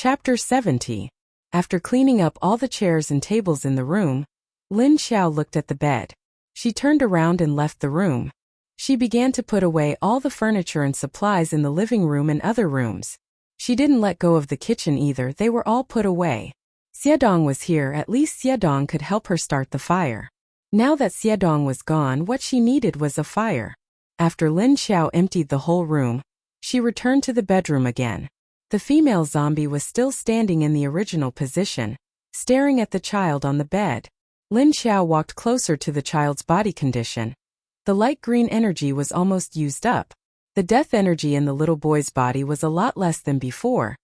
Chapter 70. After cleaning up all the chairs and tables in the room, Lin Xiao looked at the bed. She turned around and left the room. She began to put away all the furniture and supplies in the living room and other rooms. She didn't let go of the kitchen either, they were all put away. Xiedong was here, at least Xiedong could help her start the fire. Now that Xiedong was gone, what she needed was a fire. After Lin Xiao emptied the whole room, she returned to the bedroom again. The female zombie was still standing in the original position, staring at the child on the bed. Lin Xiao walked closer to the child's body condition. The light green energy was almost used up. The death energy in the little boy's body was a lot less than before.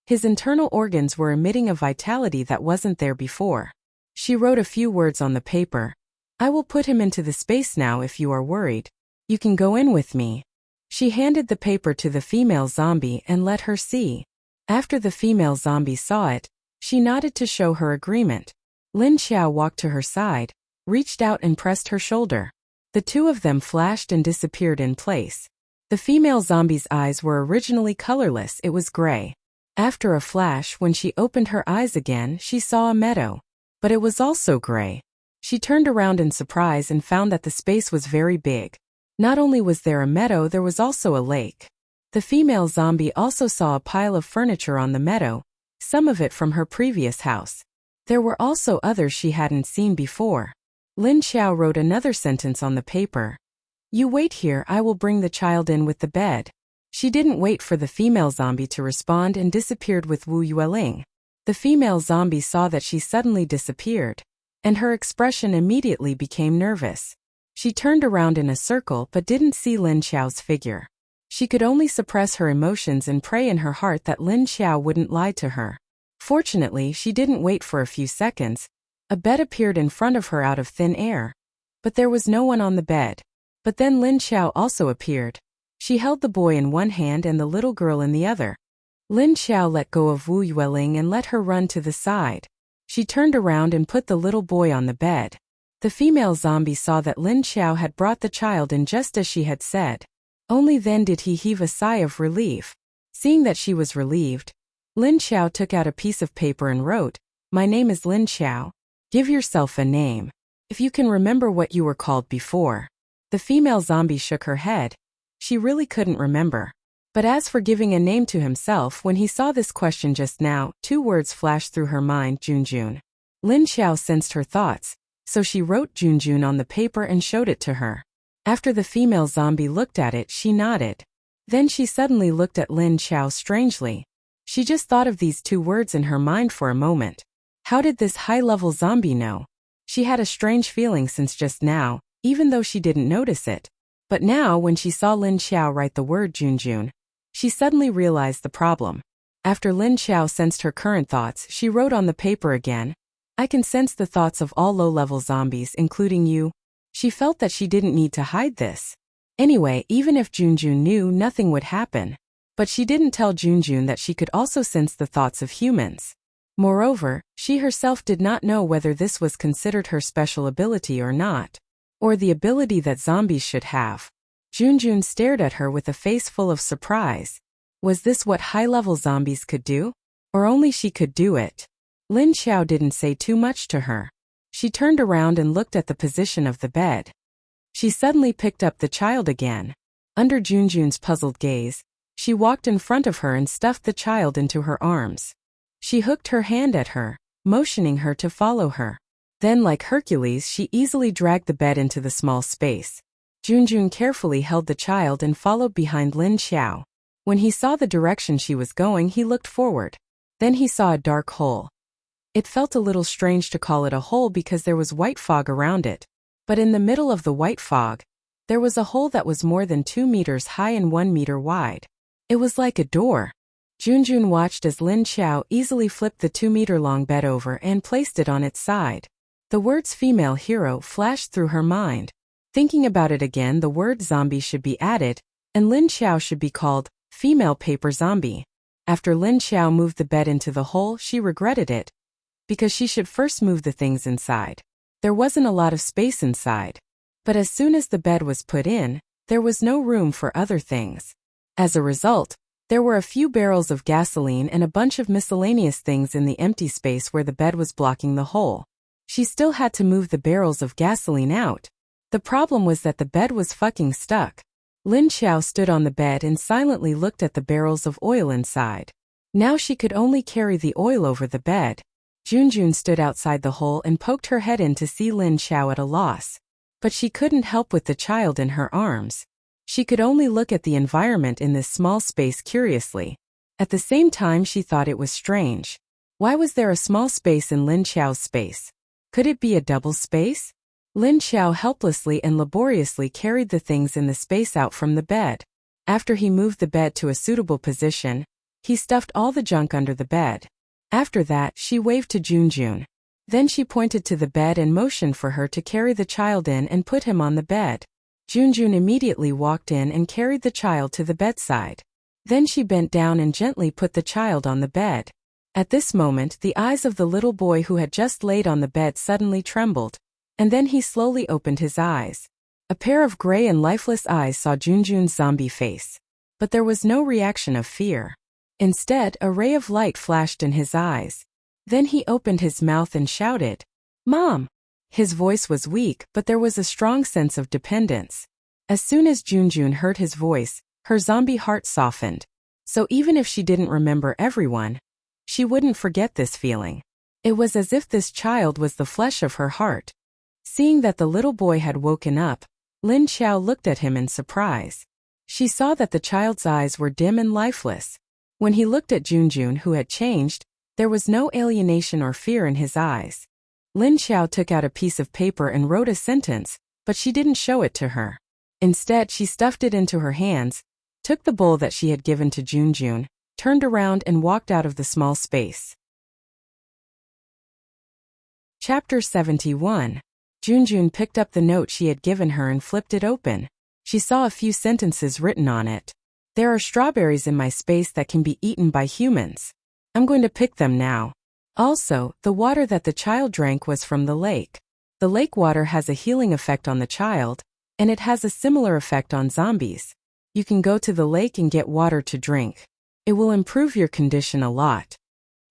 His internal organs were emitting a vitality that wasn't there before. She wrote a few words on the paper. "I will put him into the space now. If you are worried, you can go in with me." She handed the paper to the female zombie and let her see. After the female zombie saw it, she nodded to show her agreement. Lin Xiao walked to her side, reached out and pressed her shoulder. The two of them flashed and disappeared in place. The female zombie's eyes were originally colorless, it was gray. After a flash, when she opened her eyes again, she saw a meadow. But it was also gray. She turned around in surprise and found that the space was very big. Not only was there a meadow, there was also a lake. The female zombie also saw a pile of furniture on the meadow, some of it from her previous house. There were also others she hadn't seen before. Lin Xiao wrote another sentence on the paper. "You wait here, I will bring the child in with the bed." She didn't wait for the female zombie to respond and disappeared with Wu Yueling. The female zombie saw that she suddenly disappeared, and her expression immediately became nervous. She turned around in a circle but didn't see Lin Xiao's figure. She could only suppress her emotions and pray in her heart that Lin Xiao wouldn't lie to her. Fortunately, she didn't wait for a few seconds. A bed appeared in front of her out of thin air. But there was no one on the bed. But then Lin Xiao also appeared. She held the boy in one hand and the little girl in the other. Lin Xiao let go of Wu Yueling and let her run to the side. She turned around and put the little boy on the bed. The female zombie saw that Lin Xiao had brought the child in just as she had said. Only then did he heave a sigh of relief. Seeing that she was relieved, Lin Xiao took out a piece of paper and wrote, "My name is Lin Xiao. Give yourself a name. If you can remember what you were called before." The female zombie shook her head. She really couldn't remember. But as for giving a name to himself, when he saw this question just now, two words flashed through her mind: Junjun. Lin Xiao sensed her thoughts, so she wrote Junjun on the paper and showed it to her. After the female zombie looked at it, she nodded. Then she suddenly looked at Lin Xiao strangely. She just thought of these two words in her mind for a moment. How did this high-level zombie know? She had a strange feeling since just now, even though she didn't notice it. But now, when she saw Lin Xiao write the word Junjun, she suddenly realized the problem. After Lin Xiao sensed her current thoughts, she wrote on the paper again, "I can sense the thoughts of all low-level zombies, including you." She felt that she didn't need to hide this. Anyway, even if Junjun knew, nothing would happen. But she didn't tell Junjun that she could also sense the thoughts of humans. Moreover, she herself did not know whether this was considered her special ability or not, or the ability that zombies should have. Junjun stared at her with a face full of surprise. Was this what high-level zombies could do? Or only she could do it? Lin Xiao didn't say too much to her. She turned around and looked at the position of the bed. She suddenly picked up the child again. Under Junjun's puzzled gaze, she walked in front of her and stuffed the child into her arms. She hooked her hand at her, motioning her to follow her. Then, like Hercules, she easily dragged the bed into the small space. Junjun carefully held the child and followed behind Lin Xiao. When he saw the direction she was going, he looked forward. Then he saw a dark hole. It felt a little strange to call it a hole because there was white fog around it. But in the middle of the white fog, there was a hole that was more than 2 meters high and 1 meter wide. It was like a door. Junjun watched as Lin Xiao easily flipped the 2-meter-long bed over and placed it on its side. The words "female hero" flashed through her mind. Thinking about it again, the word "zombie" should be added, and Lin Xiao should be called female paper zombie. After Lin Xiao moved the bed into the hole, she regretted it, because she should first move the things inside. There wasn't a lot of space inside. But as soon as the bed was put in, there was no room for other things. As a result, There were a few barrels of gasoline and a bunch of miscellaneous things in the empty space where the bed was blocking the hole. She still had to move the barrels of gasoline out. The problem was that the bed was fucking stuck. Lin Xiao stood on the bed and silently looked at the barrels of oil inside. Now she could only carry the oil over the bed. Junjun stood outside the hole and poked her head in to see Lin Xiao at a loss. But she couldn't help with the child in her arms. She could only look at the environment in this small space curiously. At the same time she thought it was strange. Why was there a small space in Lin Xiao's space? Could it be a double space? Lin Xiao helplessly and laboriously carried the things in the space out from the bed. After he moved the bed to a suitable position, he stuffed all the junk under the bed. After that, she waved to Junjun. Then she pointed to the bed and motioned for her to carry the child in and put him on the bed. Junjun immediately walked in and carried the child to the bedside. Then she bent down and gently put the child on the bed. At this moment, the eyes of the little boy who had just laid on the bed suddenly trembled, and then he slowly opened his eyes. A pair of gray and lifeless eyes saw Junjun's zombie face. But there was no reaction of fear. Instead, a ray of light flashed in his eyes. Then he opened his mouth and shouted, "Mom!" His voice was weak, but there was a strong sense of dependence. As soon as Junjun heard his voice, her zombie heart softened. So even if she didn't remember everyone, she wouldn't forget this feeling. It was as if this child was the flesh of her heart. Seeing that the little boy had woken up, Lin Xiao looked at him in surprise. She saw that the child's eyes were dim and lifeless. When he looked at Junjun, who had changed, there was no alienation or fear in his eyes. Lin Xiao took out a piece of paper and wrote a sentence, but she didn't show it to her. Instead, she stuffed it into her hands, took the bowl that she had given to Junjun, turned around and walked out of the small space. Chapter 71. Junjun picked up the note she had given her and flipped it open. She saw a few sentences written on it. "There are strawberries in my space that can be eaten by humans. I'm going to pick them now. Also, the water that the child drank was from the lake. The lake water has a healing effect on the child, and it has a similar effect on zombies. You can go to the lake and get water to drink. It will improve your condition a lot."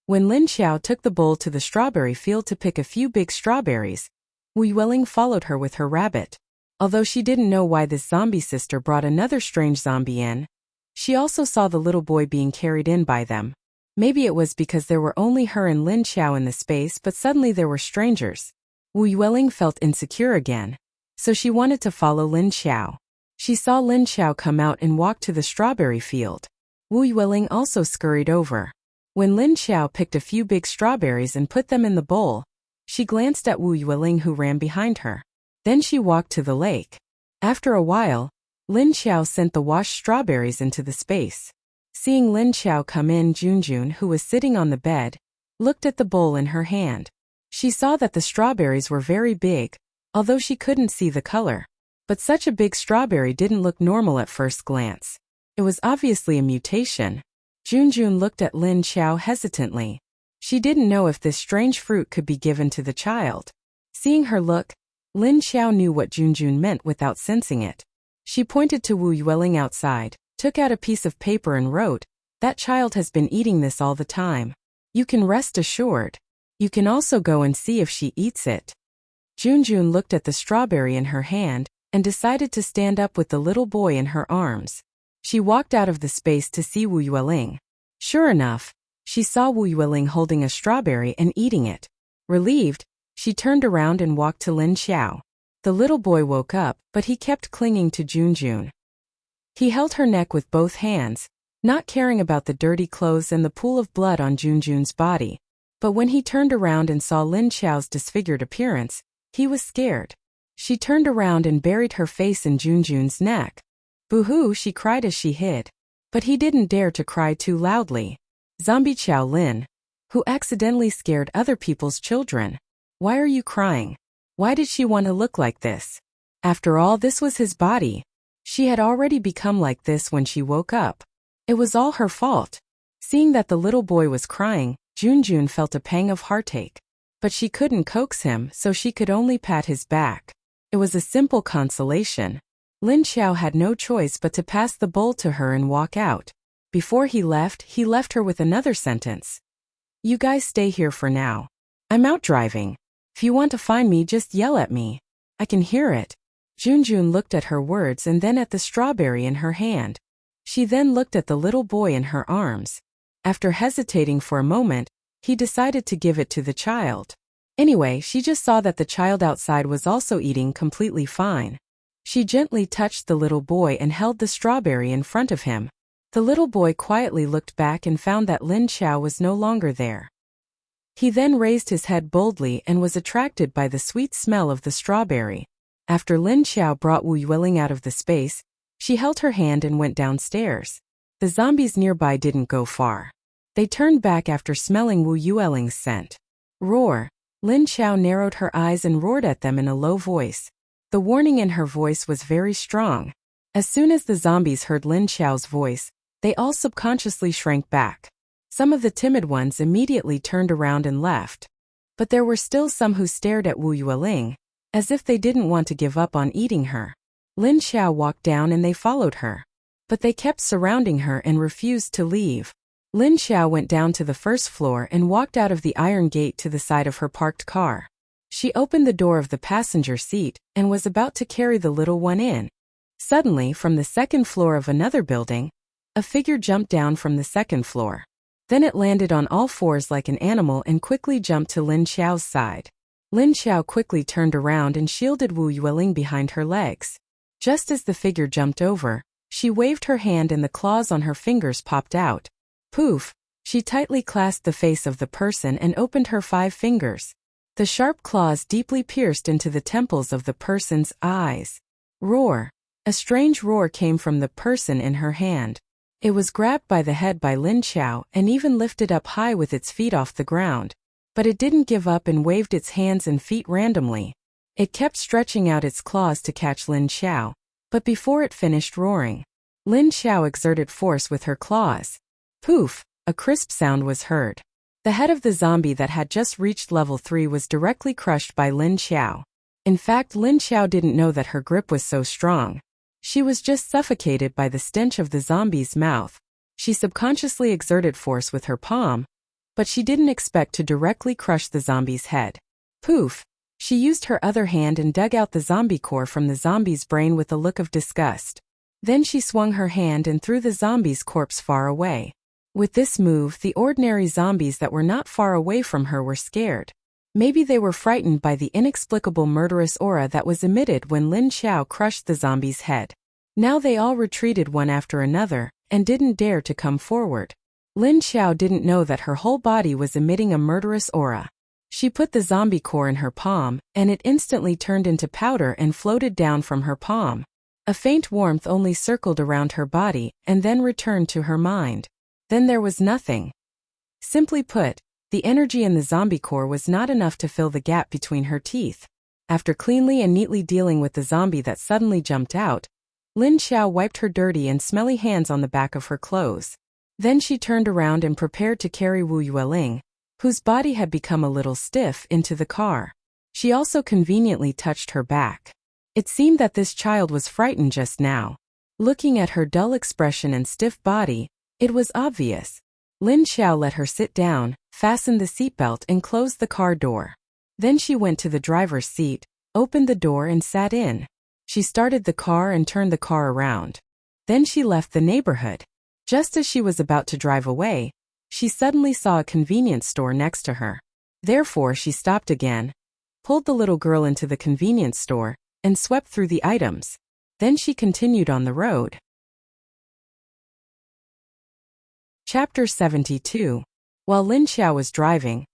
When Lin Xiao took the bowl to the strawberry field to pick a few big strawberries, Wu Yueling followed her with her rabbit. Although she didn't know why this zombie sister brought another strange zombie in, she also saw the little boy being carried in by them. Maybe it was because there were only her and Lin Xiao in the space, but suddenly there were strangers. Wu Yueling felt insecure again, so she wanted to follow Lin Xiao. She saw Lin Xiao come out and walk to the strawberry field. Wu Yueling also scurried over. When Lin Xiao picked a few big strawberries and put them in the bowl, she glanced at Wu Yueling, who ran behind her. Then she walked to the lake. After a while, Lin Xiao sent the washed strawberries into the space. Seeing Lin Xiao come in, Junjun, who was sitting on the bed, looked at the bowl in her hand. She saw that the strawberries were very big, although she couldn't see the color. But such a big strawberry didn't look normal at first glance. It was obviously a mutation. Junjun looked at Lin Xiao hesitantly. She didn't know if this strange fruit could be given to the child. Seeing her look, Lin Xiao knew what Junjun meant without sensing it. She pointed to Wu Yueling outside, took out a piece of paper and wrote, "That child has been eating this all the time. You can rest assured. You can also go and see if she eats it." Junjun looked at the strawberry in her hand and decided to stand up with the little boy in her arms. She walked out of the space to see Wu Yueling. Sure enough, she saw Wu Yueling holding a strawberry and eating it. Relieved, she turned around and walked to Lin Xiao. The little boy woke up, but he kept clinging to Junjun. He held her neck with both hands, not caring about the dirty clothes and the pool of blood on Junjun's body. But when he turned around and saw Lin Xiao's disfigured appearance, he was scared. She turned around and buried her face in Junjun's neck. "Boo-hoo," she cried as she hid. But he didn't dare to cry too loudly. Zombie Chow Lin, who accidentally scared other people's children. Why are you crying? Why did she want to look like this? After all, this was his body. She had already become like this when she woke up. It was all her fault. Seeing that the little boy was crying, Junjun felt a pang of heartache. But she couldn't coax him, so she could only pat his back. It was a simple consolation. Lin Xiao had no choice but to pass the bowl to her and walk out. Before he left her with another sentence. You guys stay here for now. I'm out driving. If you want to find me, just yell at me. I can hear it. Junjun looked at her words and then at the strawberry in her hand. She then looked at the little boy in her arms. After hesitating for a moment, he decided to give it to the child. Anyway, she just saw that the child outside was also eating completely fine. She gently touched the little boy and held the strawberry in front of him. The little boy quietly looked back and found that Lin Xiao was no longer there. He then raised his head boldly and was attracted by the sweet smell of the strawberry. After Lin Xiao brought Wu Yueling out of the space, she held her hand and went downstairs. The zombies nearby didn't go far. They turned back after smelling Wu Yueling's scent. Roar! Lin Xiao narrowed her eyes and roared at them in a low voice. The warning in her voice was very strong. As soon as the zombies heard Lin Xiao's voice, they all subconsciously shrank back. Some of the timid ones immediately turned around and left. But there were still some who stared at Wu Yueling, as if they didn't want to give up on eating her. Lin Xiao walked down and they followed her. But they kept surrounding her and refused to leave. Lin Xiao went down to the first floor and walked out of the iron gate to the side of her parked car. She opened the door of the passenger seat and was about to carry the little one in. Suddenly, from the second floor of another building, a figure jumped down from the second floor. Then it landed on all fours like an animal and quickly jumped to Lin Xiao's side. Lin Xiao quickly turned around and shielded Wu Yueling behind her legs. Just as the figure jumped over, she waved her hand and the claws on her fingers popped out. Poof! She tightly clasped the face of the person and opened her 5 fingers. The sharp claws deeply pierced into the temples of the person's eyes. Roar! A strange roar came from the person in her hand. It was grabbed by the head by Lin Xiao and even lifted up high with its feet off the ground. But it didn't give up and waved its hands and feet randomly. It kept stretching out its claws to catch Lin Xiao. But before it finished roaring, Lin Xiao exerted force with her claws. Poof! A crisp sound was heard. The head of the zombie that had just reached level 3 was directly crushed by Lin Xiao. In fact, Lin Xiao didn't know that her grip was so strong. She was just suffocated by the stench of the zombie's mouth. She subconsciously exerted force with her palm, but she didn't expect to directly crush the zombie's head. Poof! She used her other hand and dug out the zombie core from the zombie's brain with a look of disgust. Then she swung her hand and threw the zombie's corpse far away. With this move, the ordinary zombies that were not far away from her were scared. Maybe they were frightened by the inexplicable murderous aura that was emitted when Lin Xiao crushed the zombie's head. Now they all retreated one after another, and didn't dare to come forward. Lin Xiao didn't know that her whole body was emitting a murderous aura. She put the zombie core in her palm, and it instantly turned into powder and floated down from her palm. A faint warmth only circled around her body, and then returned to her mind. Then there was nothing. Simply put, the energy in the zombie core was not enough to fill the gap between her teeth. After cleanly and neatly dealing with the zombie that suddenly jumped out, Lin Xiao wiped her dirty and smelly hands on the back of her clothes. Then she turned around and prepared to carry Wu Yueling, whose body had become a little stiff, into the car. She also conveniently touched her back. It seemed that this child was frightened just now. Looking at her dull expression and stiff body, it was obvious. Lin Xiao let her sit down, fastened the seatbelt and closed the car door. Then she went to the driver's seat, opened the door and sat in. She started the car and turned the car around. Then she left the neighborhood. Just as she was about to drive away, she suddenly saw a convenience store next to her. Therefore she stopped again, pulled the little girl into the convenience store, and swept through the items. Then she continued on the road. Chapter 72. While Lin Xiao was driving,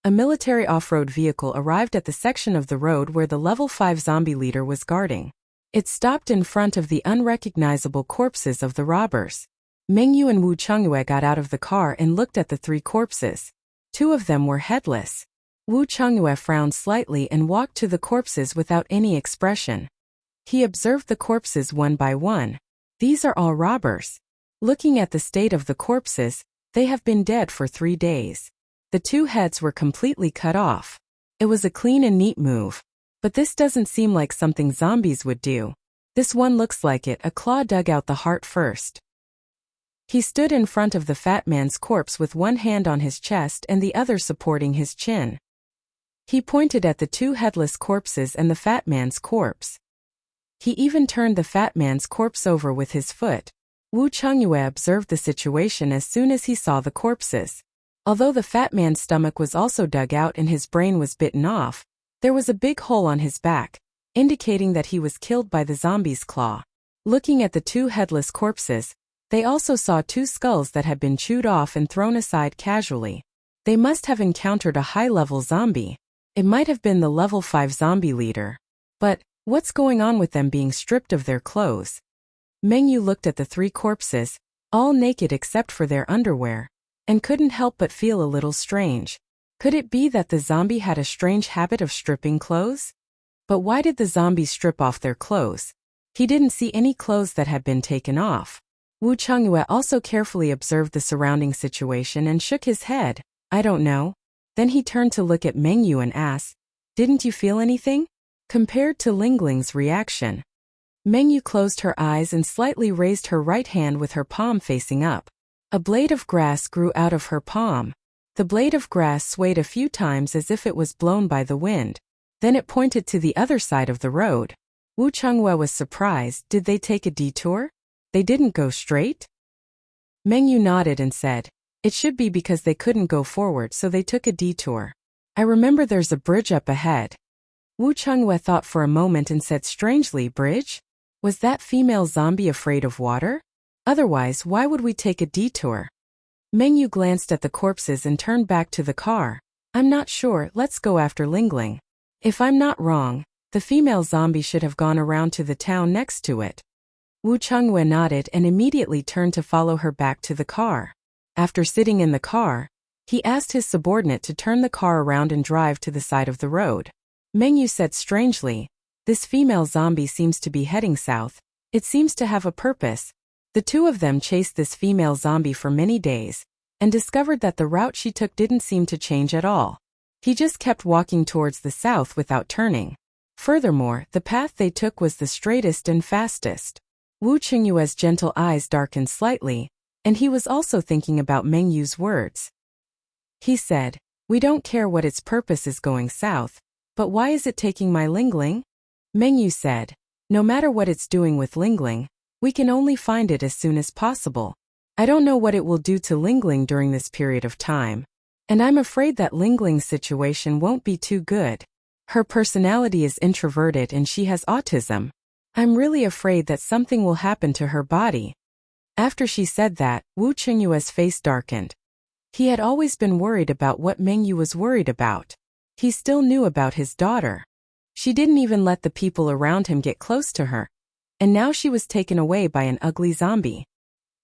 a military off-road vehicle arrived at the section of the road where the level 5 zombie leader was guarding. It stopped in front of the unrecognizable corpses of the robbers. Mengyu and Wu Chengyue got out of the car and looked at the 3 corpses. 2 of them were headless. Wu Chengyue frowned slightly and walked to the corpses without any expression. He observed the corpses one by one. These are all robbers. Looking at the state of the corpses, they have been dead for 3 days. The 2 heads were completely cut off. It was a clean and neat move. But this doesn't seem like something zombies would do. This one looks like it. A claw dug out the heart first. He stood in front of the fat man's corpse with one hand on his chest and the other supporting his chin. He pointed at the two headless corpses and the fat man's corpse. He even turned the fat man's corpse over with his foot. Wu Chengyue observed the situation as soon as he saw the corpses. Although the fat man's stomach was also dug out and his brain was bitten off, there was a big hole on his back, indicating that he was killed by the zombie's claw. Looking at the two headless corpses, they also saw two skulls that had been chewed off and thrown aside casually. They must have encountered a high-level zombie. It might have been the level 5 zombie leader. But what's going on with them being stripped of their clothes? Meng Yu looked at the three corpses, all naked except for their underwear, and couldn't help but feel a little strange. Could it be that the zombie had a strange habit of stripping clothes? But why did the zombies strip off their clothes? He didn't see any clothes that had been taken off. Wu Chengyue also carefully observed the surrounding situation and shook his head. I don't know. Then he turned to look at Meng Yu and asked, didn't you feel anything? Compared to Lingling's reaction, Meng Yu closed her eyes and slightly raised her right hand with her palm facing up. A blade of grass grew out of her palm. The blade of grass swayed a few times as if it was blown by the wind. Then it pointed to the other side of the road. Wu Chengyue was surprised. Did they take a detour? They didn't go straight? Meng Yu nodded and said, it should be because they couldn't go forward, so they took a detour. I remember there's a bridge up ahead. Wu Chengyue thought for a moment and said strangely, bridge? Was that female zombie afraid of water? Otherwise, why would we take a detour? Meng Yu glanced at the corpses and turned back to the car. I'm not sure, let's go after Lingling. If I'm not wrong, the female zombie should have gone around to the town next to it. Wu Chengyue nodded and immediately turned to follow her back to the car. After sitting in the car, he asked his subordinate to turn the car around and drive to the side of the road. Meng Yu said strangely, this female zombie seems to be heading south. It seems to have a purpose. The two of them chased this female zombie for many days, and discovered that the route she took didn't seem to change at all. He just kept walking towards the south without turning. Furthermore, the path they took was the straightest and fastest. Wu Chengyue's gentle eyes darkened slightly, and he was also thinking about Meng Yu's words. He said, we don't care what its purpose is going south, but why is it taking my Lingling? Meng Yu said, no matter what it's doing with Lingling, we can only find it as soon as possible. I don't know what it will do to Lingling during this period of time, and I'm afraid that Lingling's situation won't be too good. Her personality is introverted and she has autism. I'm really afraid that something will happen to her body. After she said that, Wu Chengyue's face darkened. He had always been worried about what Meng Yu was worried about. He still knew about his daughter. She didn't even let the people around him get close to her. And now she was taken away by an ugly zombie.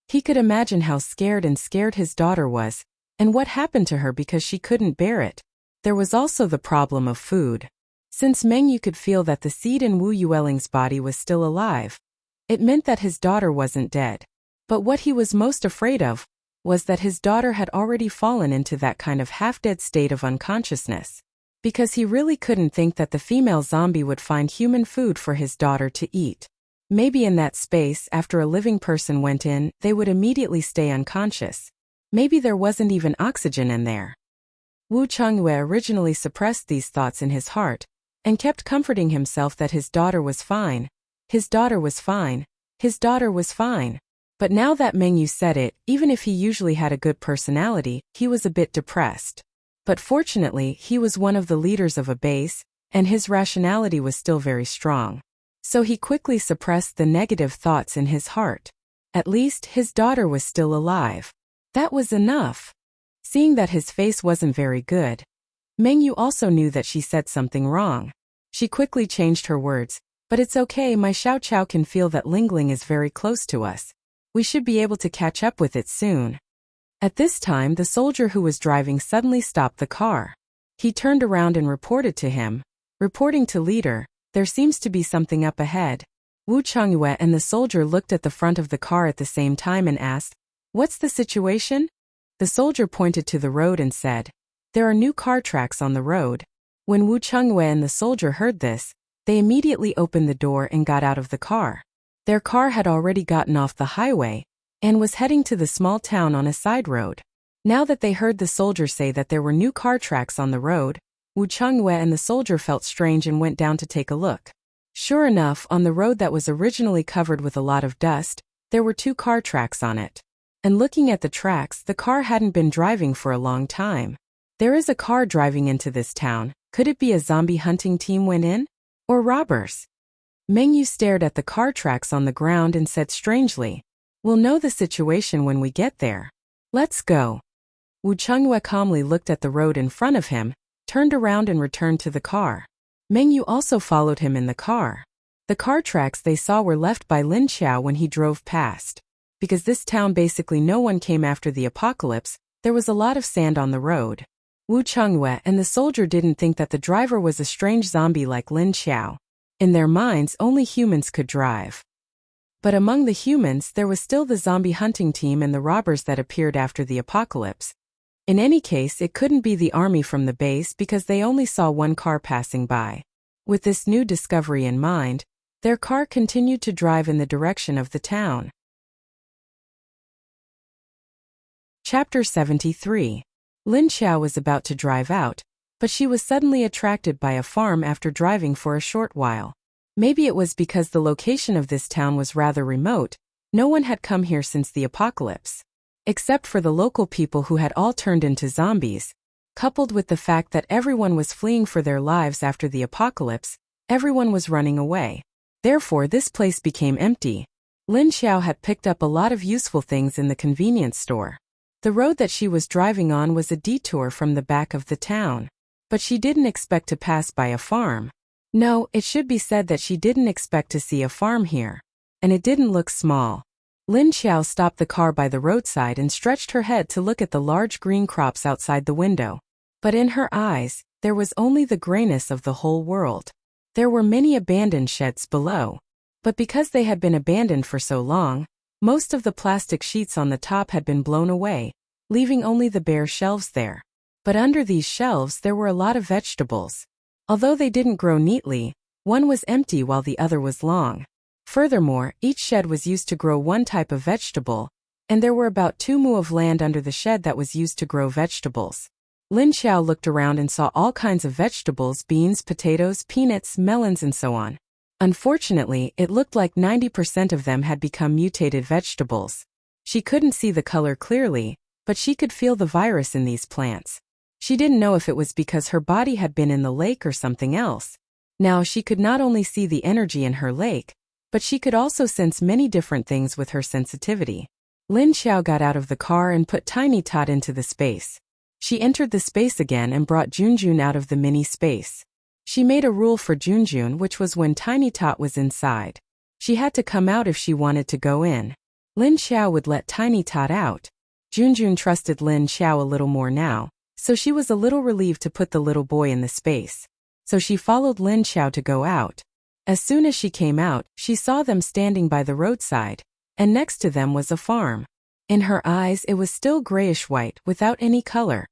He could imagine how scared his daughter was, and what happened to her because she couldn't bear it. There was also the problem of food. Since Meng Yu could feel that the seed in Wu Yueling's body was still alive, it meant that his daughter wasn't dead. But what he was most afraid of was that his daughter had already fallen into that kind of half-dead state of unconsciousness. Because he really couldn't think that the female zombie would find human food for his daughter to eat. Maybe in that space, after a living person went in, they would immediately stay unconscious. Maybe there wasn't even oxygen in there. Wu Chengyue originally suppressed these thoughts in his heart, and kept comforting himself that his daughter was fine. His daughter was fine. His daughter was fine. But now that Meng Yu said it, even if he usually had a good personality, he was a bit depressed. But fortunately, he was one of the leaders of a base, and his rationality was still very strong. So he quickly suppressed the negative thoughts in his heart. At least, his daughter was still alive. That was enough. Seeing that his face wasn't very good, Meng Yu also knew that she said something wrong. She quickly changed her words, but it's okay, my Xiao Chao can feel that Lingling is very close to us. We should be able to catch up with it soon. At this time, the soldier who was driving suddenly stopped the car. He turned around and reported to him. Reporting to leader, there seems to be something up ahead. Wu Chengyue and the soldier looked at the front of the car at the same time and asked, what's the situation? The soldier pointed to the road and said, there are new car tracks on the road. When Wu Chengyue and the soldier heard this, they immediately opened the door and got out of the car. Their car had already gotten off the highway, and was heading to the small town on a side road. Now that they heard the soldier say that there were new car tracks on the road, Wu Chungyue and the soldier felt strange and went down to take a look. Sure enough, on the road that was originally covered with a lot of dust, there were 2 car tracks on it. And looking at the tracks, the car hadn't been driving for a long time. There is a car driving into this town. Could it be a zombie hunting team went in? Or robbers? Mengyu stared at the car tracks on the ground and said strangely, "We'll know the situation when we get there. Let's go." Wu Chungyue calmly looked at the road in front of him, turned around and returned to the car. Mengyu also followed him in the car. The car tracks they saw were left by Lin Xiao when he drove past. Because this town basically no one came after the apocalypse, there was a lot of sand on the road. Wu Chungyue and the soldier didn't think that the driver was a strange zombie like Lin Xiao. In their minds, only humans could drive. But among the humans, there was still the zombie hunting team and the robbers that appeared after the apocalypse. In any case, it couldn't be the army from the base because they only saw 1 car passing by. With this new discovery in mind, their car continued to drive in the direction of the town. Chapter 73. Lin Xiao was about to drive out, but she was suddenly attracted by a farm after driving for a short while. Maybe it was because the location of this town was rather remote. No one had come here since the apocalypse. Except for the local people who had all turned into zombies. Coupled with the fact that everyone was fleeing for their lives after the apocalypse, everyone was running away. Therefore, this place became empty. Lin Xiao had picked up a lot of useful things in the convenience store. The road that she was driving on was a detour from the back of the town. But she didn't expect to pass by a farm. No, it should be said that she didn't expect to see a farm here. And it didn't look small. Lin Xiao stopped the car by the roadside and stretched her head to look at the large green crops outside the window. But in her eyes, there was only the grayness of the whole world. There were many abandoned sheds below. But because they had been abandoned for so long, most of the plastic sheets on the top had been blown away, leaving only the bare shelves there. But under these shelves there were a lot of vegetables. Although they didn't grow neatly, one was empty while the other was long. Furthermore, each shed was used to grow one type of vegetable, and there were about 2 mu of land under the shed that was used to grow vegetables. Lin Xiao looked around and saw all kinds of vegetables: beans, potatoes, peanuts, melons, and so on. Unfortunately, it looked like 90% of them had become mutated vegetables. She couldn't see the color clearly, but she could feel the virus in these plants. She didn't know if it was because her body had been in the lake or something else. Now she could not only see the energy in her lake, but she could also sense many different things with her sensitivity. Lin Xiao got out of the car and put Tiny Tot into the space. She entered the space again and brought Junjun out of the mini space. She made a rule for Junjun, which was when Tiny Tot was inside, she had to come out if she wanted to go in. Lin Xiao would let Tiny Tot out. Junjun trusted Lin Xiao a little more now, so she was a little relieved to put the little boy in the space. So she followed Lin Xiao to go out. As soon as she came out, she saw them standing by the roadside, and next to them was a farm. In her eyes it was still grayish-white, without any color.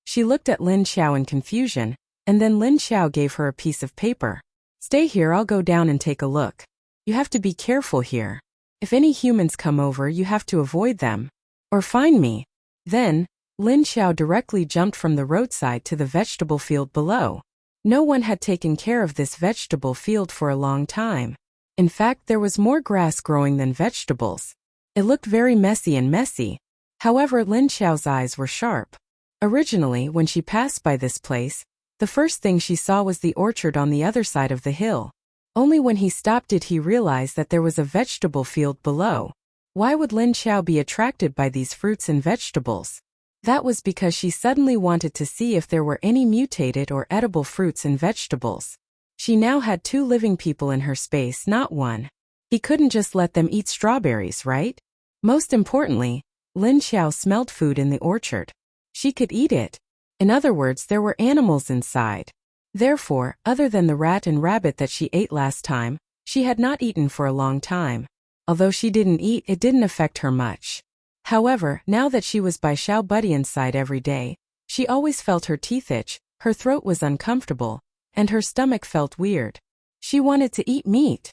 She looked at Lin Xiao in confusion, and then Lin Xiao gave her a piece of paper. "Stay here, I'll go down and take a look. You have to be careful here. If any humans come over, you have to avoid them. Or find me." Then, Lin Xiao directly jumped from the roadside to the vegetable field below. No one had taken care of this vegetable field for a long time. In fact, there was more grass growing than vegetables. It looked very messy. However, Lin Xiao's eyes were sharp. Originally, when she passed by this place, the first thing she saw was the orchard on the other side of the hill. Only when he stopped did he realize that there was a vegetable field below. Why would Lin Xiao be attracted by these fruits and vegetables? That was because she suddenly wanted to see if there were any mutated or edible fruits and vegetables. She now had 2 living people in her space, not 1. He couldn't just let them eat strawberries, right? Most importantly, Lin Xiao smelled food in the orchard. She could eat it. In other words, there were animals inside. Therefore, other than the rat and rabbit that she ate last time, she had not eaten for a long time. Although she didn't eat, it didn't affect her much. However, now that she was by Xiao Buddy inside every day, she always felt her teeth itch, her throat was uncomfortable, and her stomach felt weird. She wanted to eat meat.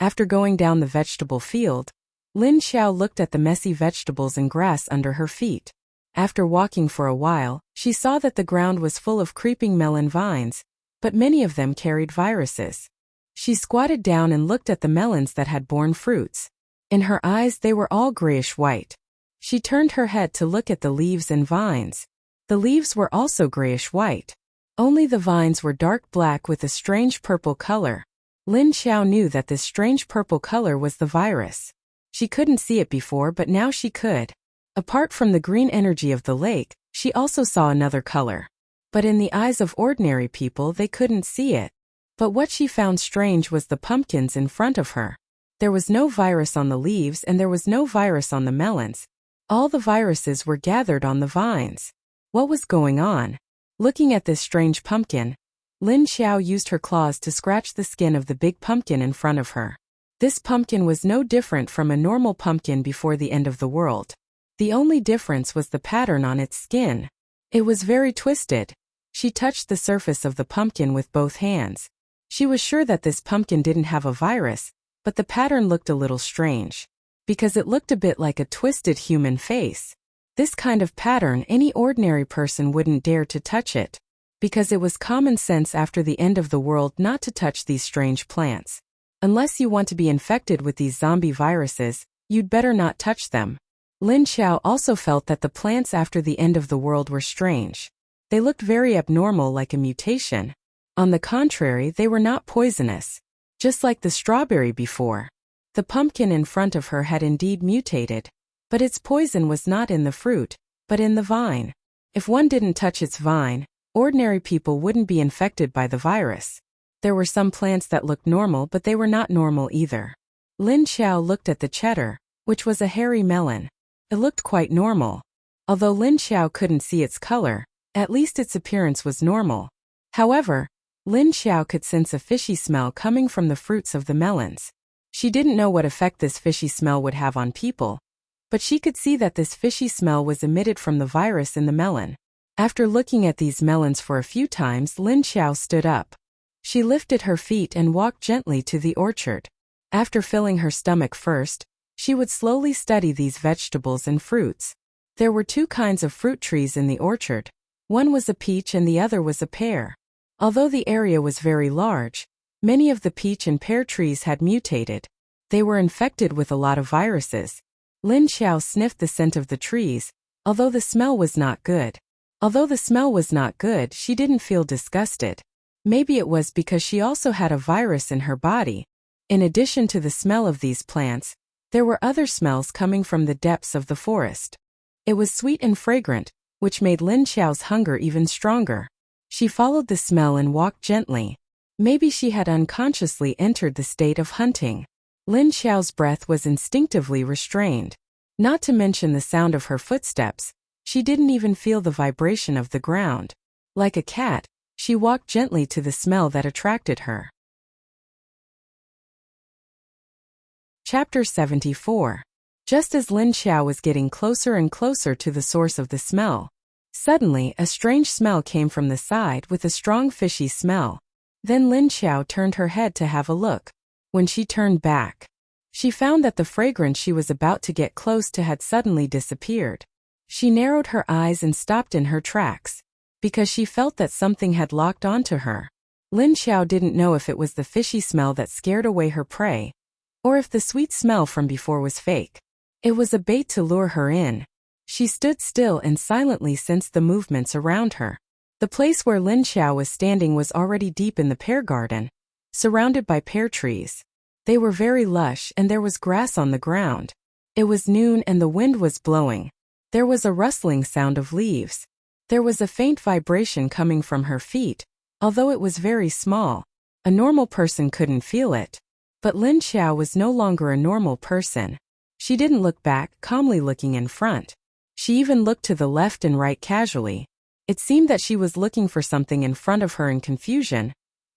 After going down the vegetable field, Lin Xiao looked at the messy vegetables and grass under her feet. After walking for a while, she saw that the ground was full of creeping melon vines, but many of them carried viruses. She squatted down and looked at the melons that had borne fruits. In her eyes they were all grayish-white. She turned her head to look at the leaves and vines. The leaves were also grayish-white. Only the vines were dark black with a strange purple color. Lin Xiao knew that this strange purple color was the virus. She couldn't see it before, but now she could. Apart from the green energy of the lake, she also saw another color. But in the eyes of ordinary people they couldn't see it. But what she found strange was the pumpkins in front of her. There was no virus on the leaves and there was no virus on the melons. All the viruses were gathered on the vines. What was going on? Looking at this strange pumpkin, Lin Xiao used her claws to scratch the skin of the big pumpkin in front of her. This pumpkin was no different from a normal pumpkin before the end of the world. The only difference was the pattern on its skin. It was very twisted. She touched the surface of the pumpkin with both hands. She was sure that this pumpkin didn't have a virus, but the pattern looked a little strange, because it looked a bit like a twisted human face. This kind of pattern any ordinary person wouldn't dare to touch it, because it was common sense after the end of the world not to touch these strange plants. Unless you want to be infected with these zombie viruses, you'd better not touch them. Lin Xiao also felt that the plants after the end of the world were strange. They looked very abnormal, like a mutation. On the contrary, they were not poisonous. Just like the strawberry before. The pumpkin in front of her had indeed mutated. But its poison was not in the fruit, but in the vine. If one didn't touch its vine, ordinary people wouldn't be infected by the virus. There were some plants that looked normal, but they were not normal either. Lin Xiao looked at the cheddar, which was a hairy melon. It looked quite normal. Although Lin Xiao couldn't see its color, at least its appearance was normal. However, Lin Xiao could sense a fishy smell coming from the fruits of the melons. She didn't know what effect this fishy smell would have on people, but she could see that this fishy smell was emitted from the virus in the melon. After looking at these melons for a few times, Lin Xiao stood up. She lifted her feet and walked gently to the orchard. After filling her stomach first, she would slowly study these vegetables and fruits. There were two kinds of fruit trees in the orchard. One was a peach and the other was a pear. Although the area was very large, many of the peach and pear trees had mutated. They were infected with a lot of viruses. Lin Xiao sniffed the scent of the trees, although the smell was not good. She didn't feel disgusted. Maybe it was because she also had a virus in her body. In addition to the smell of these plants, there were other smells coming from the depths of the forest. It was sweet and fragrant, which made Lin Xiao's hunger even stronger. She followed the smell and walked gently. Maybe she had unconsciously entered the state of hunting. Lin Xiao's breath was instinctively restrained. Not to mention the sound of her footsteps, she didn't even feel the vibration of the ground. Like a cat, she walked gently to the smell that attracted her. Chapter 74. Just as Lin Xiao was getting closer and closer to the source of the smell, suddenly a strange smell came from the side with a strong fishy smell. Then Lin Xiao turned her head to have a look. When she turned back, she found that the fragrance she was about to get close to had suddenly disappeared. She narrowed her eyes and stopped in her tracks, because she felt that something had locked onto her. Lin Xiao didn't know if it was the fishy smell that scared away her prey, or if the sweet smell from before was fake. It was a bait to lure her in. She stood still and silently sensed the movements around her. The place where Lin Xiao was standing was already deep in the pear garden, surrounded by pear trees. They were very lush and there was grass on the ground. It was noon and the wind was blowing. There was a rustling sound of leaves. There was a faint vibration coming from her feet, although it was very small. A normal person couldn't feel it. But Lin Xiao was no longer a normal person. She didn't look back, calmly looking in front. She even looked to the left and right casually. It seemed that she was looking for something in front of her in confusion,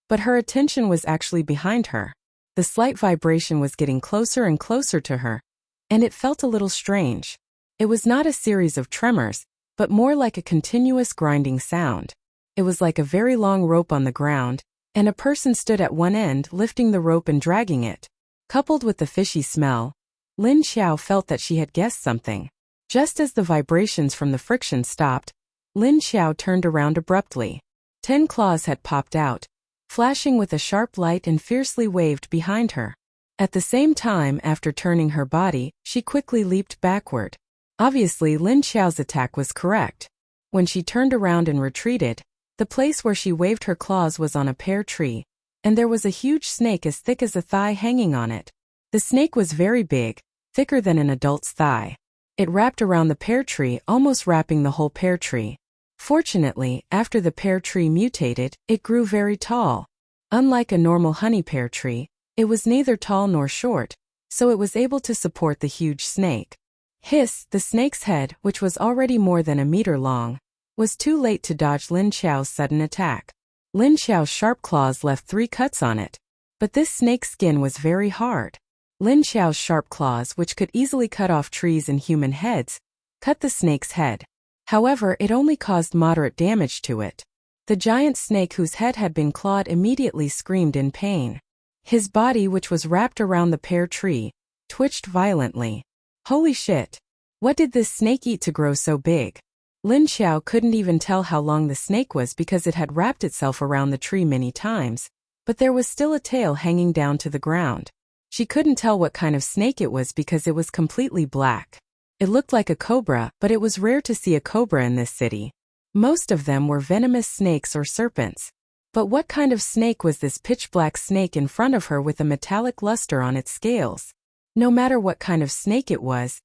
but her attention was actually behind her. The slight vibration was getting closer and closer to her, and it felt a little strange. It was not a series of tremors, but more like a continuous grinding sound. It was like a very long rope on the ground, and a person stood at one end lifting the rope and dragging it. Coupled with the fishy smell, Lin Xiao felt that she had guessed something. Just as the vibrations from the friction stopped, Lin Xiao turned around abruptly. 10 claws had popped out, flashing with a sharp light and fiercely waved behind her. At the same time, after turning her body, she quickly leaped backward. Obviously, Lin Xiao's attack was correct. When she turned around and retreated, the place where she waved her claws was on a pear tree, and there was a huge snake as thick as a thigh hanging on it. The snake was very big, thicker than an adult's thigh. It wrapped around the pear tree, almost wrapping the whole pear tree. Fortunately, after the pear tree mutated, it grew very tall. Unlike a normal honey pear tree, it was neither tall nor short, so it was able to support the huge snake. Hiss, the snake's head, which was already more than a meter long, was too late to dodge Lin Xiao's sudden attack. Lin Xiao's sharp claws left 3 cuts on it, but this snake's skin was very hard. Lin Xiao's sharp claws, which could easily cut off trees and human heads, cut the snake's head. However, it only caused moderate damage to it. The giant snake whose head had been clawed immediately screamed in pain. His body, which was wrapped around the pear tree, twitched violently. Holy shit! What did this snake eat to grow so big? Lin Xiao couldn't even tell how long the snake was because it had wrapped itself around the tree many times, but there was still a tail hanging down to the ground. She couldn't tell what kind of snake it was because it was completely black. It looked like a cobra, but it was rare to see a cobra in this city. Most of them were venomous snakes or serpents. But what kind of snake was this pitch-black snake in front of her with a metallic luster on its scales? No matter what kind of snake it was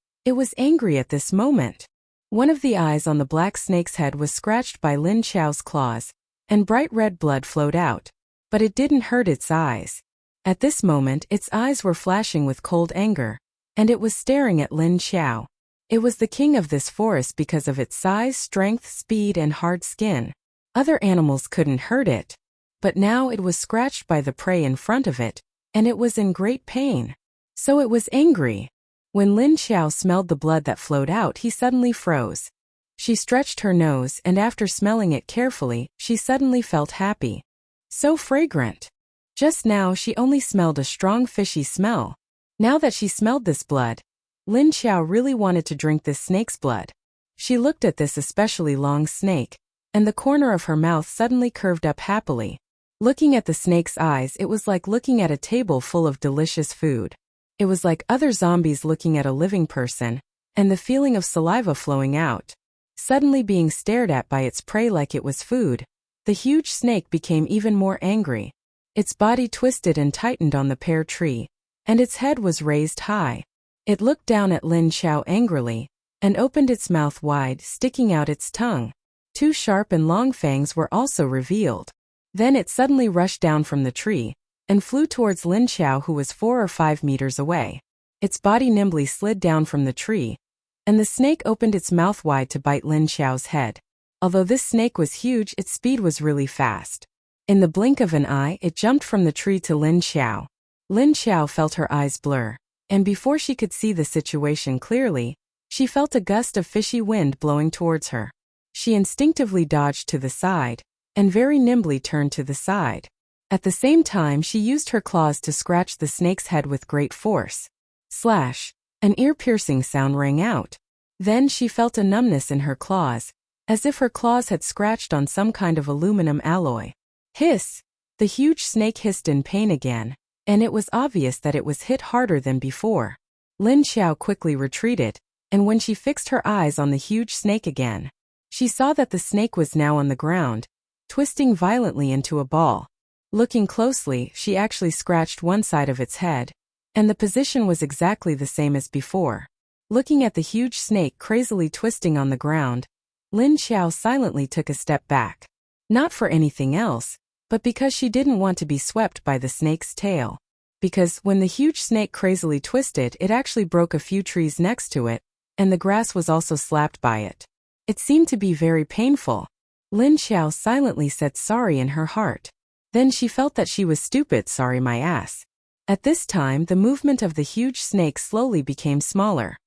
angry at this moment. One of the eyes on the black snake's head was scratched by Lin Xiao's claws, and bright red blood flowed out. But it didn't hurt its eyes. At this moment, its eyes were flashing with cold anger, and it was staring at Lin Xiao. It was the king of this forest because of its size, strength, speed, and hard skin. Other animals couldn't hurt it. But now it was scratched by the prey in front of it, and it was in great pain. So it was angry. When Lin Xiao smelled the blood that flowed out, he suddenly froze. She stretched her nose, and after smelling it carefully, she suddenly felt happy. So fragrant. Just now she only smelled a strong fishy smell. Now that she smelled this blood, Lin Xiao really wanted to drink this snake's blood. She looked at this especially long snake, and the corner of her mouth suddenly curved up happily. Looking at the snake's eyes, it was like looking at a table full of delicious food. It was like other zombies looking at a living person, and the feeling of saliva flowing out. Suddenly being stared at by its prey like it was food, the huge snake became even more angry. Its body twisted and tightened on the pear tree, and its head was raised high. It looked down at Lin Xiao angrily, and opened its mouth wide, sticking out its tongue. 2 sharp and long fangs were also revealed. Then it suddenly rushed down from the tree, and flew towards Lin Xiao, who was 4 or 5 meters away. Its body nimbly slid down from the tree, and the snake opened its mouth wide to bite Lin Xiao's head. Although this snake was huge, its speed was really fast. In the blink of an eye, it jumped from the tree to Lin Xiao. Lin Xiao felt her eyes blur, and before she could see the situation clearly, she felt a gust of fishy wind blowing towards her. She instinctively dodged to the side, and very nimbly turned to the side. At the same time, she used her claws to scratch the snake's head with great force. Slash! An ear-piercing sound rang out. Then she felt a numbness in her claws, as if her claws had scratched on some kind of aluminum alloy. Hiss! The huge snake hissed in pain again, and it was obvious that it was hit harder than before. Lin Xiao quickly retreated, and when she fixed her eyes on the huge snake again, she saw that the snake was now on the ground, twisting violently into a ball. Looking closely, she actually scratched one side of its head, and the position was exactly the same as before. Looking at the huge snake crazily twisting on the ground, Lin Xiao silently took a step back. Not for anything else, but because she didn't want to be swept by the snake's tail. Because when the huge snake crazily twisted, it actually broke a few trees next to it, and the grass was also slapped by it. It seemed to be very painful. Lin Xiao silently said sorry in her heart. Then she felt that she was stupid. Sorry my ass. At this time, the movement of the huge snake slowly became smaller.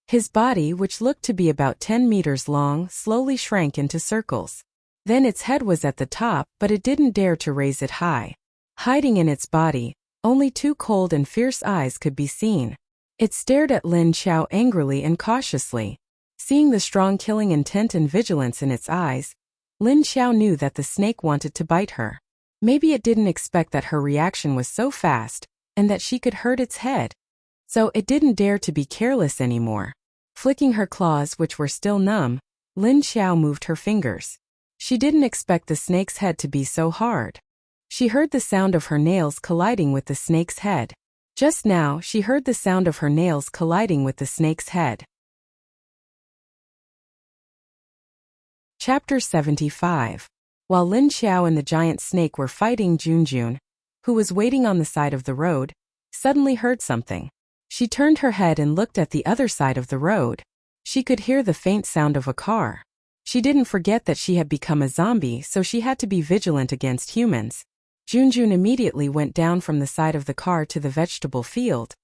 His body, which looked to be about 10 meters long, slowly shrank into circles. Then its head was at the top, but it didn't dare to raise it high. Hiding in its body, only 2 cold and fierce eyes could be seen. It stared at Lin Xiao angrily and cautiously. Seeing the strong killing intent and vigilance in its eyes, Lin Xiao knew that the snake wanted to bite her. Maybe it didn't expect that her reaction was so fast, and that she could hurt its head. So it didn't dare to be careless anymore. Flicking her claws, which were still numb, Lin Xiao moved her fingers. She didn't expect the snake's head to be so hard. She heard the sound of her nails colliding with the snake's head. Just now, she heard the sound of her nails colliding with the snake's head. Chapter 75. While Lin Xiao and the giant snake were fighting, Junjun, who was waiting on the side of the road, suddenly heard something. She turned her head and looked at the other side of the road. She could hear the faint sound of a car. She didn't forget that she had become a zombie, so she had to be vigilant against humans. Junjun immediately went down from the side of the car to the vegetable field,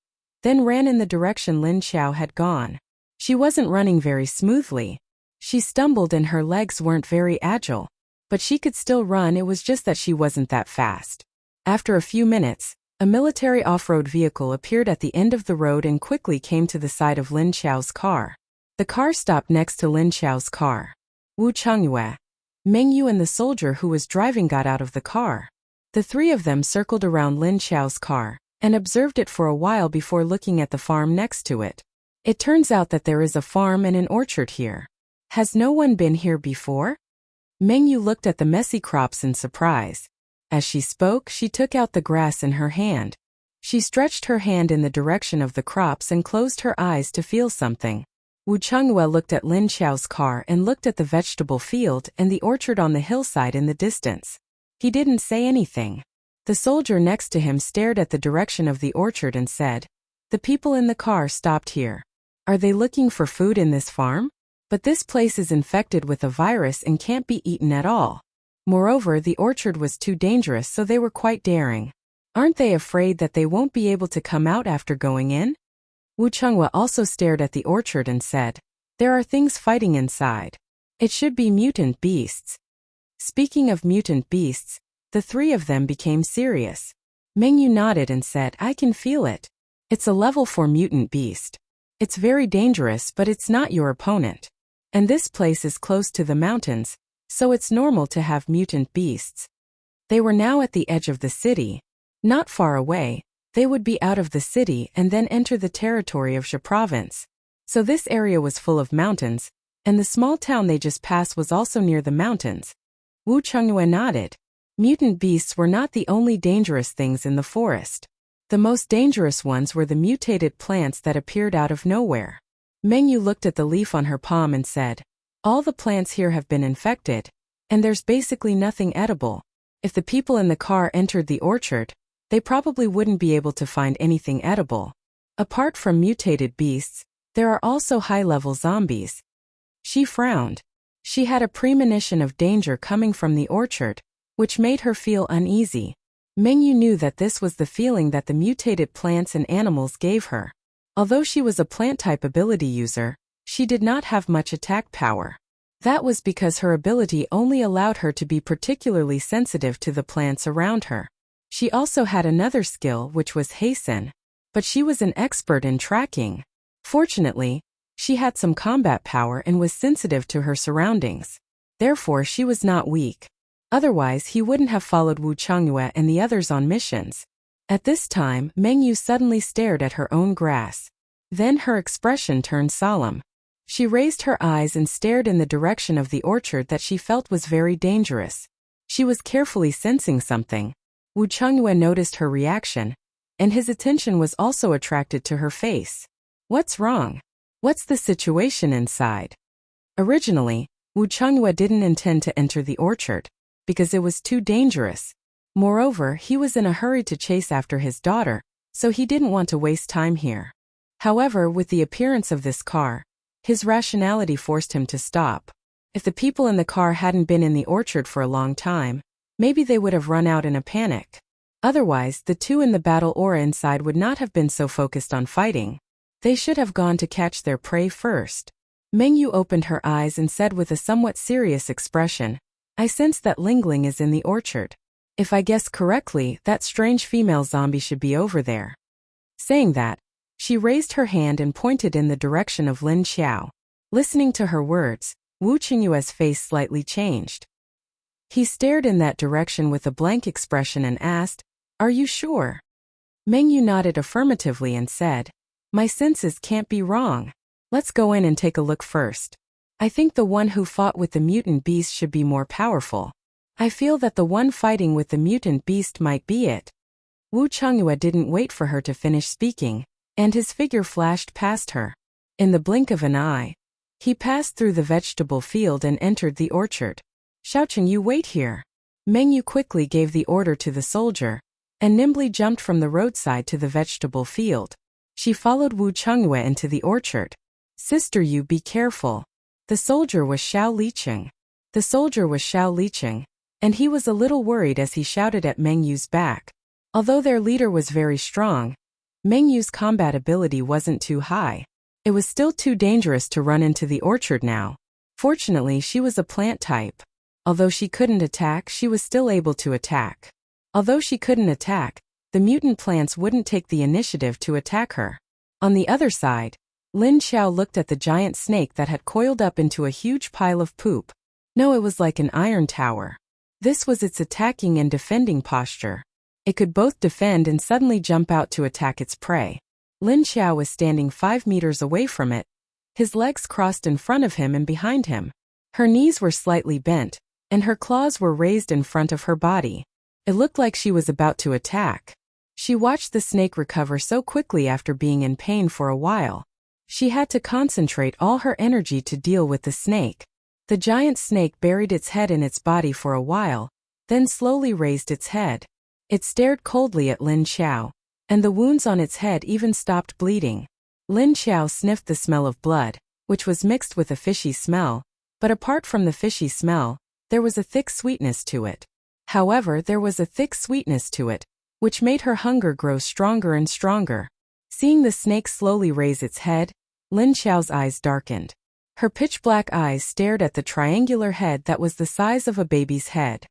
then ran in the direction Lin Xiao had gone. She wasn't running very smoothly. She stumbled and her legs weren't very agile, but she could still run. It was just that she wasn't that fast. After a few minutes, a military off-road vehicle appeared at the end of the road and quickly came to the side of Lin Xiao's car. The car stopped next to Lin Xiao's car. Wu Chengyue, Meng Yu and the soldier who was driving got out of the car. The three of them circled around Lin Xiao's car and observed it for a while before looking at the farm next to it. It turns out that there is a farm and an orchard here. Has no one been here before? Meng Yu looked at the messy crops in surprise. As she spoke, she took out the grass in her hand. She stretched her hand in the direction of the crops and closed her eyes to feel something. Wu Chengyue looked at Lin Xiao's car and looked at the vegetable field and the orchard on the hillside in the distance. He didn't say anything. The soldier next to him stared at the direction of the orchard and said, "The people in the car stopped here. Are they looking for food in this farm? But this place is infected with a virus and can't be eaten at all. Moreover, the orchard was too dangerous, so they were quite daring. Aren't they afraid that they won't be able to come out after going in?" Wu Chengyue also stared at the orchard and said, "There are things fighting inside. It should be mutant beasts." Speaking of mutant beasts, the three of them became serious. Meng Yu nodded and said, "I can feel it. It's a level 4 mutant beast. It's very dangerous, but it's not your opponent. And this place is close to the mountains, so it's normal to have mutant beasts." They were now at the edge of the city. Not far away, they would be out of the city and then enter the territory of Xia province. So this area was full of mountains, and the small town they just passed was also near the mountains. Wu Chengyue nodded. Mutant beasts were not the only dangerous things in the forest. The most dangerous ones were the mutated plants that appeared out of nowhere. Meng Yu looked at the leaf on her palm and said, "All the plants here have been infected, and there's basically nothing edible. If the people in the car entered the orchard, they probably wouldn't be able to find anything edible. Apart from mutated beasts, there are also high-level zombies." She frowned. She had a premonition of danger coming from the orchard, which made her feel uneasy. Meng Yu knew that this was the feeling that the mutated plants and animals gave her. Although she was a plant-type ability user, she did not have much attack power. That was because her ability only allowed her to be particularly sensitive to the plants around her. She also had another skill, which was hasten, but she was an expert in tracking. Fortunately, she had some combat power and was sensitive to her surroundings. Therefore, she was not weak. Otherwise, he wouldn't have followed Wu Chengyue and the others on missions. At this time, Meng Yu suddenly stared at her own grass. Then her expression turned solemn. She raised her eyes and stared in the direction of the orchard that she felt was very dangerous. She was carefully sensing something. Wu Chengyue noticed her reaction, and his attention was also attracted to her face. "What's wrong? What's the situation inside?" Originally, Wu Chengyue didn't intend to enter the orchard, because it was too dangerous. Moreover, he was in a hurry to chase after his daughter, so he didn't want to waste time here. However, with the appearance of this car, his rationality forced him to stop. If the people in the car hadn't been in the orchard for a long time, maybe they would have run out in a panic. Otherwise, the two in the battle aura inside would not have been so focused on fighting. They should have gone to catch their prey first. Meng Yu opened her eyes and said with a somewhat serious expression, "I sense that Lingling is in the orchard. If I guess correctly, that strange female zombie should be over there." Saying that, She raised her hand and pointed in the direction of Lin Xiao. Listening to her words, Wu Qingyue's face slightly changed. He stared in that direction with a blank expression and asked, "Are you sure?" Meng Yu nodded affirmatively and said, "My senses can't be wrong. Let's go in and take a look first. I think the one who fought with the mutant beast should be more powerful. I feel that the one fighting with the mutant beast might be it." Wu Qingyue didn't wait for her to finish speaking, and his figure flashed past her. In the blink of an eye, he passed through the vegetable field and entered the orchard. "Xiaocheng, you wait here." Meng Yu quickly gave the order to the soldier, and nimbly jumped from the roadside to the vegetable field. She followed Wu Qingyue into the orchard. "Sister Yu, be careful." The soldier was Xiao Liqing. And he was a little worried as he shouted at Meng Yu's back. Although their leader was very strong, Meng Yu's combat ability wasn't too high. It was still too dangerous to run into the orchard now. Fortunately, she was a plant type. Although she couldn't attack, she was still able to attack. Although she couldn't attack, the mutant plants wouldn't take the initiative to attack her. On the other side, Lin Xiao looked at the giant snake that had coiled up into a huge pile of poop. No, it was like an iron tower. This was its attacking and defending posture. It could both defend and suddenly jump out to attack its prey. Lin Xiao was standing 5 meters away from it. His legs crossed in front of him and behind him. Her knees were slightly bent, and her claws were raised in front of her body. It looked like she was about to attack. She watched the snake recover so quickly after being in pain for a while. She had to concentrate all her energy to deal with the snake. The giant snake buried its head in its body for a while, then slowly raised its head. It stared coldly at Lin Xiao, and the wounds on its head even stopped bleeding. Lin Xiao sniffed the smell of blood, which was mixed with a fishy smell, but apart from the fishy smell, there was a thick sweetness to it. Which made her hunger grow stronger and stronger. Seeing the snake slowly raise its head, Lin Xiao's eyes darkened. Her pitch-black eyes stared at the triangular head that was the size of a baby's head.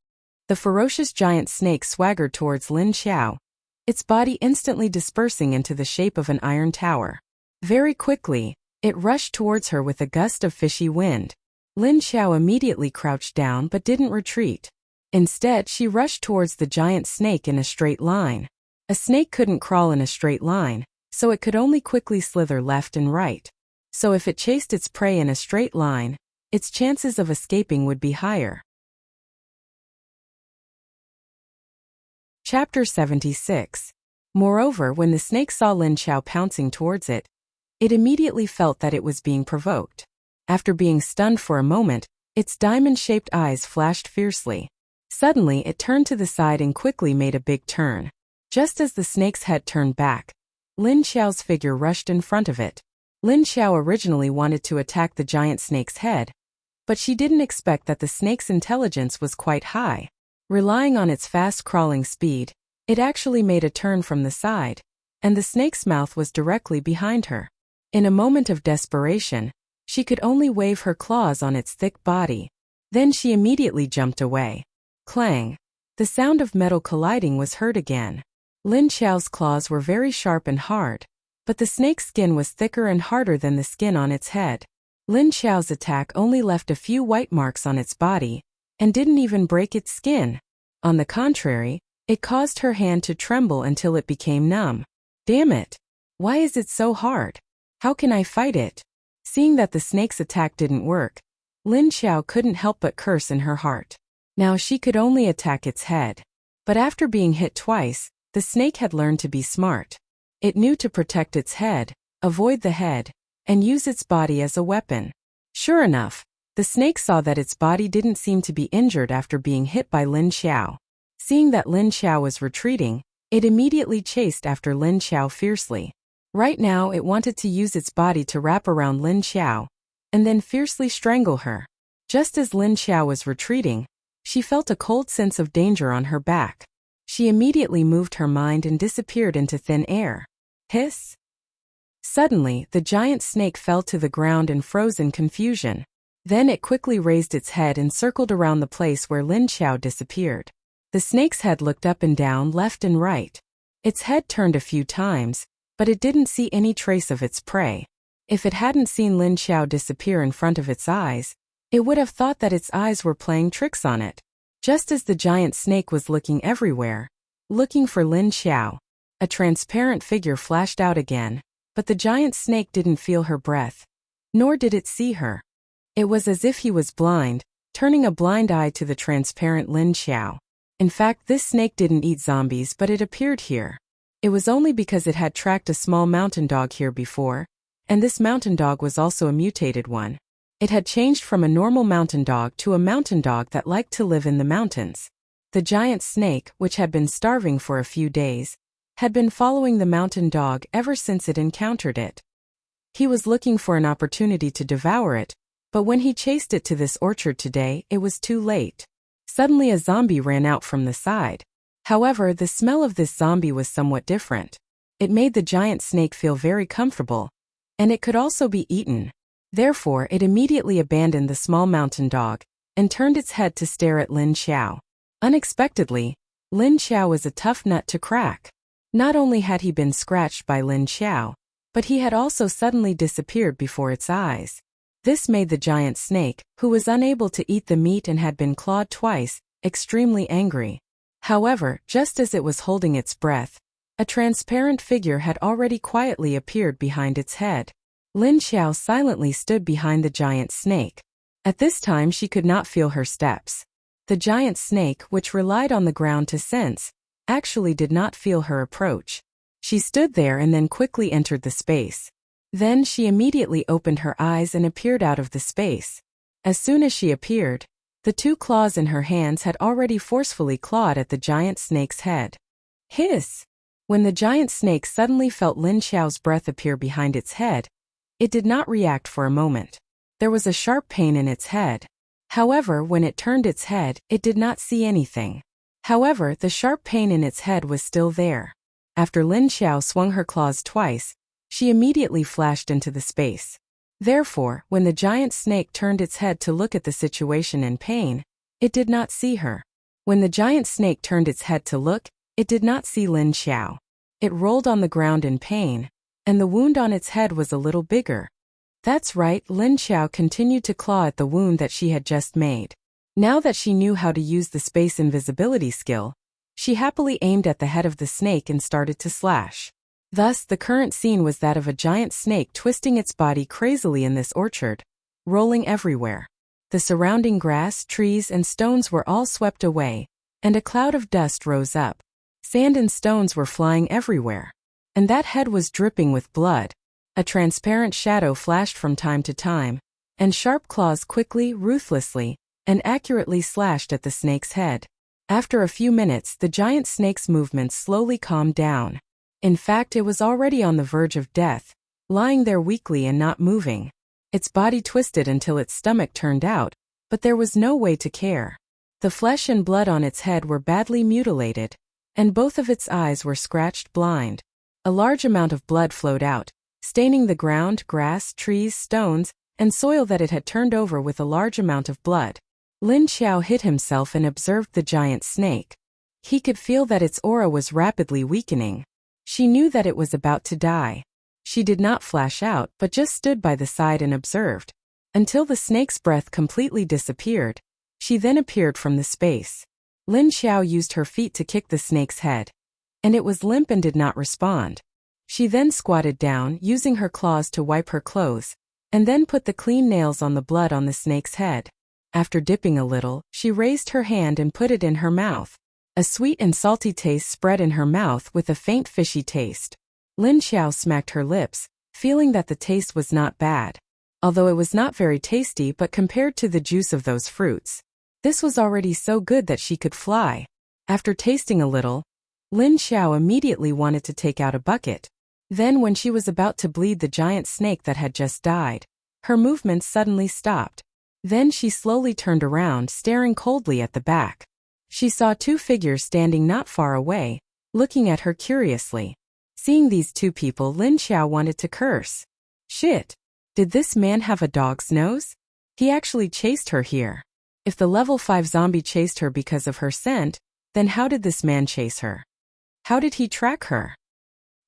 The ferocious giant snake swaggered towards Lin Xiao, its body instantly dispersing into the shape of an iron tower. Very quickly, it rushed towards her with a gust of fishy wind. Lin Xiao immediately crouched down but didn't retreat. Instead, she rushed towards the giant snake in a straight line. A snake couldn't crawl in a straight line, so it could only quickly slither left and right. So if it chased its prey in a straight line, its chances of escaping would be higher. Chapter 76. Moreover, when the snake saw Lin Xiao pouncing towards it, it immediately felt that it was being provoked. After being stunned for a moment, its diamond-shaped eyes flashed fiercely. Suddenly, it turned to the side and quickly made a big turn. Just as the snake's head turned back, Lin Xiao's figure rushed in front of it. Lin Xiao originally wanted to attack the giant snake's head, but she didn't expect that the snake's intelligence was quite high. Relying on its fast-crawling speed, it actually made a turn from the side, and the snake's mouth was directly behind her. In a moment of desperation, she could only wave her claws on its thick body. Then she immediately jumped away. Clang! The sound of metal colliding was heard again. Lin Xiao's claws were very sharp and hard, but the snake's skin was thicker and harder than the skin on its head. Lin Xiao's attack only left a few white marks on its body, and didn't even break its skin. On the contrary, it caused her hand to tremble until it became numb. Damn it! Why is it so hard? How can I fight it? Seeing that the snake's attack didn't work, Lin Xiao couldn't help but curse in her heart. Now she could only attack its head. But after being hit twice, the snake had learned to be smart. It knew to protect its head, avoid the head, and use its body as a weapon. Sure enough, the snake saw that its body didn't seem to be injured after being hit by Lin Xiao. Seeing that Lin Xiao was retreating, it immediately chased after Lin Xiao fiercely. Right now it wanted to use its body to wrap around Lin Xiao, and then fiercely strangle her. Just as Lin Xiao was retreating, she felt a cold sense of danger on her back. She immediately moved her mind and disappeared into thin air. Hiss! Suddenly, the giant snake fell to the ground and froze in confusion. Then it quickly raised its head and circled around the place where Lin Xiao disappeared. The snake's head looked up and down, left and right. Its head turned a few times, but it didn't see any trace of its prey. If it hadn't seen Lin Xiao disappear in front of its eyes, it would have thought that its eyes were playing tricks on it. Just as the giant snake was looking everywhere, looking for Lin Xiao, a transparent figure flashed out again, but the giant snake didn't feel her breath, nor did it see her. It was as if he was blind, turning a blind eye to the transparent Lin Xiao. In fact, this snake didn't eat zombies, but it appeared here. It was only because it had tracked a small mountain dog here before, and this mountain dog was also a mutated one. It had changed from a normal mountain dog to a mountain dog that liked to live in the mountains. The giant snake, which had been starving for a few days, had been following the mountain dog ever since it encountered it. He was looking for an opportunity to devour it, but when he chased it to this orchard today, it was too late. Suddenly a zombie ran out from the side. However, the smell of this zombie was somewhat different. It made the giant snake feel very comfortable, and it could also be eaten. Therefore, it immediately abandoned the small mountain dog and turned its head to stare at Lin Xiao. Unexpectedly, Lin Xiao was a tough nut to crack. Not only had he been scratched by Lin Xiao, but he had also suddenly disappeared before its eyes. This made the giant snake, who was unable to eat the meat and had been clawed twice, extremely angry. However, just as it was holding its breath, a transparent figure had already quietly appeared behind its head. Lin Xiao silently stood behind the giant snake. At this time she could not feel her steps. The giant snake, which relied on the ground to sense, actually did not feel her approach. She stood there and then quickly entered the space. Then she immediately opened her eyes and appeared out of the space. As soon as she appeared, the two claws in her hands had already forcefully clawed at the giant snake's head. Hiss! When the giant snake suddenly felt Lin Xiao's breath appear behind its head, it did not react for a moment. There was a sharp pain in its head. However, when it turned its head, it did not see anything. However, the sharp pain in its head was still there. After Lin Xiao swung her claws twice, she immediately flashed into the space. Therefore, when the giant snake turned its head to look at the situation in pain, it did not see her. When the giant snake turned its head to look, it did not see Lin Xiao. It rolled on the ground in pain, and the wound on its head was a little bigger. That's right, Lin Xiao continued to claw at the wound that she had just made. Now that she knew how to use the space invisibility skill, she happily aimed at the head of the snake and started to slash. Thus, the current scene was that of a giant snake twisting its body crazily in this orchard, rolling everywhere. The surrounding grass, trees, and stones were all swept away, and a cloud of dust rose up. Sand and stones were flying everywhere. And that head was dripping with blood. A transparent shadow flashed from time to time, and sharp claws quickly, ruthlessly, and accurately slashed at the snake's head. After a few minutes, the giant snake's movements slowly calmed down. In fact, it was already on the verge of death, lying there weakly and not moving. Its body twisted until its stomach turned out, but there was no way to care. The flesh and blood on its head were badly mutilated, and both of its eyes were scratched blind. A large amount of blood flowed out, staining the ground, grass, trees, stones, and soil that it had turned over with a large amount of blood. Lin Xiao hid himself and observed the giant snake. He could feel that its aura was rapidly weakening. She knew that it was about to die. She did not flash out, but just stood by the side and observed. Until the snake's breath completely disappeared, she then appeared from the space. Lin Xiao used her feet to kick the snake's head, and it was limp and did not respond. She then squatted down, using her claws to wipe her clothes, and then put the clean nails on the blood on the snake's head. After dipping a little, she raised her hand and put it in her mouth. A sweet and salty taste spread in her mouth with a faint fishy taste. Lin Xiao smacked her lips, feeling that the taste was not bad. Although it was not very tasty, but compared to the juice of those fruits, this was already so good that she could fly. After tasting a little, Lin Xiao immediately wanted to take out a bucket. Then when she was about to bleed the giant snake that had just died, her movements suddenly stopped. Then she slowly turned around, staring coldly at the back. She saw two figures standing not far away, looking at her curiously. Seeing these two people, Lin Xiao wanted to curse. Shit! Did this man have a dog's nose? He actually chased her here. If the level 5 zombie chased her because of her scent, then how did this man chase her? How did he track her?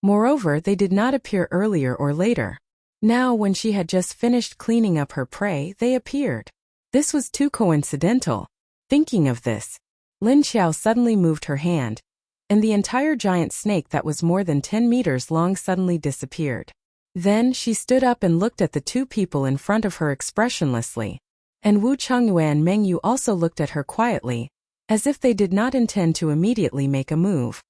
Moreover, they did not appear earlier or later. Now, when she had just finished cleaning up her prey, they appeared. This was too coincidental. Thinking of this, Lin Xiao suddenly moved her hand, and the entire giant snake that was more than 10 meters long suddenly disappeared. Then she stood up and looked at the two people in front of her expressionlessly, and Wu Chongyue and Meng Yu also looked at her quietly, as if they did not intend to immediately make a move.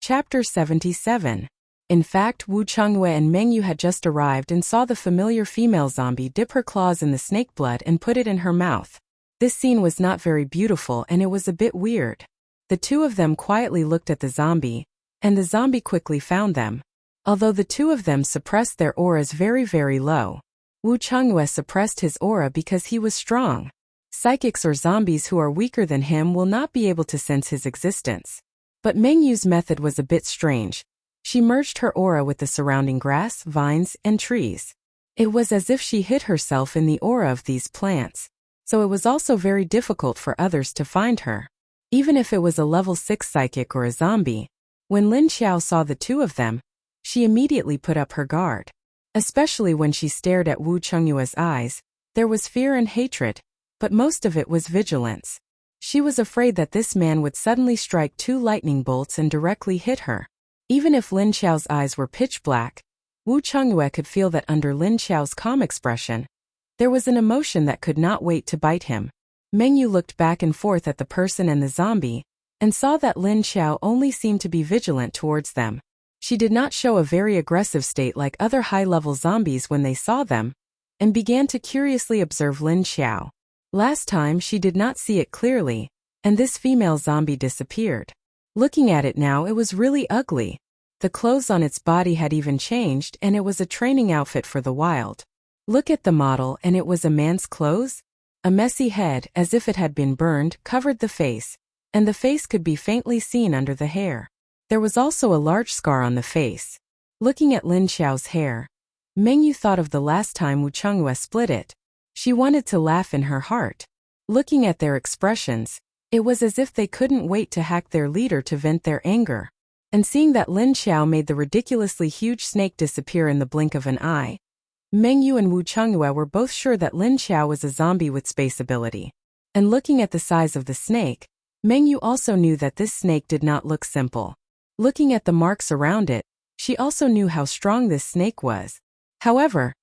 Chapter 77. In fact, Wu Chongyue and Meng Yu had just arrived and saw the familiar female zombie dip her claws in the snake blood and put it in her mouth. This scene was not very beautiful and it was a bit weird. The two of them quietly looked at the zombie, and the zombie quickly found them. Although the two of them suppressed their auras very low, Wu Chongyue suppressed his aura because he was strong. Psychics or zombies who are weaker than him will not be able to sense his existence. But Meng Yu's method was a bit strange. She merged her aura with the surrounding grass, vines, and trees. It was as if she hid herself in the aura of these plants, so it was also very difficult for others to find her. Even if it was a level 6 psychic or a zombie, when Lin Xiao saw the two of them, she immediately put up her guard. Especially when she stared at Wu Chongyue's eyes, there was fear and hatred, but most of it was vigilance. She was afraid that this man would suddenly strike 2 lightning bolts and directly hit her. Even if Lin Xiao's eyes were pitch black, Wu Chongyue could feel that under Lin Xiao's calm expression, there was an emotion that could not wait to bite him. Meng Yu looked back and forth at the person and the zombie, and saw that Lin Xiao only seemed to be vigilant towards them. She did not show a very aggressive state like other high-level zombies when they saw them, and began to curiously observe Lin Xiao. Last time she did not see it clearly, and this female zombie disappeared. Looking at it now, it was really ugly. The clothes on its body had even changed, and it was a training outfit for the wild. Look at the model, and it was a man's clothes? A messy head, as if it had been burned, covered the face, and the face could be faintly seen under the hair. There was also a large scar on the face. Looking at Lin Xiao's hair, Meng Yu thought of the last time Wu Chongyue split it. She wanted to laugh in her heart. Looking at their expressions, it was as if they couldn't wait to hack their leader to vent their anger. And seeing that Lin Xiao made the ridiculously huge snake disappear in the blink of an eye, Meng Yu and Wu Chongyue were both sure that Lin Xiao was a zombie with space ability. And looking at the size of the snake, Meng Yu also knew that this snake did not look simple. Looking at the marks around it, she also knew how strong this snake was. However,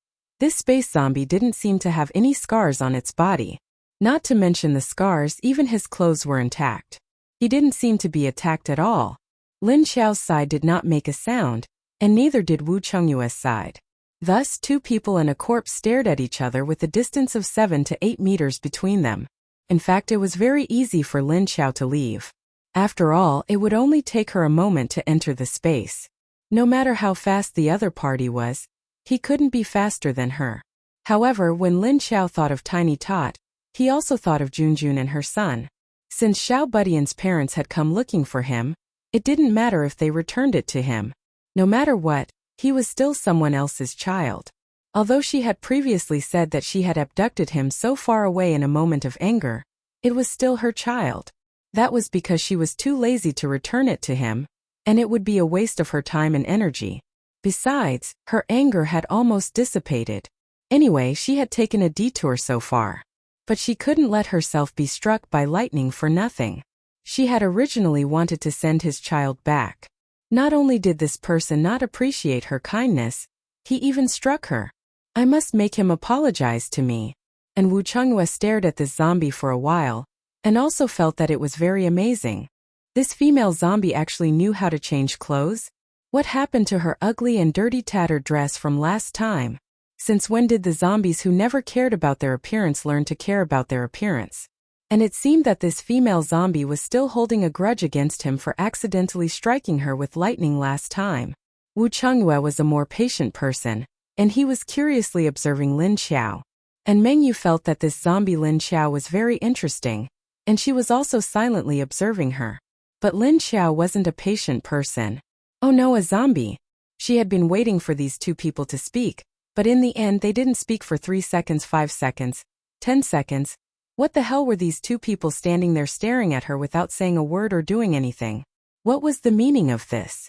this space zombie didn't seem to have any scars on its body. Not to mention the scars, even his clothes were intact. He didn't seem to be attacked at all. Lin Xiao's side did not make a sound, and neither did Wu Chongyue's side. Thus, 2 people and a corpse stared at each other with a distance of 7 to 8 meters between them. In fact, it was very easy for Lin Xiao to leave. After all, it would only take her a moment to enter the space. No matter how fast the other party was, he couldn't be faster than her. However, when Lin Xiao thought of Tiny Tot, he also thought of Junjun and her son. Since Xiao Budian's parents had come looking for him, it didn't matter if they returned it to him. No matter what, he was still someone else's child. Although she had previously said that she had abducted him so far away in a moment of anger, it was still her child. That was because she was too lazy to return it to him, and it would be a waste of her time and energy. Besides, her anger had almost dissipated. Anyway, she had taken a detour so far. But she couldn't let herself be struck by lightning for nothing. She had originally wanted to send his child back. Not only did this person not appreciate her kindness, he even struck her. I must make him apologize to me. And Wu Chongyue stared at this zombie for a while, and also felt that it was very amazing. This female zombie actually knew how to change clothes? What happened to her ugly and dirty tattered dress from last time? Since when did the zombies who never cared about their appearance learn to care about their appearance? And it seemed that this female zombie was still holding a grudge against him for accidentally striking her with lightning last time. Wu Chongyue was a more patient person, and he was curiously observing Lin Xiao. And Meng Yu felt that this zombie Lin Xiao was very interesting, and she was also silently observing her. But Lin Xiao wasn't a patient person. Oh no, a zombie. She had been waiting for these 2 people to speak, but in the end they didn't speak for 3 seconds, 5 seconds, 10 seconds. What the hell were these two people standing there staring at her without saying a word or doing anything? What was the meaning of this?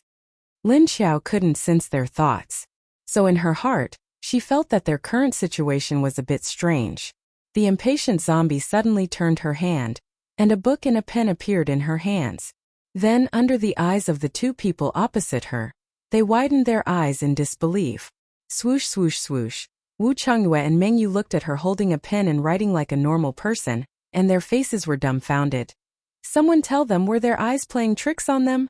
Lin Xiao couldn't sense their thoughts. So in her heart, she felt that their current situation was a bit strange. The impatient zombie suddenly turned her hand, and a book and a pen appeared in her hands. Then, under the eyes of the two people opposite her, they widened their eyes in disbelief. Swoosh swoosh swoosh. Wu Changyue and Meng Yu looked at her holding a pen and writing like a normal person, and their faces were dumbfounded. Someone tell them, were their eyes playing tricks on them?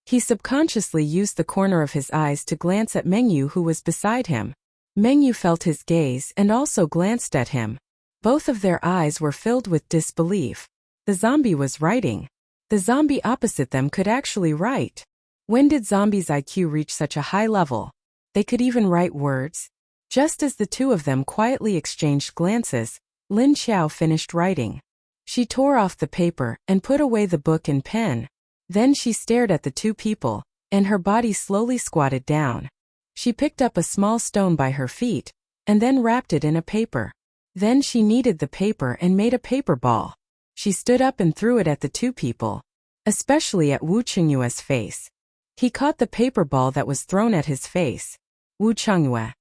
He subconsciously used the corner of his eyes to glance at Meng Yu, who was beside him. Meng Yu felt his gaze and also glanced at him. Both of their eyes were filled with disbelief. The zombie was writing. The zombie opposite them could actually write. When did zombies' IQ reach such a high level? They could even write words. Just as the two of them quietly exchanged glances, Lin Xiao finished writing. She tore off the paper and put away the book and pen. Then she stared at the two people, and her body slowly squatted down. She picked up a small stone by her feet, and then wrapped it in a paper. Then she kneaded the paper and made a paper ball. She stood up and threw it at the two people, especially at Wu Chengyue's face. He caught the paper ball that was thrown at his face. Wu Chengyue.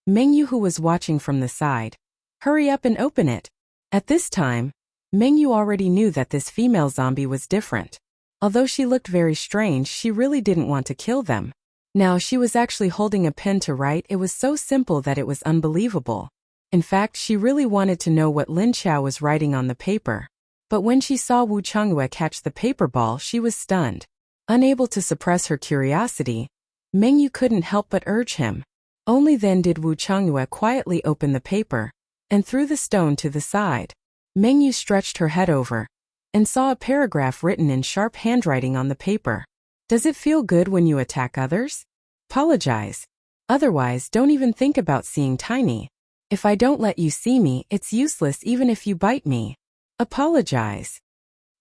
Meng Yu, who was watching from the side. Hurry up and open it. At this time, Meng Yu already knew that this female zombie was different. Although she looked very strange, she really didn't want to kill them. Now she was actually holding a pen to write. It was so simple that it was unbelievable. In fact, she really wanted to know what Lin Xiao was writing on the paper. But when she saw Wu Chengyue catch the paper ball, she was stunned. Unable to suppress her curiosity, Meng Yu couldn't help but urge him. Only then did Wu Chengyue quietly open the paper and threw the stone to the side. Meng Yu stretched her head over and saw a paragraph written in sharp handwriting on the paper. Does it feel good when you attack others? Apologize. Otherwise, don't even think about seeing tiny. If I don't let you see me, it's useless even if you bite me. Apologize.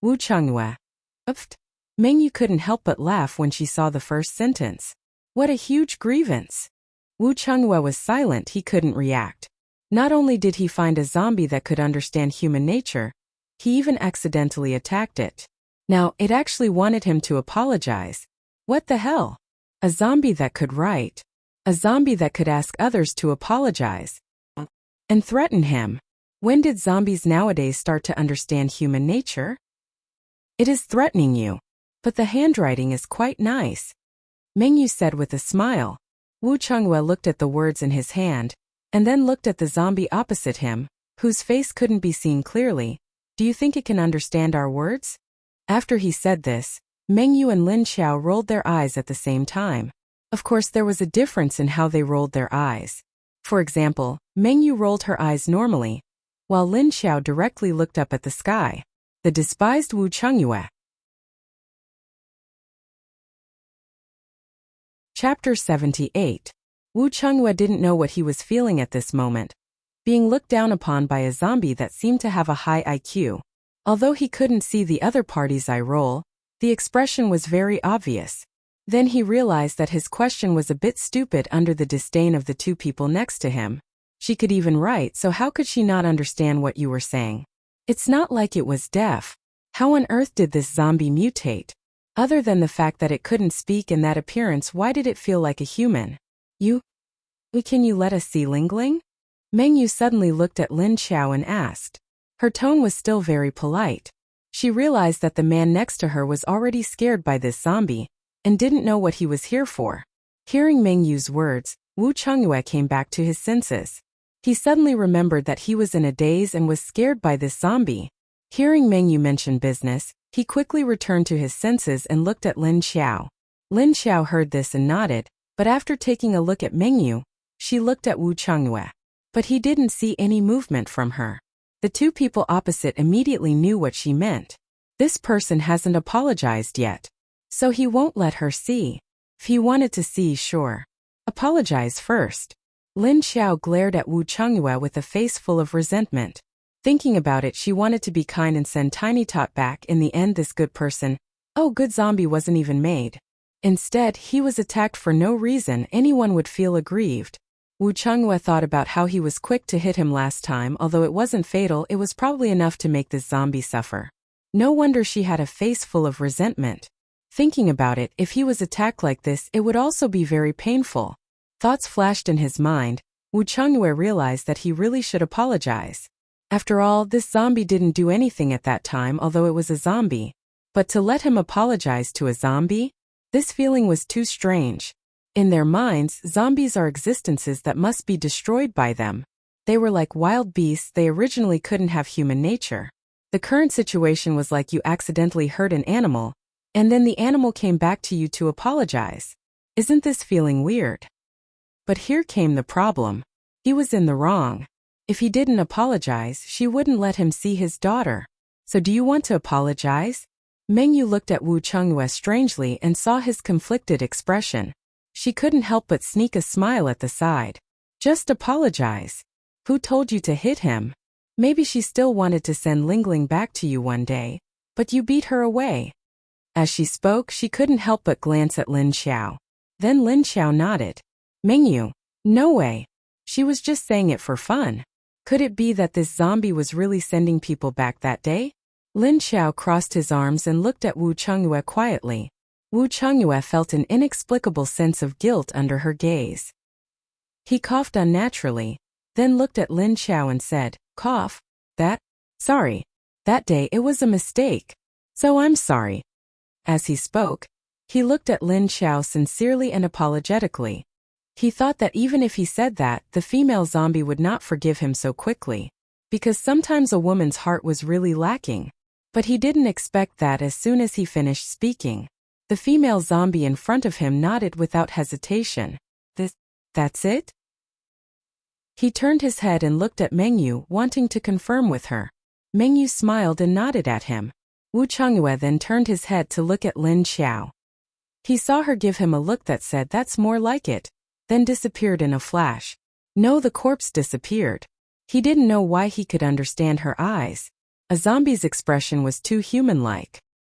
Wu Chengyue. Uft. Meng Yu couldn't help but laugh when she saw the first sentence. What a huge grievance. Wu Chengyue was silent. He couldn't react. Not only did he find a zombie that could understand human nature, he even accidentally attacked it. Now, it actually wanted him to apologize. What the hell? A zombie that could write. A zombie that could ask others to apologize. And threaten him. When did zombies nowadays start to understand human nature? It is threatening you. But the handwriting is quite nice. Meng Yu said with a smile. Wu Chengyue looked at the words in his hand, and then looked at the zombie opposite him, whose face couldn't be seen clearly. Do you think it can understand our words? After he said this, Meng Yu and Lin Xiao rolled their eyes at the same time. Of course, there was a difference in how they rolled their eyes. For example, Meng Yu rolled her eyes normally, while Lin Xiao directly looked up at the sky. The despised Wu Chengyue. Chapter 78. Wu Chengyue didn't know what he was feeling at this moment. Being looked down upon by a zombie that seemed to have a high IQ. Although he couldn't see the other party's eye roll, the expression was very obvious. Then he realized that his question was a bit stupid under the disdain of the two people next to him. She could even write, so how could she not understand what you were saying? It's not like it was deaf. How on earth did this zombie mutate? Other than the fact that it couldn't speak and that appearance, why did it feel like a human? Can you let us see Lingling? Meng Yu suddenly looked at Lin Xiao and asked. Her tone was still very polite. She realized that the man next to her was already scared by this zombie, and didn't know what he was here for. Hearing Meng Yu's words, Wu Chengyue came back to his senses. He suddenly remembered that he was in a daze and was scared by this zombie. Hearing Meng Yu mention business, he quickly returned to his senses and looked at Lin Xiao. Lin Xiao heard this and nodded, but after taking a look at Meng Yu, she looked at Wu Chengyue. But he didn't see any movement from her. The two people opposite immediately knew what she meant. This person hasn't apologized yet. So he won't let her see. If he wanted to see, sure. Apologize first. Lin Xiao glared at Wu Chengyue with a face full of resentment. Thinking about it, she wanted to be kind and send Tiny Tot back. In the end, this good person, good zombie, wasn't even made. Instead, he was attacked for no reason. Anyone would feel aggrieved. Wu Changyue thought about how he was quick to hit him last time. Although it wasn't fatal, it was probably enough to make this zombie suffer. No wonder she had a face full of resentment. Thinking about it, if he was attacked like this, it would also be very painful. Thoughts flashed in his mind. Wu Changyue realized that he really should apologize. After all, this zombie didn't do anything at that time, although it was a zombie. But to let him apologize to a zombie? This feeling was too strange. In their minds, zombies are existences that must be destroyed by them. They were like wild beasts. They originally couldn't have human nature. The current situation was like you accidentally hurt an animal, and then the animal came back to you to apologize. Isn't this feeling weird? But here came the problem. He was in the wrong. If he didn't apologize, she wouldn't let him see his daughter. So do you want to apologize? Mengyu looked at Wu Changyue strangely and saw his conflicted expression. She couldn't help but sneak a smile at the side. Just apologize. Who told you to hit him? Maybe she still wanted to send Lingling back to you one day, but you beat her away. As she spoke, she couldn't help but glance at Lin Xiao. Then Lin Xiao nodded. Mengyu, no way. She was just saying it for fun. Could it be that this zombie was really sending people back that day? Lin Xiao crossed his arms and looked at Wu Changyue quietly. Wu Changyue felt an inexplicable sense of guilt under her gaze. He coughed unnaturally, then looked at Lin Xiao and said, "Cough? Sorry. That day it was a mistake. So I'm sorry." As he spoke, he looked at Lin Xiao sincerely and apologetically. He thought that even if he said that, the female zombie would not forgive him so quickly, because sometimes a woman's heart was really lacking. But he didn't expect that. As soon as he finished speaking, the female zombie in front of him nodded without hesitation. That's it? He turned his head and looked at Mengyu, wanting to confirm with her. Mengyu smiled and nodded at him. Wu Changyue then turned his head to look at Lin Xiao. He saw her give him a look that said, "That's more like it," then disappeared in a flash. No, the corpse disappeared. He didn't know why he could understand her eyes. A zombie's expression was too human-like.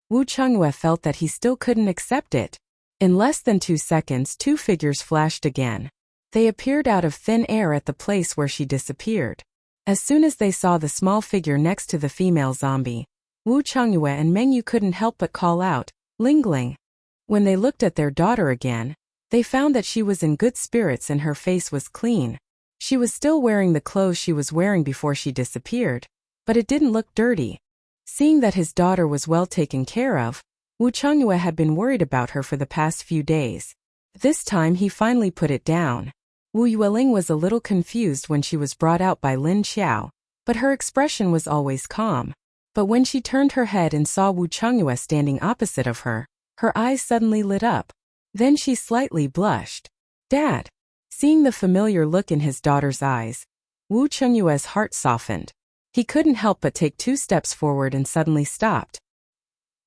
Wu Changyue felt that he still couldn't accept it. In less than 2 seconds, 2 figures flashed again. They appeared out of thin air at the place where she disappeared. As soon as they saw the small figure next to the female zombie, Wu Changyue and Mengyu couldn't help but call out, "Lingling." When they looked at their daughter again, they found that she was in good spirits and her face was clean. She was still wearing the clothes she was wearing before she disappeared, but it didn't look dirty. Seeing that his daughter was well taken care of, Wu Changyue had been worried about her for the past few days. This time he finally put it down. Wu Yueling was a little confused when she was brought out by Lin Xiao, but her expression was always calm. But when she turned her head and saw Wu Changyue standing opposite of her eyes suddenly lit up. Then she slightly blushed. "Dad." Seeing the familiar look in his daughter's eyes, Wu Changyue's heart softened. He couldn't help but take 2 steps forward and suddenly stopped.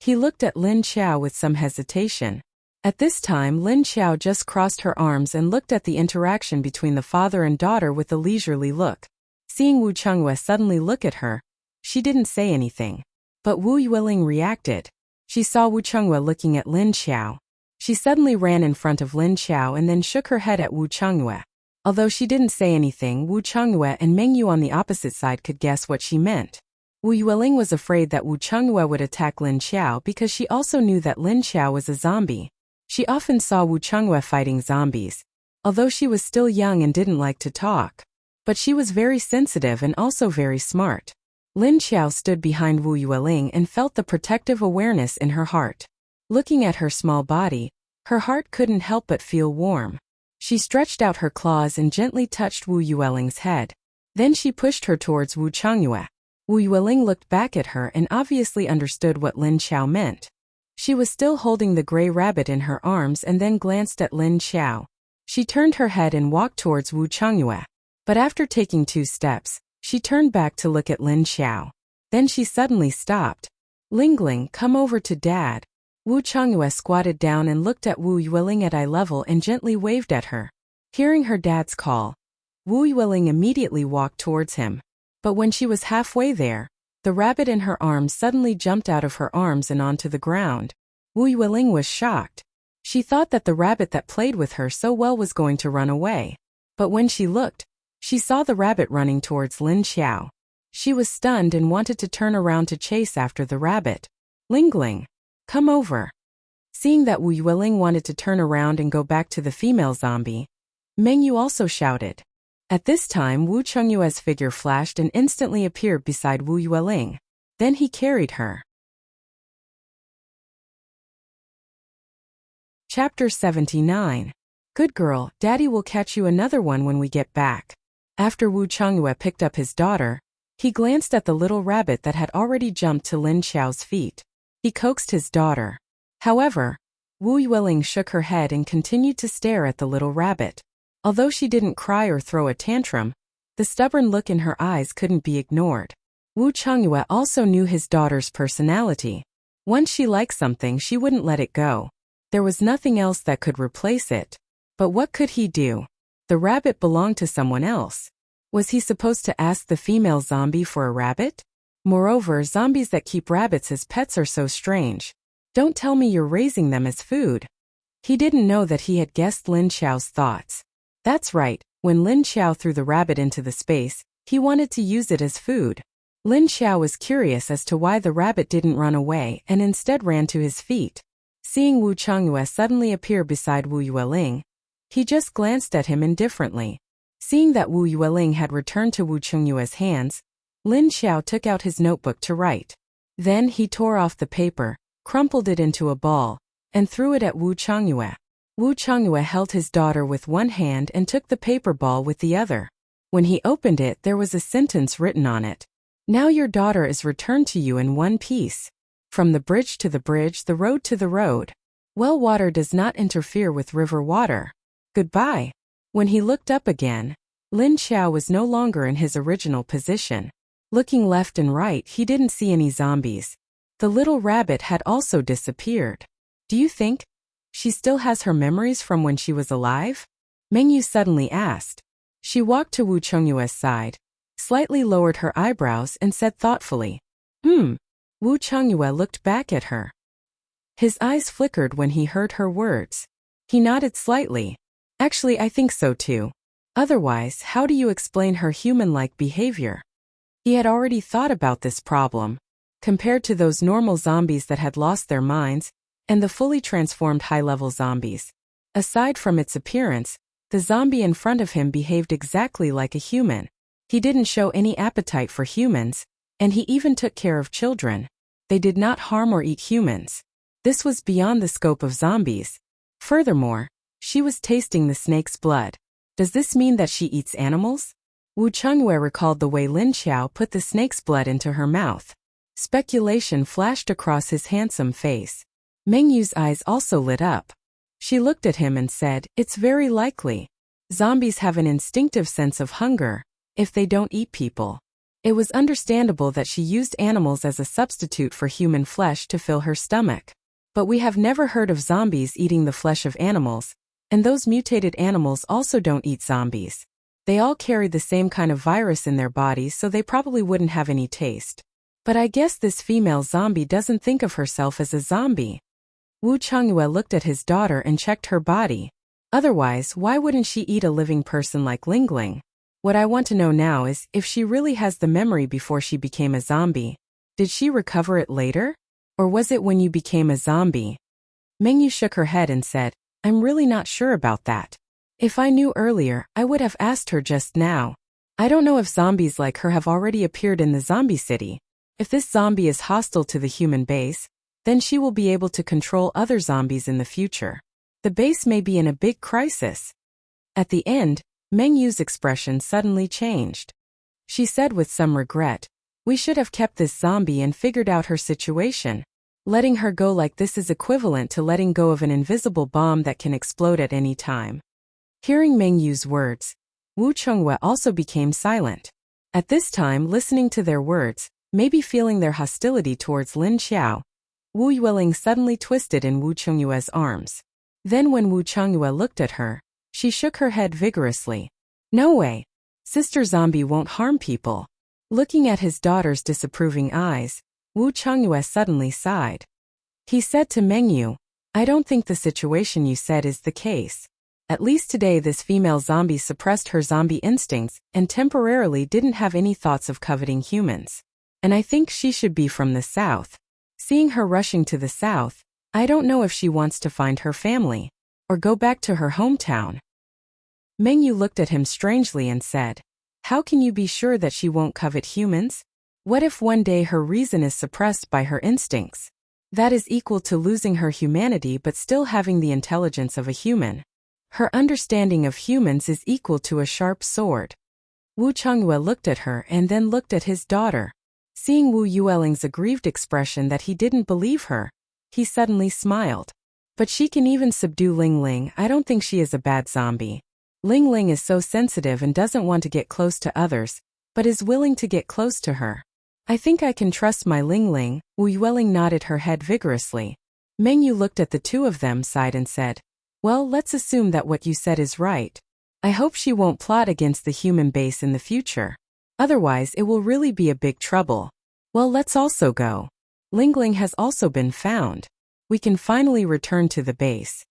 He looked at Lin Xiao with some hesitation. At this time, Lin Xiao just crossed her arms and looked at the interaction between the father and daughter with a leisurely look. Seeing Wu Changyue suddenly look at her, she didn't say anything. But Wu Yueling reacted. She saw Wu Changyue looking at Lin Xiao. She suddenly ran in front of Lin Xiao and then shook her head at Wu Changyue. Although she didn't say anything, Wu Changyue and Mengyu on the opposite side could guess what she meant. Wu Yueling was afraid that Wu Changyue would attack Lin Xiao because she also knew that Lin Xiao was a zombie. She often saw Wu Changyue fighting zombies, although she was still young and didn't like to talk. But she was very sensitive and also very smart. Lin Xiao stood behind Wu Yueling and felt the protective awareness in her heart. Looking at her small body, her heart couldn't help but feel warm. She stretched out her claws and gently touched Wu Yueling's head. Then she pushed her towards Wu Changyue. Wu Yueling looked back at her and obviously understood what Lin Xiao meant. She was still holding the gray rabbit in her arms and then glanced at Lin Xiao. She turned her head and walked towards Wu Changyue. But after taking 2 steps, she turned back to look at Lin Xiao. Then she suddenly stopped. "Lingling, come over to Dad." Wu Changyue squatted down and looked at Wu Yueling at eye level and gently waved at her. Hearing her dad's call, Wu Yueling immediately walked towards him. But when she was halfway there, the rabbit in her arms suddenly jumped out of her arms and onto the ground. Wu Yueling was shocked. She thought that the rabbit that played with her so well was going to run away. But when she looked, she saw the rabbit running towards Lin Xiao. She was stunned and wanted to turn around to chase after the rabbit. Lingling, come over. Seeing that Wu Yueling wanted to turn around and go back to the female zombie, Meng Yu also shouted. At this time, Wu Chengyue's figure flashed and instantly appeared beside Wu Yueling. Then he carried her. Chapter 79. Good girl, Daddy will catch you another one when we get back. After Wu Chengyue picked up his daughter, he glanced at the little rabbit that had already jumped to Lin Xiao's feet. He coaxed his daughter. However, Wu Yueling shook her head and continued to stare at the little rabbit. Although she didn't cry or throw a tantrum, the stubborn look in her eyes couldn't be ignored. Wu Chengyue also knew his daughter's personality. Once she liked something, she wouldn't let it go. There was nothing else that could replace it. But what could he do? The rabbit belonged to someone else. Was he supposed to ask the female zombie for a rabbit? Moreover, zombies that keep rabbits as pets are so strange. Don't tell me you're raising them as food. He didn't know that he had guessed Lin Xiao's thoughts. That's right, when Lin Xiao threw the rabbit into the space, he wanted to use it as food. Lin Xiao was curious as to why the rabbit didn't run away and instead ran to his feet. Seeing Wu Chengyue suddenly appear beside Wu Yueling, he just glanced at him indifferently. Seeing that Wu Yueling had returned to Wu Chengyue's hands, Lin Xiao took out his notebook to write. Then he tore off the paper, crumpled it into a ball, and threw it at Wu Chengyue. Wu Chengyue held his daughter with one hand and took the paper ball with the other. When he opened it, there was a sentence written on it. Now your daughter is returned to you in one piece. From the bridge to the bridge, the road to the road. Well water does not interfere with river water. Goodbye. When he looked up again, Lin Xiao was no longer in his original position. Looking left and right, he didn't see any zombies. The little rabbit had also disappeared. Do you think she still has her memories from when she was alive? Meng Yu suddenly asked. She walked to Wu Chengyue's side, slightly lowered her eyebrows and said thoughtfully, Wu Chengyue looked back at her. His eyes flickered when he heard her words. He nodded slightly. Actually, I think so too. Otherwise, how do you explain her human-like behavior? He had already thought about this problem. Compared to those normal zombies that had lost their minds, and the fully transformed high-level zombies. Aside from its appearance, the zombie in front of him behaved exactly like a human. He didn't show any appetite for humans, and he even took care of children. They did not harm or eat humans. This was beyond the scope of zombies. Furthermore, she was tasting the snake's blood. Does this mean that she eats animals? Wu Chengyue recalled the way Lin Xiao put the snake's blood into her mouth. Speculation flashed across his handsome face. Meng Yu's eyes also lit up. She looked at him and said, It's very likely. Zombies have an instinctive sense of hunger if they don't eat people. It was understandable that she used animals as a substitute for human flesh to fill her stomach. But we have never heard of zombies eating the flesh of animals, and those mutated animals also don't eat zombies. They all carry the same kind of virus in their bodies, so they probably wouldn't have any taste. But I guess this female zombie doesn't think of herself as a zombie. Wu Chengyue looked at his daughter and checked her body. Otherwise, why wouldn't she eat a living person like Lingling? What I want to know now is if she really has the memory before she became a zombie. Did she recover it later? Or was it when you became a zombie? Meng Yu shook her head and said, I'm really not sure about that. If I knew earlier, I would have asked her just now. I don't know if zombies like her have already appeared in the zombie city. If this zombie is hostile to the human base, then she will be able to control other zombies in the future. The base may be in a big crisis. At the end, Meng Yu's expression suddenly changed. She said with some regret, We should have kept this zombie and figured out her situation. Letting her go like this is equivalent to letting go of an invisible bomb that can explode at any time. Hearing Meng Yu's words, Wu Chengyue also became silent. At this time, listening to their words, maybe feeling their hostility towards Lin Xiao, Wu Yueling suddenly twisted in Wu Chengyue's arms. Then when Wu Chengyue looked at her, she shook her head vigorously. No way. Sister Zombie won't harm people. Looking at his daughter's disapproving eyes, Wu Chengyue suddenly sighed. He said to Meng Yu, I don't think the situation you said is the case. At least today this female zombie suppressed her zombie instincts and temporarily didn't have any thoughts of coveting humans. And I think she should be from the south. Seeing her rushing to the south, I don't know if she wants to find her family or go back to her hometown. Mengyu looked at him strangely and said, "How can you be sure that she won't covet humans? What if one day her reason is suppressed by her instincts? That is equal to losing her humanity but still having the intelligence of a human. Her understanding of humans is equal to a sharp sword." Wu Chongyue looked at her and then looked at his daughter. Seeing Wu Yueling's aggrieved expression that he didn't believe her, he suddenly smiled. "But she can even subdue Ling Ling. I don't think she is a bad zombie. Ling Ling is so sensitive and doesn't want to get close to others, but is willing to get close to her. I think I can trust my Ling Ling." Wu Yueling nodded her head vigorously. Mengyu looked at the two of them, sighed and said, "Well, let's assume that what you said is right. I hope she won't plot against the human base in the future. Otherwise it will really be a big trouble. Well, let's also go. Ling Ling has also been found. We can finally return to the base."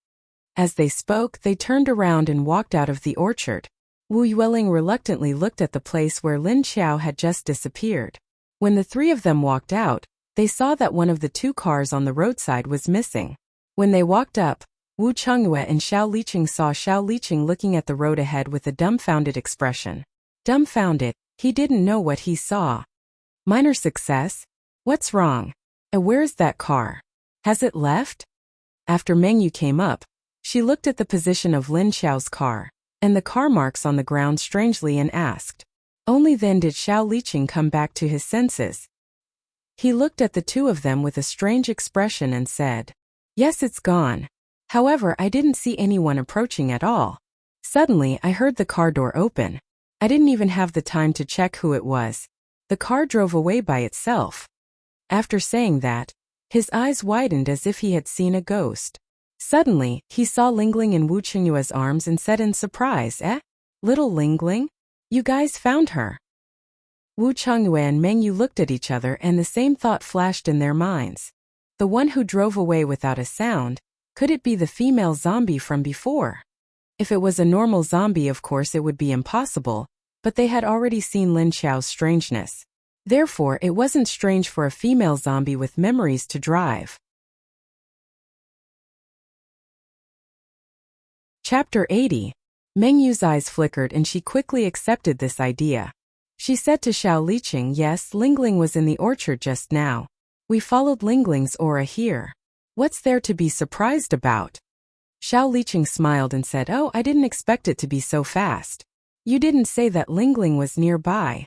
As they spoke, they turned around and walked out of the orchard. Wu Yueling reluctantly looked at the place where Lin Xiao had just disappeared. When the three of them walked out, they saw that one of the two cars on the roadside was missing. When they walked up, Wu Chongyue and Xiao Liqing saw Xiao Liqing looking at the road ahead with a dumbfounded expression. Dumbfounded, he didn't know what he saw. Minor success? What's wrong? Where's that car? Has it left? After Mengyu came up, she looked at the position of Lin Xiao's car, and the car marks on the ground strangely and asked. Only then did Xiao Liqing come back to his senses. He looked at the two of them with a strange expression and said, "Yes, it's gone. However, I didn't see anyone approaching at all. Suddenly, I heard the car door open. I didn't even have the time to check who it was. The car drove away by itself." After saying that, his eyes widened as if he had seen a ghost. Suddenly, he saw Lingling in Wu Qingyue's arms and said in surprise, Little Lingling? You guys found her." Wu Chongyue and Mengyu looked at each other and the same thought flashed in their minds. The one who drove away without a sound, could it be the female zombie from before? If it was a normal zombie, of course it would be impossible, but they had already seen Lin Xiao's strangeness. Therefore, it wasn't strange for a female zombie with memories to drive. Chapter 80. Mengyu's eyes flickered and she quickly accepted this idea. She said to Xiao Liqing, "Yes, Lingling was in the orchard just now. We followed Lingling's aura here. What's there to be surprised about?" Xiao Liqing smiled and said, "Oh, I didn't expect it to be so fast. You didn't say that Lingling was nearby."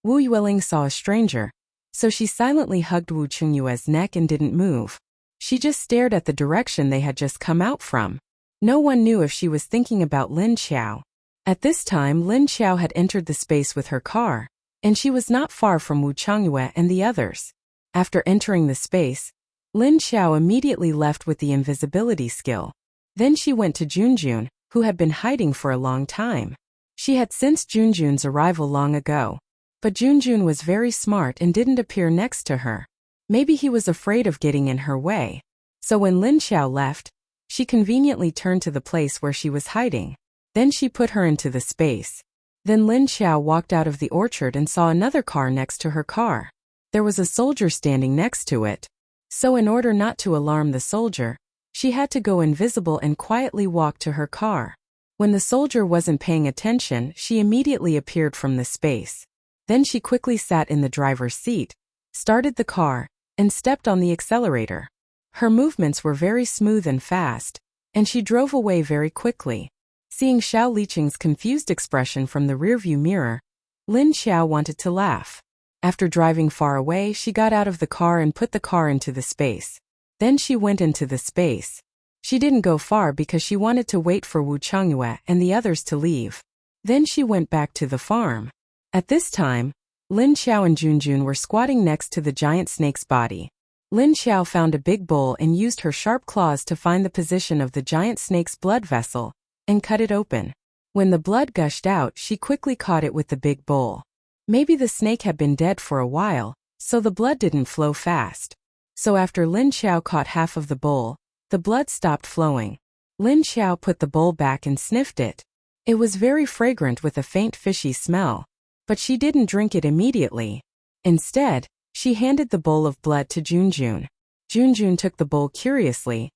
Wu Yueling saw a stranger, so she silently hugged Wu Qingyue's neck and didn't move. She just stared at the direction they had just come out from. No one knew if she was thinking about Lin Xiao. At this time, Lin Xiao had entered the space with her car, and she was not far from Wu Chongyue and the others. After entering the space, Lin Xiao immediately left with the invisibility skill. Then she went to Junjun, who had been hiding for a long time. She had sensed Junjun's arrival long ago, but Junjun was very smart and didn't appear next to her. Maybe he was afraid of getting in her way. So when Lin Xiao left, she conveniently turned to the place where she was hiding. Then she put her into the space. Then Lin Xiao walked out of the orchard and saw another car next to her car. There was a soldier standing next to it. So in order not to alarm the soldier, she had to go invisible and quietly walk to her car. When the soldier wasn't paying attention, she immediately appeared from the space. Then she quickly sat in the driver's seat, started the car, and stepped on the accelerator. Her movements were very smooth and fast, and she drove away very quickly. Seeing Xiao Liqing's confused expression from the rearview mirror, Lin Xiao wanted to laugh. After driving far away, she got out of the car and put the car into the space. Then she went into the space. She didn't go far because she wanted to wait for Wu Chongyue and the others to leave. Then she went back to the farm. At this time, Lin Xiao and Junjun were squatting next to the giant snake's body. Lin Xiao found a big bowl and used her sharp claws to find the position of the giant snake's blood vessel and cut it open. When the blood gushed out, she quickly caught it with the big bowl. Maybe the snake had been dead for a while, so the blood didn't flow fast. So after Lin Xiao caught half of the bowl, the blood stopped flowing. Lin Xiao put the bowl back and sniffed it. It was very fragrant with a faint fishy smell. But she didn't drink it immediately. Instead, she handed the bowl of blood to Junjun. Junjun took the bowl curiously,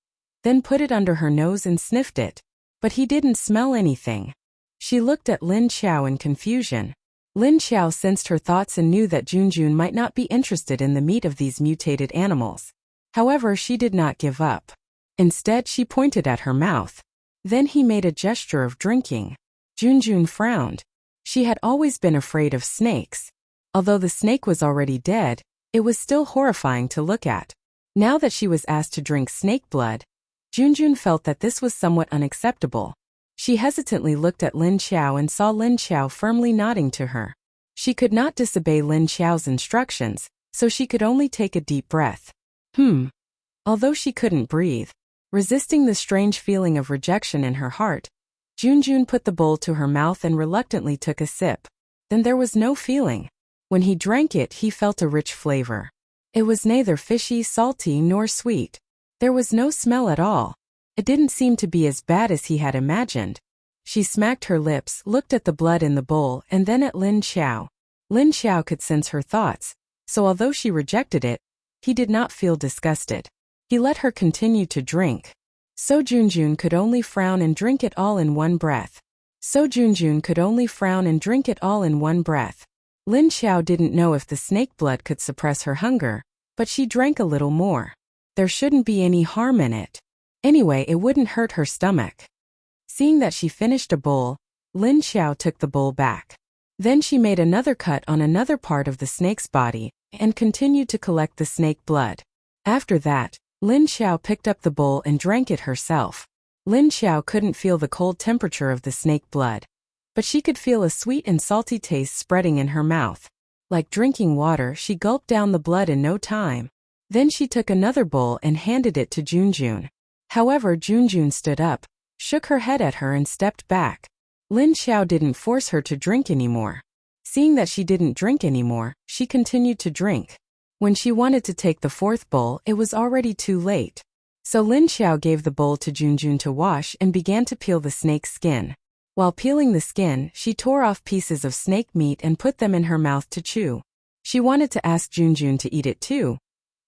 then put it under her nose and sniffed it. But he didn't smell anything. She looked at Lin Xiao in confusion. Lin Xiao sensed her thoughts and knew that Junjun might not be interested in the meat of these mutated animals. However, she did not give up. Instead, she pointed at her mouth. Then he made a gesture of drinking. Junjun frowned. She had always been afraid of snakes. Although the snake was already dead, it was still horrifying to look at. Now that she was asked to drink snake blood, Junjun felt that this was somewhat unacceptable. She hesitantly looked at Lin Xiao and saw Lin Xiao firmly nodding to her. She could not disobey Lin Xiao's instructions, so she could only take a deep breath. Although she couldn't breathe, resisting the strange feeling of rejection in her heart, Junjun put the bowl to her mouth and reluctantly took a sip. Then there was no feeling. When he drank it, he felt a rich flavor. It was neither fishy, salty, nor sweet. There was no smell at all. It didn't seem to be as bad as he had imagined. She smacked her lips, looked at the blood in the bowl, and then at Lin Xiao. Lin Xiao could sense her thoughts, so although she rejected it, he did not feel disgusted. He let her continue to drink. So Junjun could only frown and drink it all in one breath. Lin Xiao didn't know if the snake blood could suppress her hunger, but she drank a little more. There shouldn't be any harm in it. Anyway, it wouldn't hurt her stomach. Seeing that she finished a bowl, Lin Xiao took the bowl back. Then she made another cut on another part of the snake's body and continued to collect the snake blood. After that, Lin Xiao picked up the bowl and drank it herself. Lin Xiao couldn't feel the cold temperature of the snake blood, but she could feel a sweet and salty taste spreading in her mouth. Like drinking water, she gulped down the blood in no time. Then she took another bowl and handed it to Junjun. However, Junjun stood up, shook her head at her and stepped back. Lin Xiao didn't force her to drink anymore. Seeing that she didn't drink anymore, she continued to drink. When she wanted to take the fourth bowl, it was already too late. So Lin Xiao gave the bowl to Junjun to wash and began to peel the snake's skin. While peeling the skin, she tore off pieces of snake meat and put them in her mouth to chew. She wanted to ask Junjun to eat it too,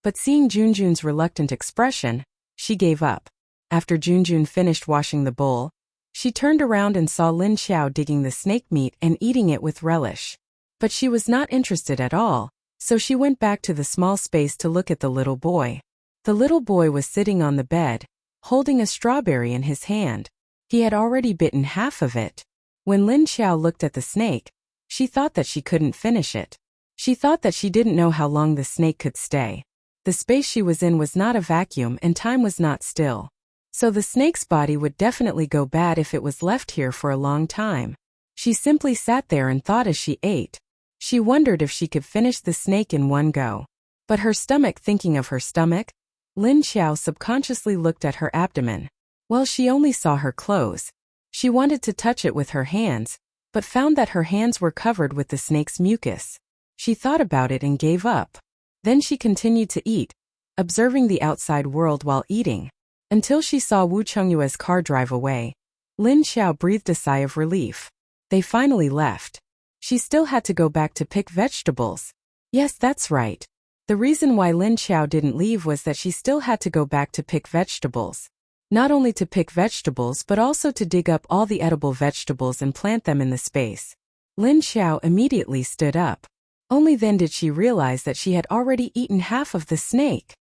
but seeing Junjun's reluctant expression, she gave up. After Junjun finished washing the bowl, she turned around and saw Lin Xiao digging the snake meat and eating it with relish. But she was not interested at all, so she went back to the small space to look at the little boy. The little boy was sitting on the bed, holding a strawberry in his hand. He had already bitten half of it. When Lin Xiao looked at the snake, she thought that she couldn't finish it. She thought that she didn't know how long the snake could stay. The space she was in was not a vacuum and time was not still. So the snake's body would definitely go bad if it was left here for a long time. She simply sat there and thought as she ate. She wondered if she could finish the snake in one go. But her stomach, thinking of her stomach, Lin Xiao subconsciously looked at her abdomen. Well, she only saw her clothes. She wanted to touch it with her hands, but found that her hands were covered with the snake's mucus. She thought about it and gave up. Then she continued to eat, observing the outside world while eating, until she saw Wu Chengyue's car drive away. Lin Xiao breathed a sigh of relief. They finally left. She still had to go back to pick vegetables. Yes, that's right. The reason why Lin Xiao didn't leave was that she still had to go back to pick vegetables. Not only to pick vegetables but also to dig up all the edible vegetables and plant them in the space. Lin Xiao immediately stood up. Only then did she realize that she had already eaten half of the snake.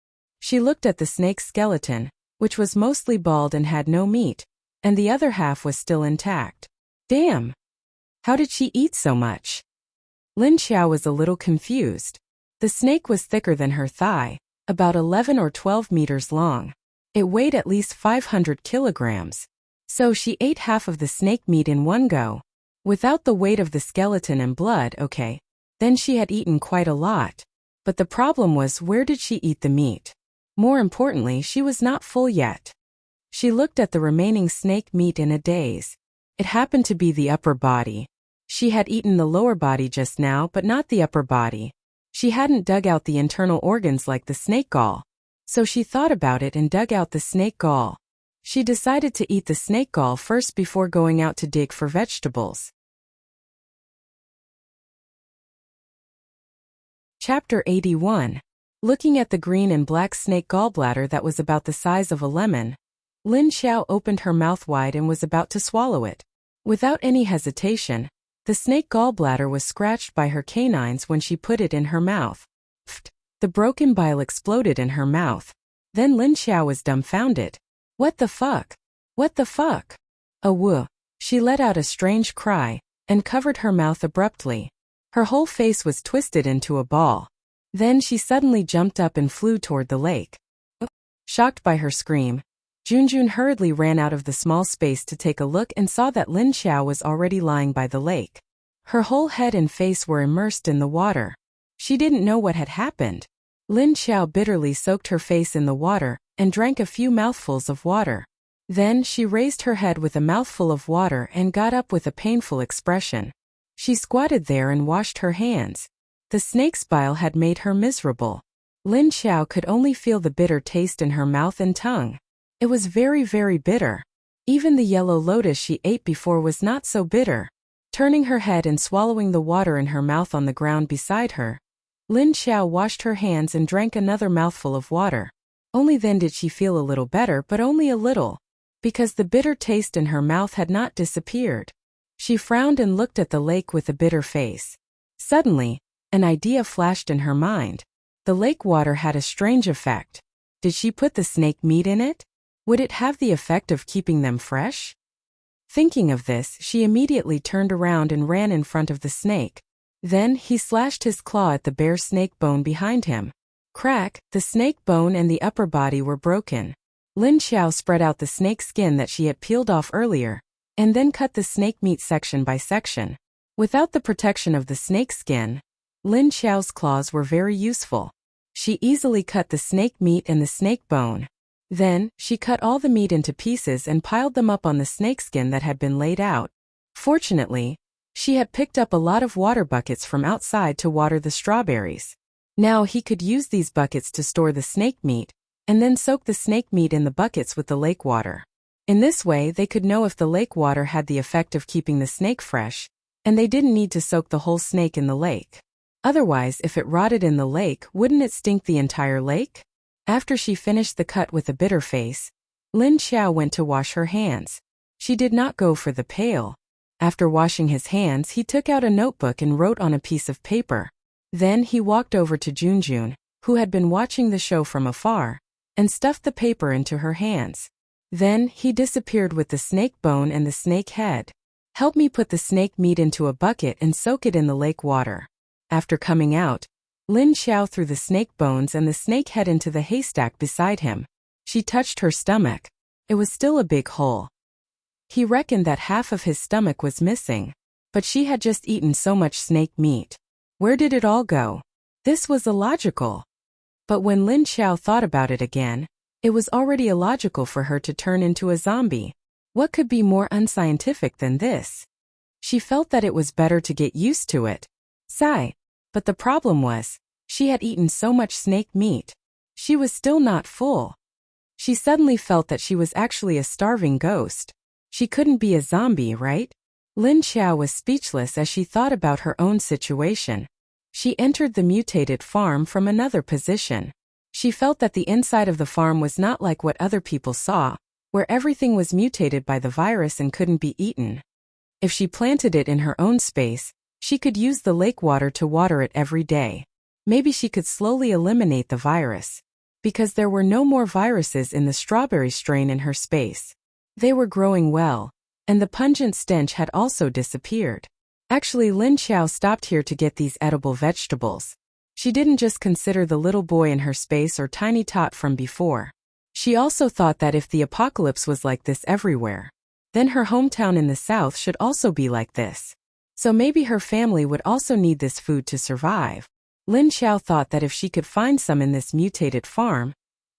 She looked at the snake's skeleton, which was mostly bald and had no meat, and the other half was still intact. Damn! How did she eat so much? Lin Xiao was a little confused. The snake was thicker than her thigh, about 11 or 12 meters long. It weighed at least 500 kilograms. So she ate half of the snake meat in one go. Without the weight of the skeleton and blood, okay. Then she had eaten quite a lot. But the problem was, where did she eat the meat? More importantly, she was not full yet. She looked at the remaining snake meat in a daze. It happened to be the upper body. She had eaten the lower body just now, but not the upper body. She hadn't dug out the internal organs like the snake gall. So she thought about it and dug out the snake gall. She decided to eat the snake gall first before going out to dig for vegetables. Chapter 81. Looking at the green and black snake gallbladder that was about the size of a lemon, Lin Xiao opened her mouth wide and was about to swallow it. Without any hesitation, the snake gallbladder was scratched by her canines when she put it in her mouth. Pfft! The broken bile exploded in her mouth. Then Lin Xiao was dumbfounded. What the fuck? What the fuck? Oh woo! She let out a strange cry and covered her mouth abruptly. Her whole face was twisted into a ball. Then she suddenly jumped up and flew toward the lake. Shocked by her scream, Junjun hurriedly ran out of the small space to take a look and saw that Lin Xiao was already lying by the lake. Her whole head and face were immersed in the water. She didn't know what had happened. Lin Xiao bitterly soaked her face in the water and drank a few mouthfuls of water. Then she raised her head with a mouthful of water and got up with a painful expression. She squatted there and washed her hands. The snake's bile had made her miserable. Lin Xiao could only feel the bitter taste in her mouth and tongue. It was very, very bitter. Even the yellow lotus she ate before was not so bitter. Turning her head and swallowing the water in her mouth on the ground beside her, Lin Xiao washed her hands and drank another mouthful of water. Only then did she feel a little better, but only a little, because the bitter taste in her mouth had not disappeared. She frowned and looked at the lake with a bitter face. Suddenly, an idea flashed in her mind. The lake water had a strange effect. Did she put the snake meat in it? Would it have the effect of keeping them fresh? Thinking of this, she immediately turned around and ran in front of the snake. Then he slashed his claw at the bare snake bone behind him. Crack! The snake bone and the upper body were broken. Lin Xiao spread out the snake skin that she had peeled off earlier, and then cut the snake meat section by section. Without the protection of the snake skin, Lin Xiao's claws were very useful. She easily cut the snake meat and the snake bone. Then, she cut all the meat into pieces and piled them up on the snakeskin that had been laid out. Fortunately, she had picked up a lot of water buckets from outside to water the strawberries. Now he could use these buckets to store the snake meat, and then soak the snake meat in the buckets with the lake water. In this way they could know if the lake water had the effect of keeping the snake fresh, and they didn't need to soak the whole snake in the lake. Otherwise, if it rotted in the lake, wouldn't it stink the entire lake? After she finished the cut with a bitter face, Lin Xiao went to wash her hands. She did not go for the pail. After washing his hands, he took out a notebook and wrote on a piece of paper. Then he walked over to Junjun, who had been watching the show from afar, and stuffed the paper into her hands. Then he disappeared with the snake bone and the snake head. Help me put the snake meat into a bucket and soak it in the lake water. After coming out, Lin Xiao threw the snake bones and the snake head into the haystack beside him. She touched her stomach. It was still a big hole. He reckoned that half of his stomach was missing, but she had just eaten so much snake meat. Where did it all go? This was illogical. But when Lin Xiao thought about it again, it was already illogical for her to turn into a zombie. What could be more unscientific than this? She felt that it was better to get used to it. Sigh. But the problem was, she had eaten so much snake meat. She was still not full. She suddenly felt that she was actually a starving ghost. She couldn't be a zombie, right? Lin Xiao was speechless as she thought about her own situation. She entered the mutated farm from another position. She felt that the inside of the farm was not like what other people saw, where everything was mutated by the virus and couldn't be eaten. If she planted it in her own space, she could use the lake water to water it every day. Maybe she could slowly eliminate the virus. Because there were no more viruses in the strawberry strain in her space. They were growing well, and the pungent stench had also disappeared. Actually, Lin Xiao stopped here to get these edible vegetables. She didn't just consider the little boy in her space or Tiny Tot from before. She also thought that if the apocalypse was like this everywhere, then her hometown in the south should also be like this. So maybe her family would also need this food to survive. Lin Xiao thought that if she could find some in this mutated farm,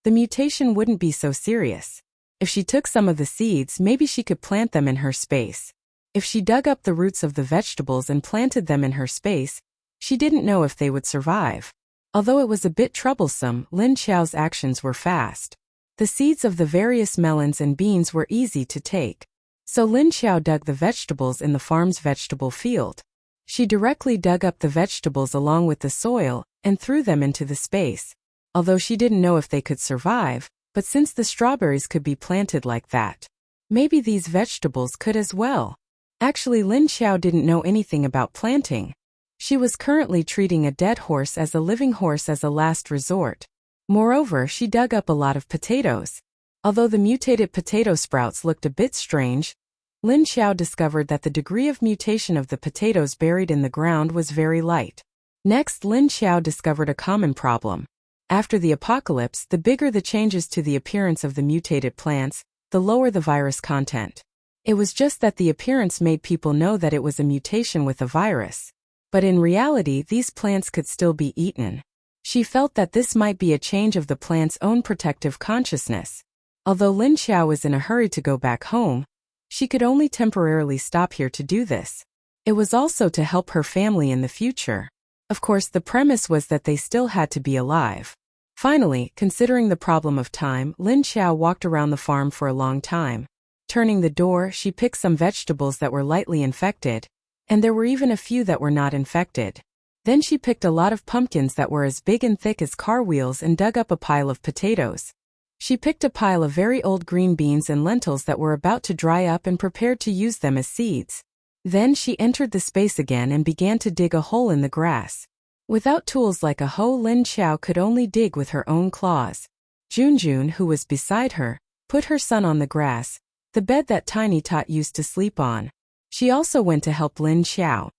the mutation wouldn't be so serious. If she took some of the seeds, maybe she could plant them in her space. If she dug up the roots of the vegetables and planted them in her space, she didn't know if they would survive. Although it was a bit troublesome, Lin Xiao's actions were fast. The seeds of the various melons and beans were easy to take. So Lin Xiao dug the vegetables in the farm's vegetable field. She directly dug up the vegetables along with the soil and threw them into the space. Although she didn't know if they could survive, but since the strawberries could be planted like that, maybe these vegetables could as well. Actually, Lin Xiao didn't know anything about planting. She was currently treating a dead horse as a living horse as a last resort. Moreover, she dug up a lot of potatoes. Although the mutated potato sprouts looked a bit strange, Lin Xiao discovered that the degree of mutation of the potatoes buried in the ground was very light. Next, Lin Xiao discovered a common problem. After the apocalypse, the bigger the changes to the appearance of the mutated plants, the lower the virus content. It was just that the appearance made people know that it was a mutation with a virus. But in reality, these plants could still be eaten. She felt that this might be a change of the plant's own protective consciousness. Although Lin Xiao was in a hurry to go back home, she could only temporarily stop here to do this. It was also to help her family in the future. Of course, the premise was that they still had to be alive. Finally, considering the problem of time, Lin Xiao walked around the farm for a long time. Turning the door, she picked some vegetables that were lightly infected, and there were even a few that were not infected. Then she picked a lot of pumpkins that were as big and thick as car wheels and dug up a pile of potatoes. She picked a pile of very old green beans and lentils that were about to dry up and prepared to use them as seeds. Then she entered the space again and began to dig a hole in the grass. Without tools like a hoe, Lin Xiao could only dig with her own claws. Junjun, who was beside her, put her son on the grass, the bed that Tiny Tot used to sleep on. She also went to help Lin Xiao.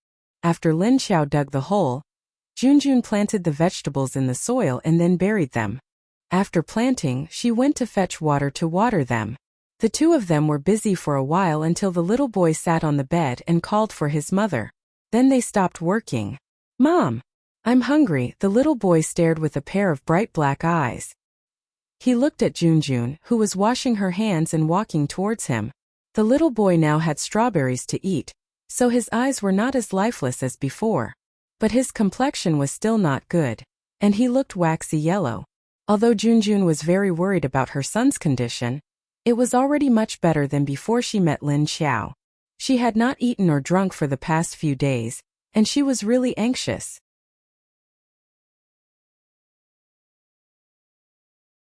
After Lin Xiao dug the hole, Junjun planted the vegetables in the soil and then buried them. After planting, she went to fetch water to water them. The two of them were busy for a while until the little boy sat on the bed and called for his mother. Then they stopped working. "Mom, I'm hungry." The little boy stared with a pair of bright black eyes. He looked at Junjun, who was washing her hands and walking towards him. The little boy now had strawberries to eat, so his eyes were not as lifeless as before. But his complexion was still not good, and he looked waxy yellow. Although Junjun was very worried about her son's condition, it was already much better than before she met Lin Xiao. She had not eaten or drunk for the past few days, and she was really anxious.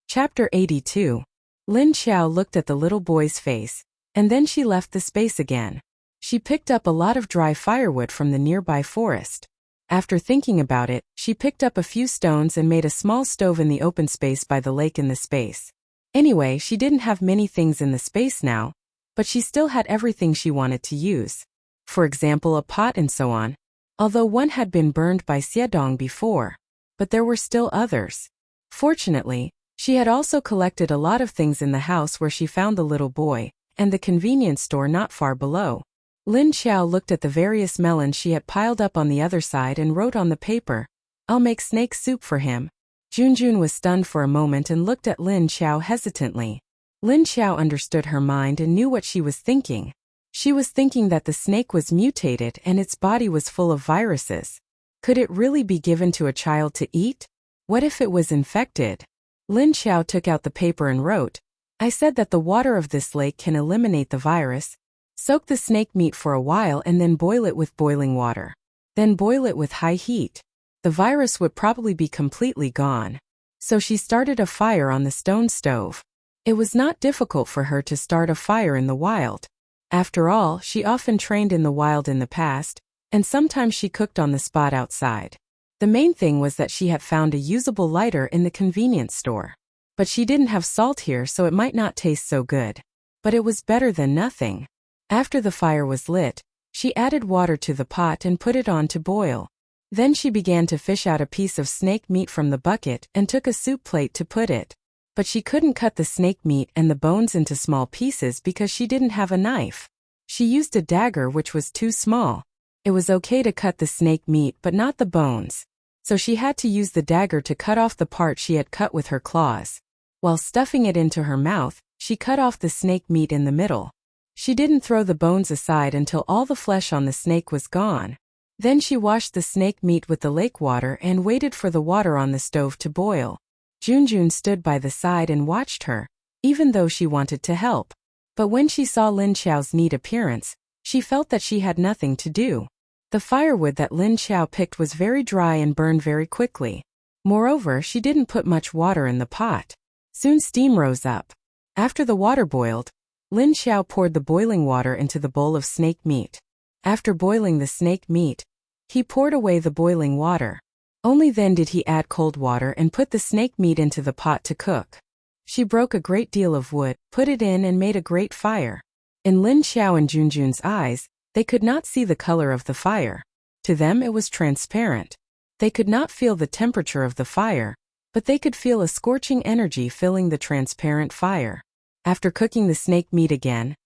Chapter 82. Lin Xiao looked at the little boy's face, and then she left the space again. She picked up a lot of dry firewood from the nearby forest. After thinking about it, she picked up a few stones and made a small stove in the open space by the lake in the space. Anyway, she didn't have many things in the space now, but she still had everything she wanted to use. For example, a pot and so on, although one had been burned by Xiedong before, but there were still others. Fortunately, she had also collected a lot of things in the house where she found the little boy, and the convenience store not far below. Lin Xiao looked at the various melons she had piled up on the other side and wrote on the paper, "I'll make snake soup for him." Junjun was stunned for a moment and looked at Lin Xiao hesitantly. Lin Xiao understood her mind and knew what she was thinking. She was thinking that the snake was mutated and its body was full of viruses. Could it really be given to a child to eat? What if it was infected? Lin Xiao took out the paper and wrote, "I said that the water of this lake can eliminate the virus. Soak the snake meat for a while and then boil it with boiling water. Then boil it with high heat. The virus would probably be completely gone." So she started a fire on the stone stove. It was not difficult for her to start a fire in the wild. After all, she often trained in the wild in the past, and sometimes she cooked on the spot outside. The main thing was that she had found a usable lighter in the convenience store. But she didn't have salt here, so it might not taste so good. But it was better than nothing. After the fire was lit, she added water to the pot and put it on to boil. Then she began to fish out a piece of snake meat from the bucket and took a soup plate to put it. But she couldn't cut the snake meat and the bones into small pieces because she didn't have a knife. She used a dagger which was too small. It was okay to cut the snake meat but not the bones. So she had to use the dagger to cut off the part she had cut with her claws. While stuffing it into her mouth, she cut off the snake meat in the middle. She didn't throw the bones aside until all the flesh on the snake was gone. Then she washed the snake meat with the lake water and waited for the water on the stove to boil. Junjun stood by the side and watched her. even though she wanted to help. But when she saw Lin Xiao's neat appearance, she felt that she had nothing to do. The firewood that Lin Xiao picked was very dry and burned very quickly. Moreover, she didn't put much water in the pot. Soon steam rose up. After the water boiled, Lin Xiao poured the boiling water into the bowl of snake meat. After boiling the snake meat, he poured away the boiling water. Only then did he add cold water and put the snake meat into the pot to cook. She broke a great deal of wood, put it in and made a great fire. In Lin Xiao and Junjun's eyes, they could not see the color of the fire. To them it was transparent. They could not feel the temperature of the fire, but they could feel a scorching energy filling the transparent fire. After cooking the snake meat again,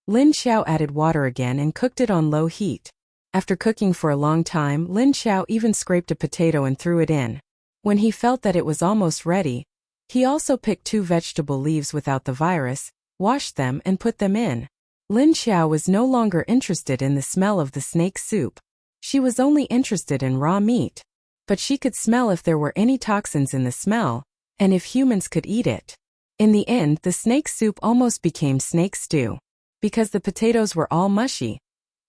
Lin Xiao added water again and cooked it on low heat. After cooking for a long time, Lin Xiao even scraped a potato and threw it in. When he felt that it was almost ready, he also picked 2 vegetable leaves without the virus, washed them and put them in. Lin Xiao was no longer interested in the smell of the snake soup. She was only interested in raw meat. But she could smell if there were any toxins in the smell, and if humans could eat it. In the end, the snake soup almost became snake stew, because the potatoes were all mushy.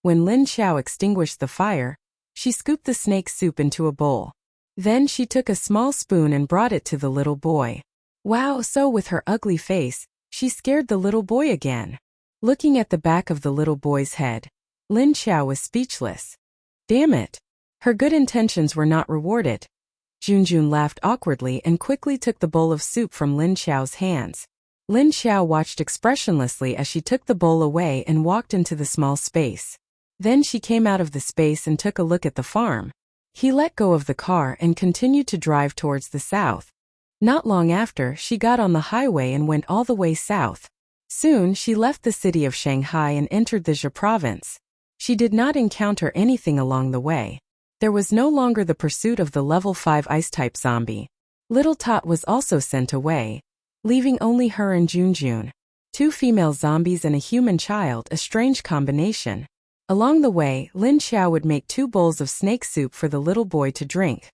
When Lin Xiao extinguished the fire, she scooped the snake soup into a bowl. Then she took a small spoon and brought it to the little boy. Wow! So with her ugly face, she scared the little boy again. Looking at the back of the little boy's head, Lin Xiao was speechless. Damn it! Her good intentions were not rewarded. Junjun laughed awkwardly and quickly took the bowl of soup from Lin Xiao's hands. Lin Xiao watched expressionlessly as she took the bowl away and walked into the small space. Then she came out of the space and took a look at the farm. He let go of the car and continued to drive towards the south. Not long after, she got on the highway and went all the way south. Soon, she left the city of Shanghai and entered the Zhe province. She did not encounter anything along the way. There was no longer the pursuit of the level 5 ice-type zombie. Little Tot was also sent away, leaving only her and Junjun. 2 female zombies and a human child, a strange combination. Along the way, Lin Xiao would make 2 bowls of snake soup for the little boy to drink.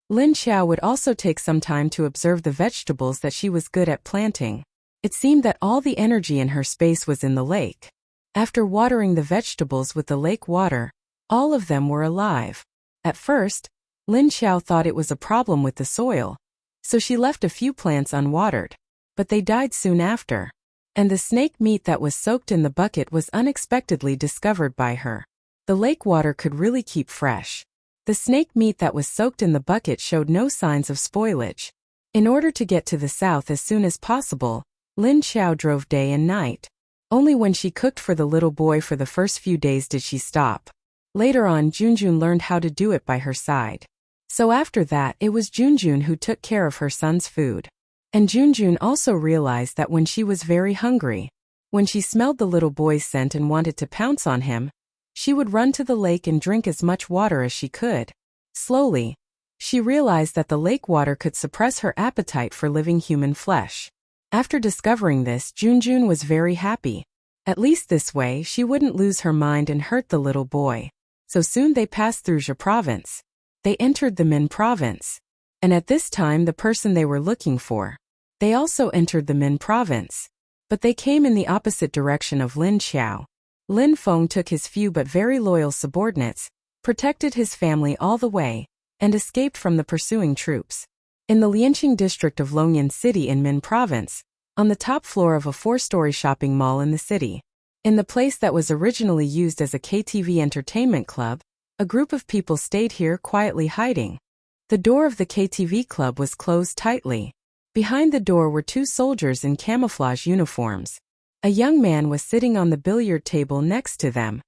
Lin Xiao would also take some time to observe the vegetables that she was good at planting. It seemed that all the energy in her space was in the lake. After watering the vegetables with the lake water, all of them were alive. At first, Lin Xiao thought it was a problem with the soil, so she left a few plants unwatered. But they died soon after. And the snake meat that was soaked in the bucket was unexpectedly discovered by her. The lake water could really keep fresh. The snake meat that was soaked in the bucket showed no signs of spoilage. In order to get to the south as soon as possible, Lin Xiao drove day and night. Only when she cooked for the little boy for the first few days did she stop. Later on, Junjun learned how to do it by her side. So after that, it was Junjun who took care of her son's food. And Junjun also realized that when she was very hungry, when she smelled the little boy's scent and wanted to pounce on him, she would run to the lake and drink as much water as she could. Slowly, she realized that the lake water could suppress her appetite for living human flesh. After discovering this, Junjun was very happy. At least this way, she wouldn't lose her mind and hurt the little boy. So soon they passed through Zhe province. They entered the Min province. And at this time the person they were looking for. They also entered the Min province. But they came in the opposite direction of Lin Xiao. Lin Feng took his few but very loyal subordinates, protected his family all the way, and escaped from the pursuing troops. In the Lianqing district of Longyan City in Min province, on the top floor of a 4-story shopping mall in the city, in the place that was originally used as a KTV entertainment club, a group of people stayed here quietly hiding. The door of the KTV club was closed tightly. Behind the door were 2 soldiers in camouflage uniforms. A young man was sitting on the billiard table next to them.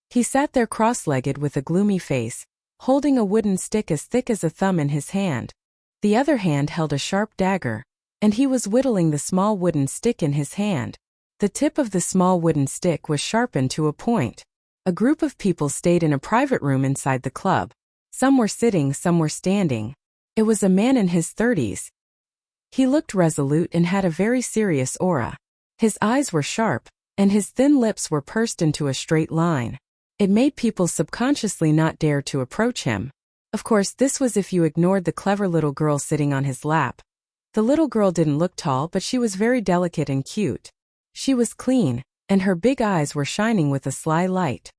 He sat there cross-legged with a gloomy face, holding a wooden stick as thick as a thumb in his hand. The other hand held a sharp dagger, and he was whittling the small wooden stick in his hand. The tip of the small wooden stick was sharpened to a point. A group of people stayed in a private room inside the club. Some were sitting, some were standing. It was a man in his 30s. He looked resolute and had a very serious aura. His eyes were sharp, and his thin lips were pursed into a straight line. It made people subconsciously not dare to approach him. Of course, this was if you ignored the clever little girl sitting on his lap. The little girl didn't look tall, but she was very delicate and cute. She was clean, and her big eyes were shining with a sly light.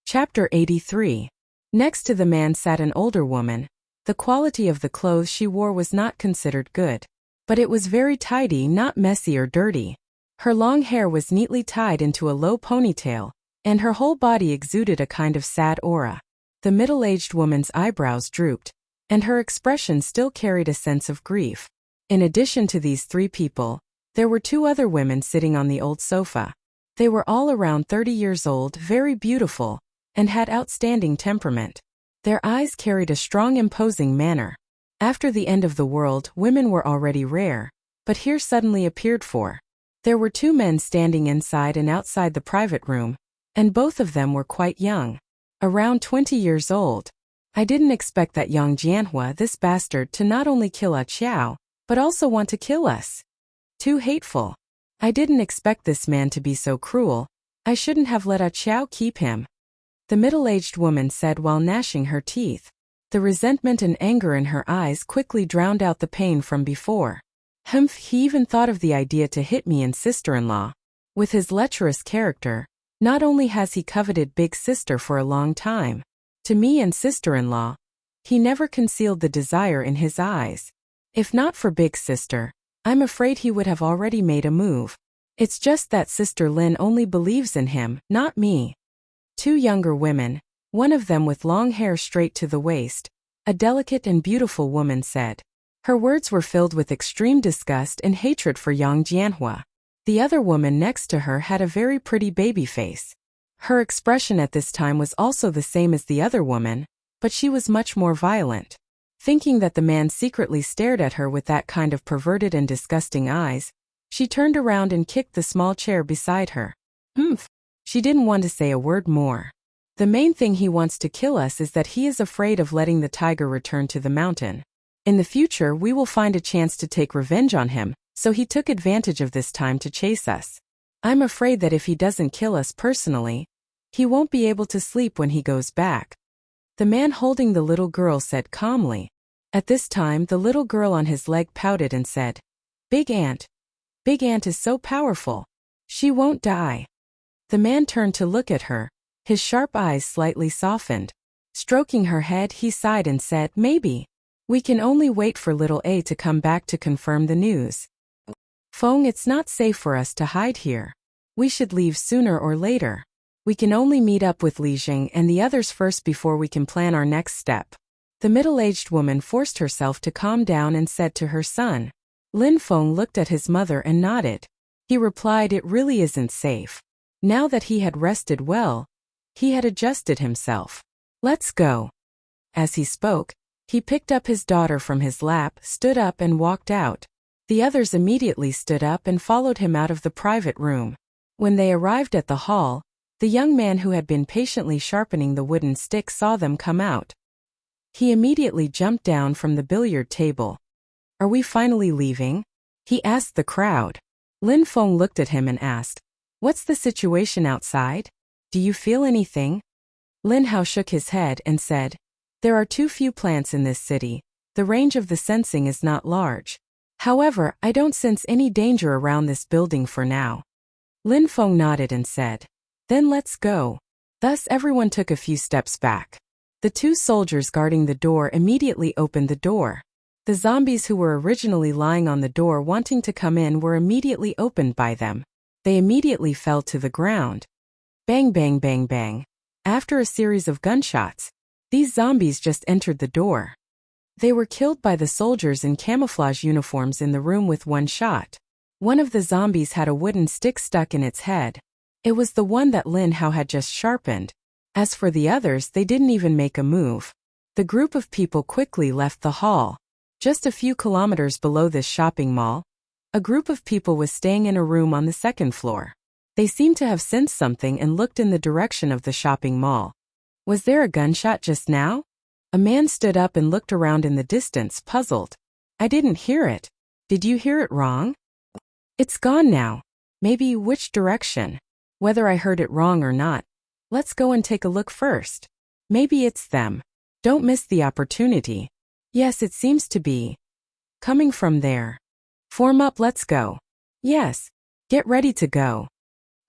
Chapter 83. Next to the man sat an older woman. The quality of the clothes she wore was not considered good. But it was very tidy, not messy or dirty. Her long hair was neatly tied into a low ponytail, and her whole body exuded a kind of sad aura. The middle-aged woman's eyebrows drooped, and her expression still carried a sense of grief. In addition to these three people, there were two other women sitting on the old sofa. They were all around 30 years old, very beautiful, and had outstanding temperament. Their eyes carried a strong, imposing manner. After the end of the world, women were already rare, but here suddenly appeared four. There were two men standing inside and outside the private room, and both of them were quite young. Around 20 years old. I didn't expect that Yang Jianhua, this bastard, to not only kill A Qiao, but also want to kill us. Too hateful. I didn't expect this man to be so cruel. I shouldn't have let A Qiao keep him. The middle-aged woman said while gnashing her teeth. The resentment and anger in her eyes quickly drowned out the pain from before. Humph, he even thought of the idea to hit me and sister-in-law. With his lecherous character, not only has he coveted big sister for a long time, to me and sister-in-law, he never concealed the desire in his eyes. If not for big sister, I'm afraid he would have already made a move. It's just that Sister Lin only believes in him, not me. Two younger women, one of them with long hair straight to the waist, a delicate and beautiful woman said. Her words were filled with extreme disgust and hatred for Yang Jianhua. The other woman next to her had a very pretty baby face. Her expression at this time was also the same as the other woman, but she was much more violent. Thinking that the man secretly stared at her with that kind of perverted and disgusting eyes, she turned around and kicked the small chair beside her. She didn't want to say a word more. The main thing he wants to kill us is that he is afraid of letting the tiger return to the mountain. In the future we will find a chance to take revenge on him, so he took advantage of this time to chase us. I'm afraid that if he doesn't kill us personally, he won't be able to sleep when he goes back. The man holding the little girl said calmly. At this time the little girl on his leg pouted and said, Big Aunt is so powerful. She won't die. The man turned to look at her. His sharp eyes slightly softened. Stroking her head, he sighed and said, Maybe. We can only wait for little A to come back to confirm the news. Feng, it's not safe for us to hide here. We should leave sooner or later. We can only meet up with Li Jing and the others first before we can plan our next step. The middle-aged woman forced herself to calm down and said to her son. Lin Feng looked at his mother and nodded. He replied, It really isn't safe. Now that he had rested well, he had adjusted himself. Let's go. As he spoke, he picked up his daughter from his lap, stood up and walked out. The others immediately stood up and followed him out of the private room. When they arrived at the hall, the young man who had been patiently sharpening the wooden stick saw them come out. He immediately jumped down from the billiard table. Are we finally leaving? He asked the crowd. Lin Feng looked at him and asked, What's the situation outside? Do you feel anything? Lin Hao shook his head and said, There are too few plants in this city. The range of the sensing is not large. However, I don't sense any danger around this building for now. Lin Feng nodded and said, Then let's go. Thus everyone took a few steps back. The two soldiers guarding the door immediately opened the door. The zombies who were originally lying on the door wanting to come in were immediately opened by them. They immediately fell to the ground. Bang, bang, bang, bang. After a series of gunshots, these zombies just entered the door. They were killed by the soldiers in camouflage uniforms in the room with one shot. One of the zombies had a wooden stick stuck in its head. It was the one that Lin Hao had just sharpened. As for the others, they didn't even make a move. The group of people quickly left the hall. Just a few kilometers below this shopping mall, a group of people was staying in a room on the second floor. They seemed to have sensed something and looked in the direction of the shopping mall. Was there a gunshot just now? A man stood up and looked around in the distance, puzzled. I didn't hear it. Did you hear it wrong? It's gone now. Maybe which direction? Whether I heard it wrong or not, Let's go and take a look first. Maybe it's them. Don't miss the opportunity. Yes, it seems to be coming from there. Form up, let's go. Yes. Get ready to go.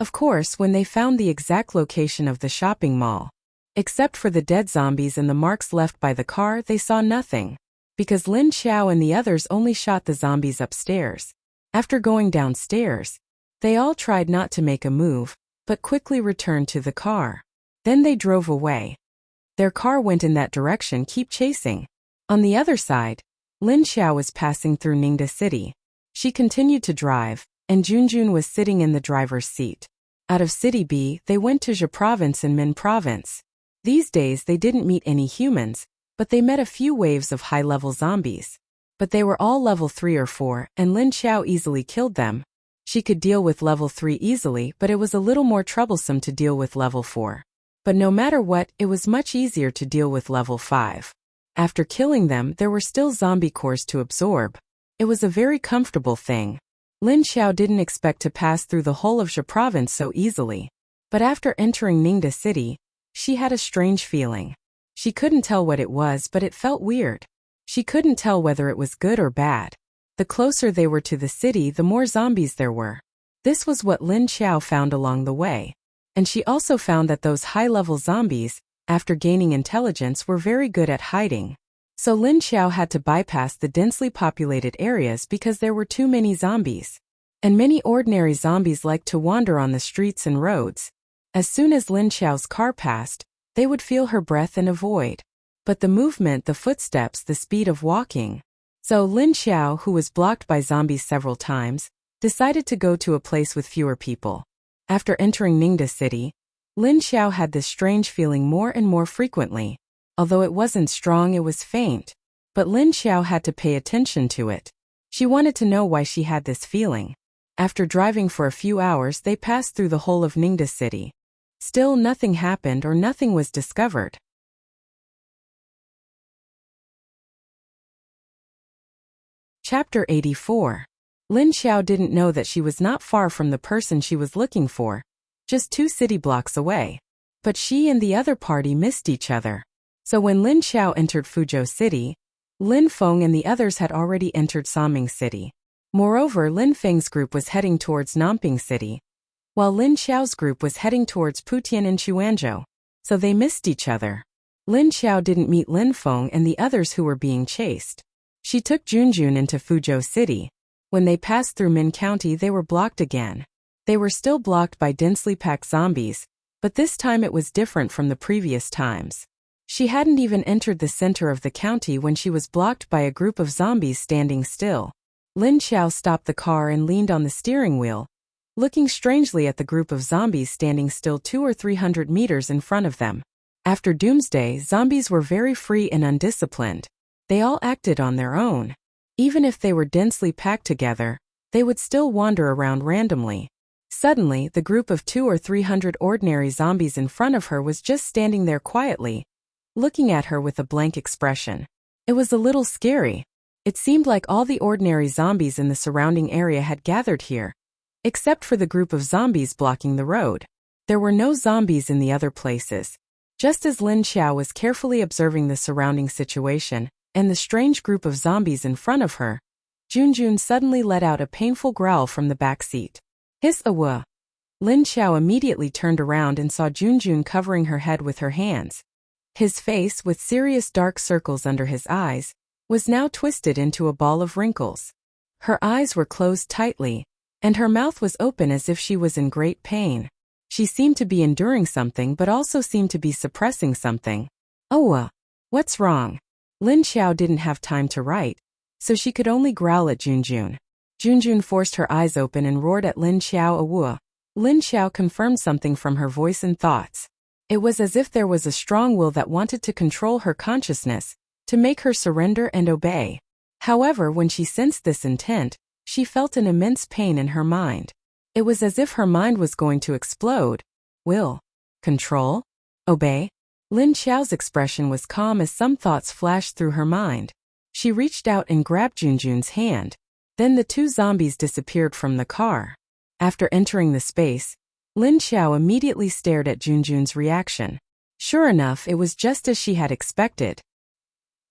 Of course, when they found the exact location of the shopping mall, except for the dead zombies and the marks left by the car, they saw nothing, because Lin Xiao and the others only shot the zombies upstairs. After going downstairs, they all tried not to make a move, but quickly returned to the car. Then they drove away. Their car went in that direction, keep chasing. On the other side, Lin Xiao was passing through Ningda City. She continued to drive, and Junjun was sitting in the driver's seat. Out of City B, they went to Zhe Province and Min Province. These days they didn't meet any humans, but they met a few waves of high-level zombies. But they were all level 3 or 4, and Lin Xiao easily killed them. She could deal with level 3 easily, but it was a little more troublesome to deal with level 4. But no matter what, it was much easier to deal with level 5. After killing them, there were still zombie cores to absorb. It was a very comfortable thing. Lin Xiao didn't expect to pass through the whole of Zhe Province so easily. But after entering Ningda City, she had a strange feeling. She couldn't tell what it was, but it felt weird. She couldn't tell whether it was good or bad. The closer they were to the city, the more zombies there were. This was what Lin Xiao found along the way. And she also found that those high-level zombies, after gaining intelligence, were very good at hiding. So Lin Xiao had to bypass the densely populated areas because there were too many zombies. And many ordinary zombies liked to wander on the streets and roads. As soon as Lin Xiao's car passed, they would feel her breath and avoid. But the movement, the footsteps, the speed of walking. So Lin Xiao, who was blocked by zombies several times, decided to go to a place with fewer people. After entering Ningda City, Lin Xiao had this strange feeling more and more frequently. Although it wasn't strong, it was faint. But Lin Xiao had to pay attention to it. She wanted to know why she had this feeling. After driving for a few hours, they passed through the whole of Ningda City. Still nothing happened or nothing was discovered. Chapter 84. Lin Xiao didn't know that she was not far from the person she was looking for, just 2 city blocks away. But she and the other party missed each other. So when Lin Xiao entered Fuzhou City, Lin Feng and the others had already entered Saming City. Moreover, Lin Feng's group was heading towards Nanping City, while Lin Xiao's group was heading towards Putian and Chuanzhou. So they missed each other. Lin Xiao didn't meet Lin Feng and the others who were being chased. She took Junjun into Fuzhou City. When they passed through Min County, they were blocked again. They were still blocked by densely packed zombies, but this time it was different from the previous times. She hadn't even entered the center of the county when she was blocked by a group of zombies standing still. Lin Xiao stopped the car and leaned on the steering wheel, looking strangely at the group of zombies standing still 200 or 300 meters in front of them. After Doomsday, zombies were very free and undisciplined. They all acted on their own. Even if they were densely packed together, they would still wander around randomly. Suddenly, the group of 200 or 300 ordinary zombies in front of her was just standing there quietly, looking at her with a blank expression. It was a little scary. It seemed like all the ordinary zombies in the surrounding area had gathered here, except for the group of zombies blocking the road. There were no zombies in the other places. Just as Lin Xiao was carefully observing the surrounding situation, and the strange group of zombies in front of her, Junjun suddenly let out a painful growl from the back seat. Hiss awa! Lin Xiao immediately turned around and saw Junjun covering her head with her hands. His face, with serious dark circles under his eyes, was now twisted into a ball of wrinkles. Her eyes were closed tightly, and her mouth was open as if she was in great pain. She seemed to be enduring something but also seemed to be suppressing something. Owa! What's wrong? Lin Xiao didn't have time to write, so she could only growl at Junjun. Junjun forced her eyes open and roared at Lin Xiao awa. Lin Xiao confirmed something from her voice and thoughts. It was as if there was a strong will that wanted to control her consciousness, to make her surrender and obey. However, when she sensed this intent, she felt an immense pain in her mind. It was as if her mind was going to explode. Will. Control? Obey? Lin Xiao's expression was calm as some thoughts flashed through her mind. She reached out and grabbed Junjun's hand. Then the 2 zombies disappeared from the car. After entering the space, Lin Xiao immediately stared at Junjun's reaction. Sure enough, it was just as she had expected.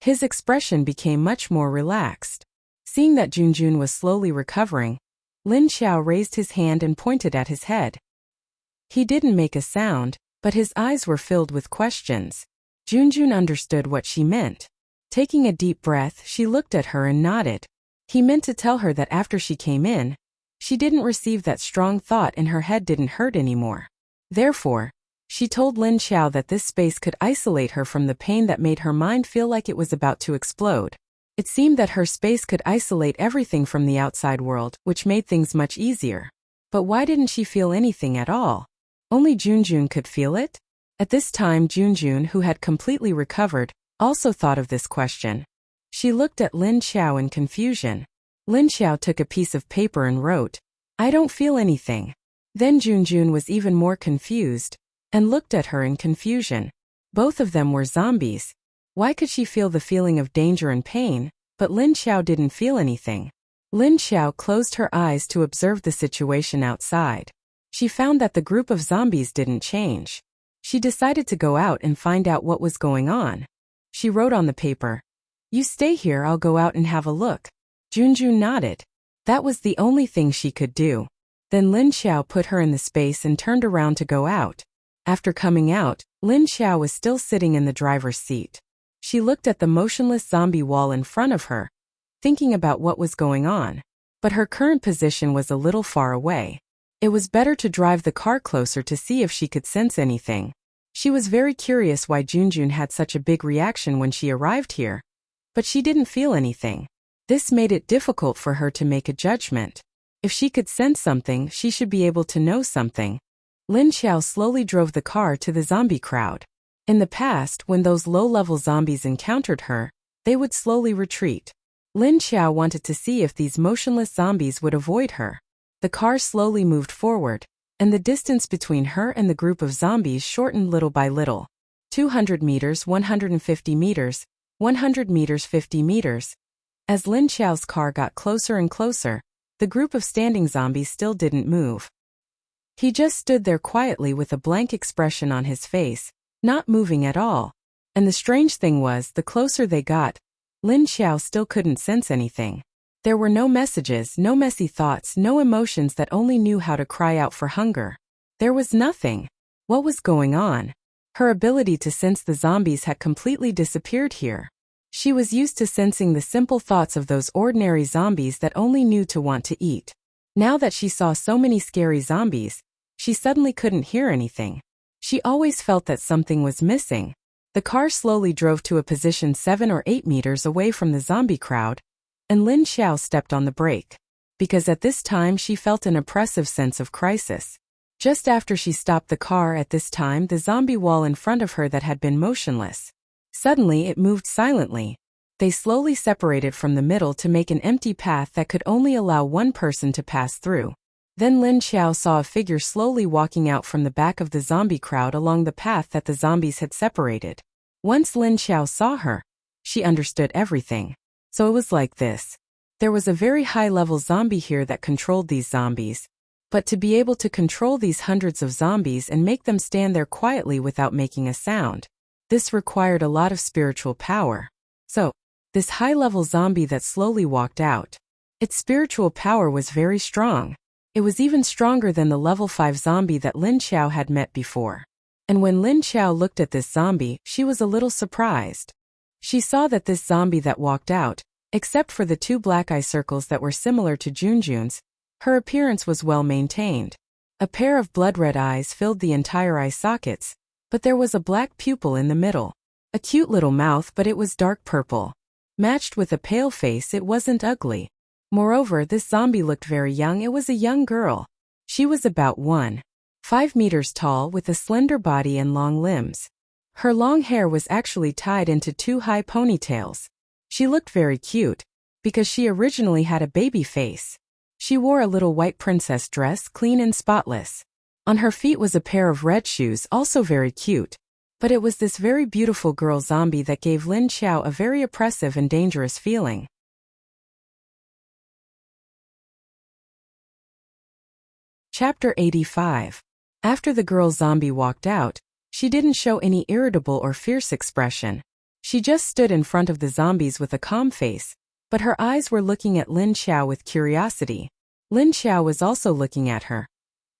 His expression became much more relaxed. Seeing that Junjun was slowly recovering, Lin Xiao raised his hand and pointed at his head. He didn't make a sound, but his eyes were filled with questions. Junjun understood what she meant. Taking a deep breath, she looked at her and nodded. He meant to tell her that after she came in, she didn't receive that strong thought and her head didn't hurt anymore. Therefore, she told Lin Xiao that this space could isolate her from the pain that made her mind feel like it was about to explode. It seemed that her space could isolate everything from the outside world, which made things much easier. But why didn't she feel anything at all? Only Junjun could feel it? At this time, Junjun, who had completely recovered, also thought of this question. She looked at Lin Xiao in confusion. Lin Xiao took a piece of paper and wrote, "I don't feel anything." Then Junjun was even more confused and looked at her in confusion. Both of them were zombies. Why could she feel the feeling of danger and pain, but Lin Xiao didn't feel anything? Lin Xiao closed her eyes to observe the situation outside. She found that the group of zombies didn't change. She decided to go out and find out what was going on. She wrote on the paper, "You stay here, I'll go out and have a look." Junjun nodded. That was the only thing she could do. Then Lin Xiao put her in the space and turned around to go out. After coming out, Lin Xiao was still sitting in the driver's seat. She looked at the motionless zombie wall in front of her, thinking about what was going on. But her current position was a little far away. It was better to drive the car closer to see if she could sense anything. She was very curious why Junjun had such a big reaction when she arrived here. But she didn't feel anything. This made it difficult for her to make a judgment. If she could sense something, she should be able to know something. Lin Xiao slowly drove the car to the zombie crowd. In the past, when those low-level zombies encountered her, they would slowly retreat. Lin Xiao wanted to see if these motionless zombies would avoid her. The car slowly moved forward, and the distance between her and the group of zombies shortened little by little. 200 meters, 150 meters, 100 meters, 50 meters. As Lin Xiao's car got closer and closer, the group of standing zombies still didn't move. He just stood there quietly with a blank expression on his face, not moving at all. And the strange thing was, the closer they got, Lin Xiao still couldn't sense anything. There were no messages, no messy thoughts, no emotions that only knew how to cry out for hunger. There was nothing. What was going on? Her ability to sense the zombies had completely disappeared here. She was used to sensing the simple thoughts of those ordinary zombies that only knew to want to eat. Now that she saw so many scary zombies, she suddenly couldn't hear anything. She always felt that something was missing. The car slowly drove to a position 7 or 8 meters away from the zombie crowd, and Lin Xiao stepped on the brake. Because at this time she felt an oppressive sense of crisis. Just after she stopped the car at this time, the zombie wall in front of her that had been motionless. Suddenly it moved silently. They slowly separated from the middle to make an empty path that could only allow one person to pass through. Then Lin Xiao saw a figure slowly walking out from the back of the zombie crowd along the path that the zombies had separated. Once Lin Xiao saw her, she understood everything. So it was like this. There was a very high-level zombie here that controlled these zombies. But to be able to control these hundreds of zombies and make them stand there quietly without making a sound, this required a lot of spiritual power. So, this high-level zombie that slowly walked out, its spiritual power was very strong. It was even stronger than the level 5 zombie that Lin Xiao had met before. And when Lin Xiao looked at this zombie, she was a little surprised. She saw that this zombie that walked out, except for the 2 black eye circles that were similar to Junjun's, her appearance was well maintained. A pair of blood-red eyes filled the entire eye sockets, but there was a black pupil in the middle. A cute little mouth, but it was dark purple. Matched with a pale face, it wasn't ugly. Moreover, this zombie looked very young. It was a young girl. She was about 1.5 meters tall with a slender body and long limbs. Her long hair was actually tied into 2 high ponytails. She looked very cute, because she originally had a baby face. She wore a little white princess dress, clean and spotless. On her feet was a pair of red shoes, also very cute. But it was this very beautiful girl zombie that gave Lin Xiao a very oppressive and dangerous feeling. Chapter 85. After the girl zombie walked out, she didn't show any irritable or fierce expression. She just stood in front of the zombies with a calm face, but her eyes were looking at Lin Xiao with curiosity. Lin Xiao was also looking at her.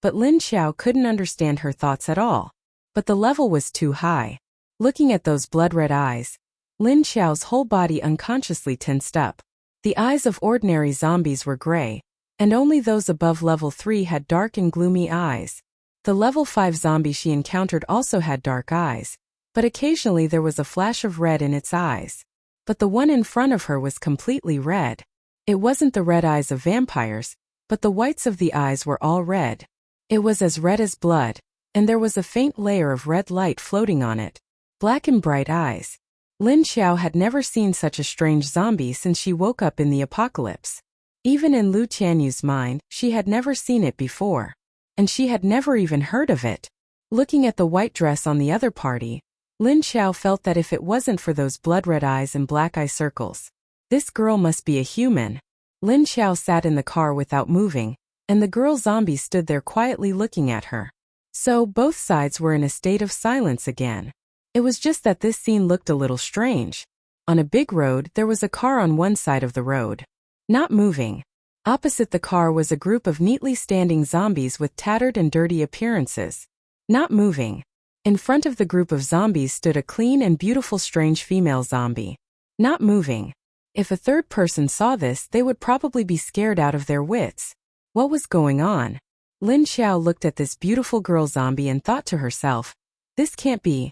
But Lin Xiao couldn't understand her thoughts at all. But the level was too high. Looking at those blood-red eyes, Lin Xiao's whole body unconsciously tensed up. The eyes of ordinary zombies were gray, and only those above level 3 had dark and gloomy eyes. The level 5 zombie she encountered also had dark eyes, but occasionally there was a flash of red in its eyes. But the one in front of her was completely red. It wasn't the red eyes of vampires, but the whites of the eyes were all red. It was as red as blood, and there was a faint layer of red light floating on it. Black and bright eyes. Lin Xiao had never seen such a strange zombie since she woke up in the apocalypse. Even in Lu Tianyu's mind, she had never seen it before. And she had never even heard of it. Looking at the white dress on the other party, Lin Xiao felt that if it wasn't for those blood-red eyes and black eye circles, this girl must be a human. Lin Xiao sat in the car without moving, and the girl zombie stood there quietly looking at her. So both sides were in a state of silence again. It was just that this scene looked a little strange. On a big road, there was a car on one side of the road, not moving. Opposite the car was a group of neatly standing zombies with tattered and dirty appearances, not moving. In front of the group of zombies stood a clean and beautiful strange female zombie, not moving. If a third person saw this, they would probably be scared out of their wits. What was going on? Lin Xiao looked at this beautiful girl zombie and thought to herself, this can't be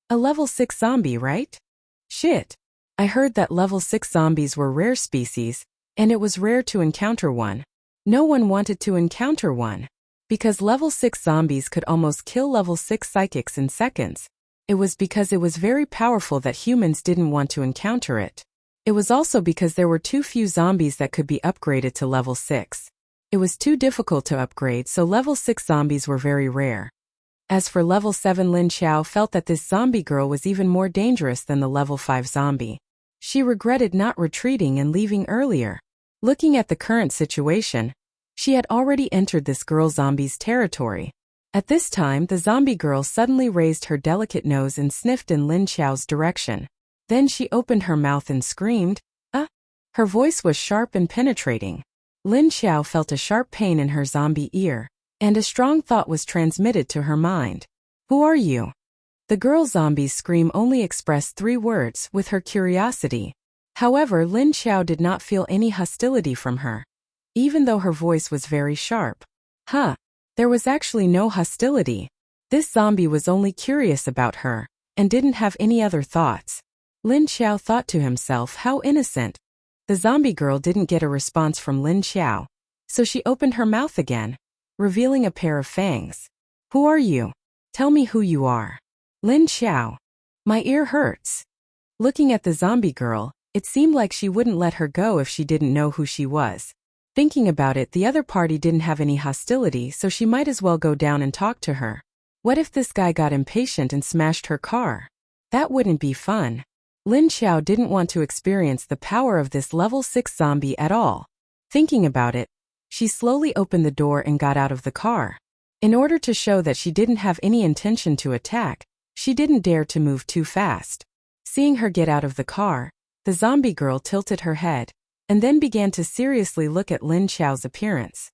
a level 6 zombie, right? Shit. I heard that level 6 zombies were rare species, and it was rare to encounter one. No one wanted to encounter one. Because level 6 zombies could almost kill level 6 psychics in seconds. It was because it was very powerful that humans didn't want to encounter it. It was also because there were too few zombies that could be upgraded to level 6. It was too difficult to upgrade, so level 6 zombies were very rare. As for level 7, Lin Xiao felt that this zombie girl was even more dangerous than the level 5 zombie. She regretted not retreating and leaving earlier. Looking at the current situation, she had already entered this girl zombie's territory. At this time, the zombie girl suddenly raised her delicate nose and sniffed in Lin Xiao's direction. Then she opened her mouth and screamed, "Ah!" Her voice was sharp and penetrating. Lin Xiao felt a sharp pain in her zombie ear, and a strong thought was transmitted to her mind. "Who are you?" The girl zombie's scream only expressed 3 words with her curiosity. However, Lin Xiao did not feel any hostility from her, even though her voice was very sharp. There was actually no hostility. This zombie was only curious about her, and didn't have any other thoughts. Lin Xiao thought to himself, how innocent. The zombie girl didn't get a response from Lin Xiao, so she opened her mouth again, revealing a pair of fangs. "Who are you? Tell me who you are." "Lin Xiao. My ear hurts." Looking at the zombie girl, it seemed like she wouldn't let her go if she didn't know who she was. Thinking about it, the other party didn't have any hostility, so she might as well go down and talk to her. What if this guy got impatient and smashed her car? That wouldn't be fun. Lin Xiao didn't want to experience the power of this level 6 zombie at all. Thinking about it, she slowly opened the door and got out of the car. In order to show that she didn't have any intention to attack, she didn't dare to move too fast. Seeing her get out of the car, the zombie girl tilted her head, and then began to seriously look at Lin Xiao's appearance.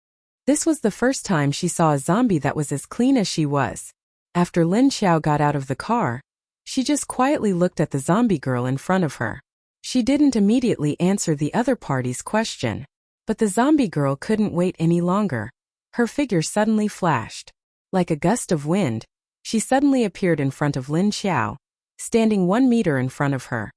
This was the first time she saw a zombie that was as clean as she was. After Lin Xiao got out of the car, she just quietly looked at the zombie girl in front of her. She didn't immediately answer the other party's question. But the zombie girl couldn't wait any longer. Her figure suddenly flashed. Like a gust of wind, she suddenly appeared in front of Lin Xiao, standing 1 meter in front of her.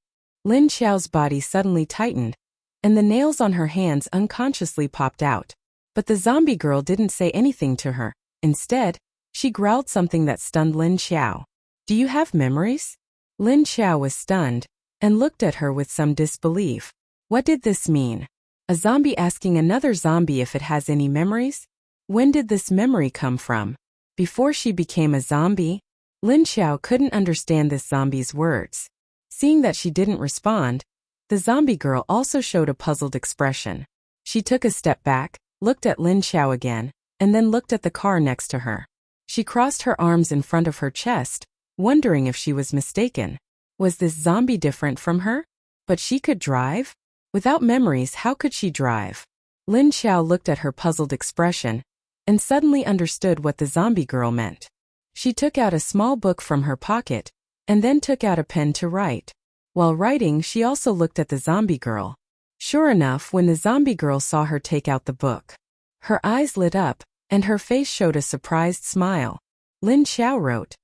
Lin Xiao's body suddenly tightened, and the nails on her hands unconsciously popped out. But the zombie girl didn't say anything to her. Instead, she growled something that stunned Lin Xiao. "Do you have memories?" Lin Xiao was stunned, and looked at her with some disbelief. What did this mean? A zombie asking another zombie if it has any memories? When did this memory come from? Before she became a zombie? Lin Xiao couldn't understand this zombie's words. Seeing that she didn't respond, the zombie girl also showed a puzzled expression. She took a step back, looked at Lin Xiao again, and then looked at the car next to her. She crossed her arms in front of her chest, wondering if she was mistaken. Was this zombie different from her? But she could drive? Without memories, how could she drive? Lin Xiao looked at her puzzled expression and suddenly understood what the zombie girl meant. She took out a small book from her pocket and then took out a pen to write. While writing, she also looked at the zombie girl. Sure enough, when the zombie girl saw her take out the book, her eyes lit up and her face showed a surprised smile. Lin Xiao wrote,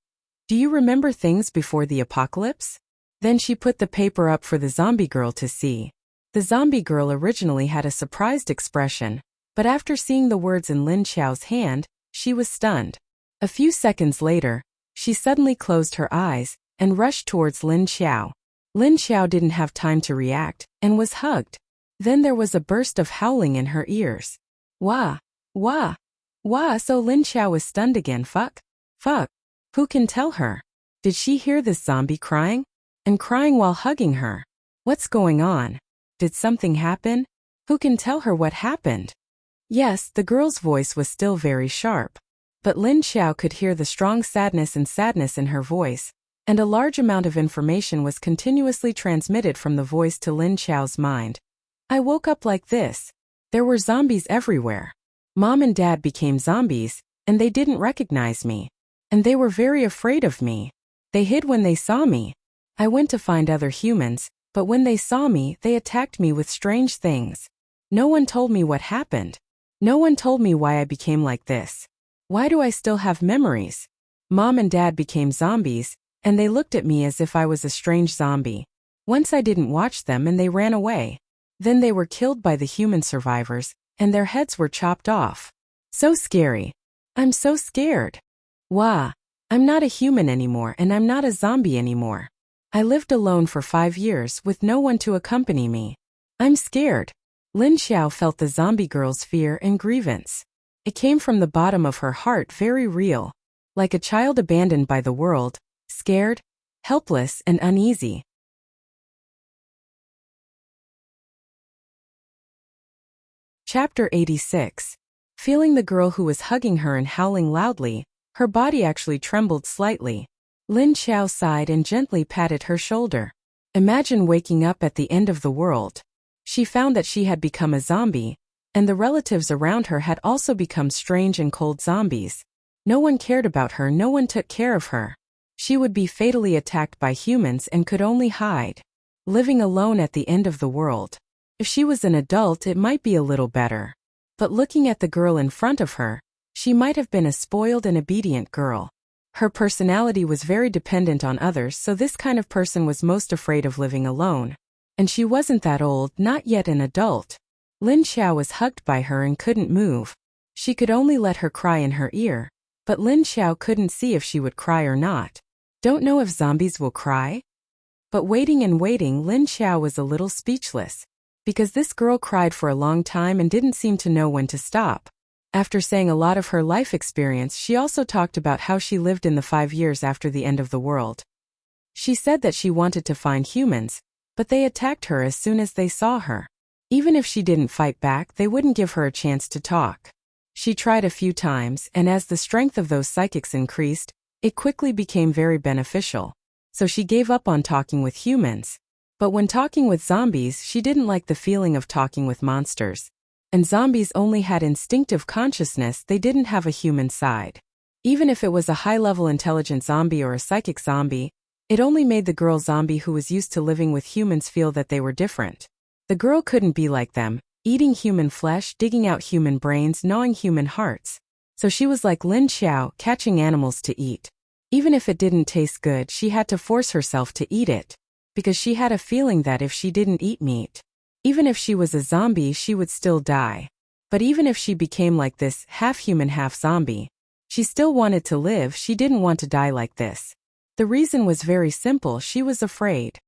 "Do you remember things before the apocalypse?" Then she put the paper up for the zombie girl to see. The zombie girl originally had a surprised expression, but after seeing the words in Lin Xiao's hand, she was stunned. A few seconds later, she suddenly closed her eyes and rushed towards Lin Xiao. Lin Xiao didn't have time to react and was hugged. Then there was a burst of howling in her ears. Wah! Wah! Wah! So Lin Xiao was stunned again. Fuck! Fuck! Who can tell her? Did she hear this zombie crying? And crying while hugging her? What's going on? Did something happen? Who can tell her what happened? Yes, the girl's voice was still very sharp. But Lin Xiao could hear the strong sadness in her voice, and a large amount of information was continuously transmitted from the voice to Lin Xiao's mind. I woke up like this. There were zombies everywhere. Mom and Dad became zombies, and they didn't recognize me. And they were very afraid of me. They hid when they saw me. I went to find other humans, but when they saw me, they attacked me with strange things. No one told me what happened. No one told me why I became like this. Why do I still have memories? Mom and Dad became zombies, and they looked at me as if I was a strange zombie. Once I didn't watch them and they ran away. Then they were killed by the human survivors, and their heads were chopped off. So scary. I'm so scared. Wah! I'm not a human anymore and I'm not a zombie anymore. I lived alone for 5 years with no one to accompany me. I'm scared. Lin Xiao felt the zombie girl's fear and grievance. It came from the bottom of her heart, very real. Like a child abandoned by the world, scared, helpless and uneasy. Chapter 86. Feeling the girl who was hugging her and howling loudly, her body actually trembled slightly. Lin Xiao sighed and gently patted her shoulder. Imagine waking up at the end of the world. She found that she had become a zombie, and the relatives around her had also become strange and cold zombies. No one cared about her, no one took care of her. She would be fatally attacked by humans and could only hide. Living alone at the end of the world. If she was an adult, it might be a little better. But looking at the girl in front of her, she might have been a spoiled and obedient girl. Her personality was very dependent on others, so this kind of person was most afraid of living alone. And she wasn't that old, not yet an adult. Lin Xiao was hugged by her and couldn't move. She could only let her cry in her ear, but Lin Xiao couldn't see if she would cry or not. Don't know if zombies will cry? But waiting and waiting, Lin Xiao was a little speechless. Because this girl cried for a long time and didn't seem to know when to stop. After saying a lot of her life experience, she also talked about how she lived in the 5 years after the end of the world. She said that she wanted to find humans, but they attacked her as soon as they saw her. Even if she didn't fight back, they wouldn't give her a chance to talk. She tried a few times, and as the strength of those psychics increased, it quickly became very beneficial. So she gave up on talking with humans. But when talking with zombies, she didn't like the feeling of talking with monsters. And zombies only had instinctive consciousness, they didn't have a human side. Even if it was a high-level intelligent zombie or a psychic zombie, it only made the girl zombie who was used to living with humans feel that they were different. The girl couldn't be like them, eating human flesh, digging out human brains, gnawing human hearts. So she was like Lin Xiao, catching animals to eat. Even if it didn't taste good, she had to force herself to eat it. Because she had a feeling that if she didn't eat meat, even if she was a zombie, she would still die. But even if she became like this, half-human, half-zombie, she still wanted to live, she didn't want to die like this. The reason was very simple, she was afraid.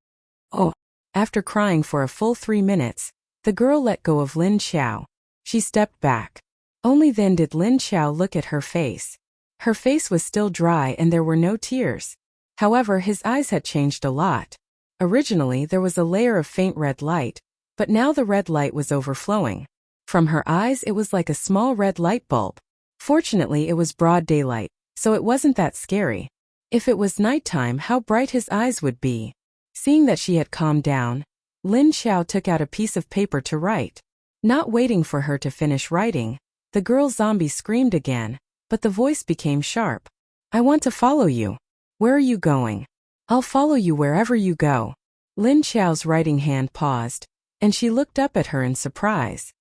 Oh! After crying for a full 3 minutes, the girl let go of Lin Xiao. She stepped back. Only then did Lin Xiao look at her face. Her face was still dry and there were no tears. However, his eyes had changed a lot. Originally, there was a layer of faint red light, but now the red light was overflowing. From her eyes, it was like a small red light bulb. Fortunately, it was broad daylight, so it wasn't that scary. If it was nighttime, how bright his eyes would be. Seeing that she had calmed down, Lin Xiao took out a piece of paper to write. Not waiting for her to finish writing, the girl zombie screamed again, but the voice became sharp. I want to follow you. Where are you going? I'll follow you wherever you go. Lin Xiao's writing hand paused, and she looked up at her in surprise.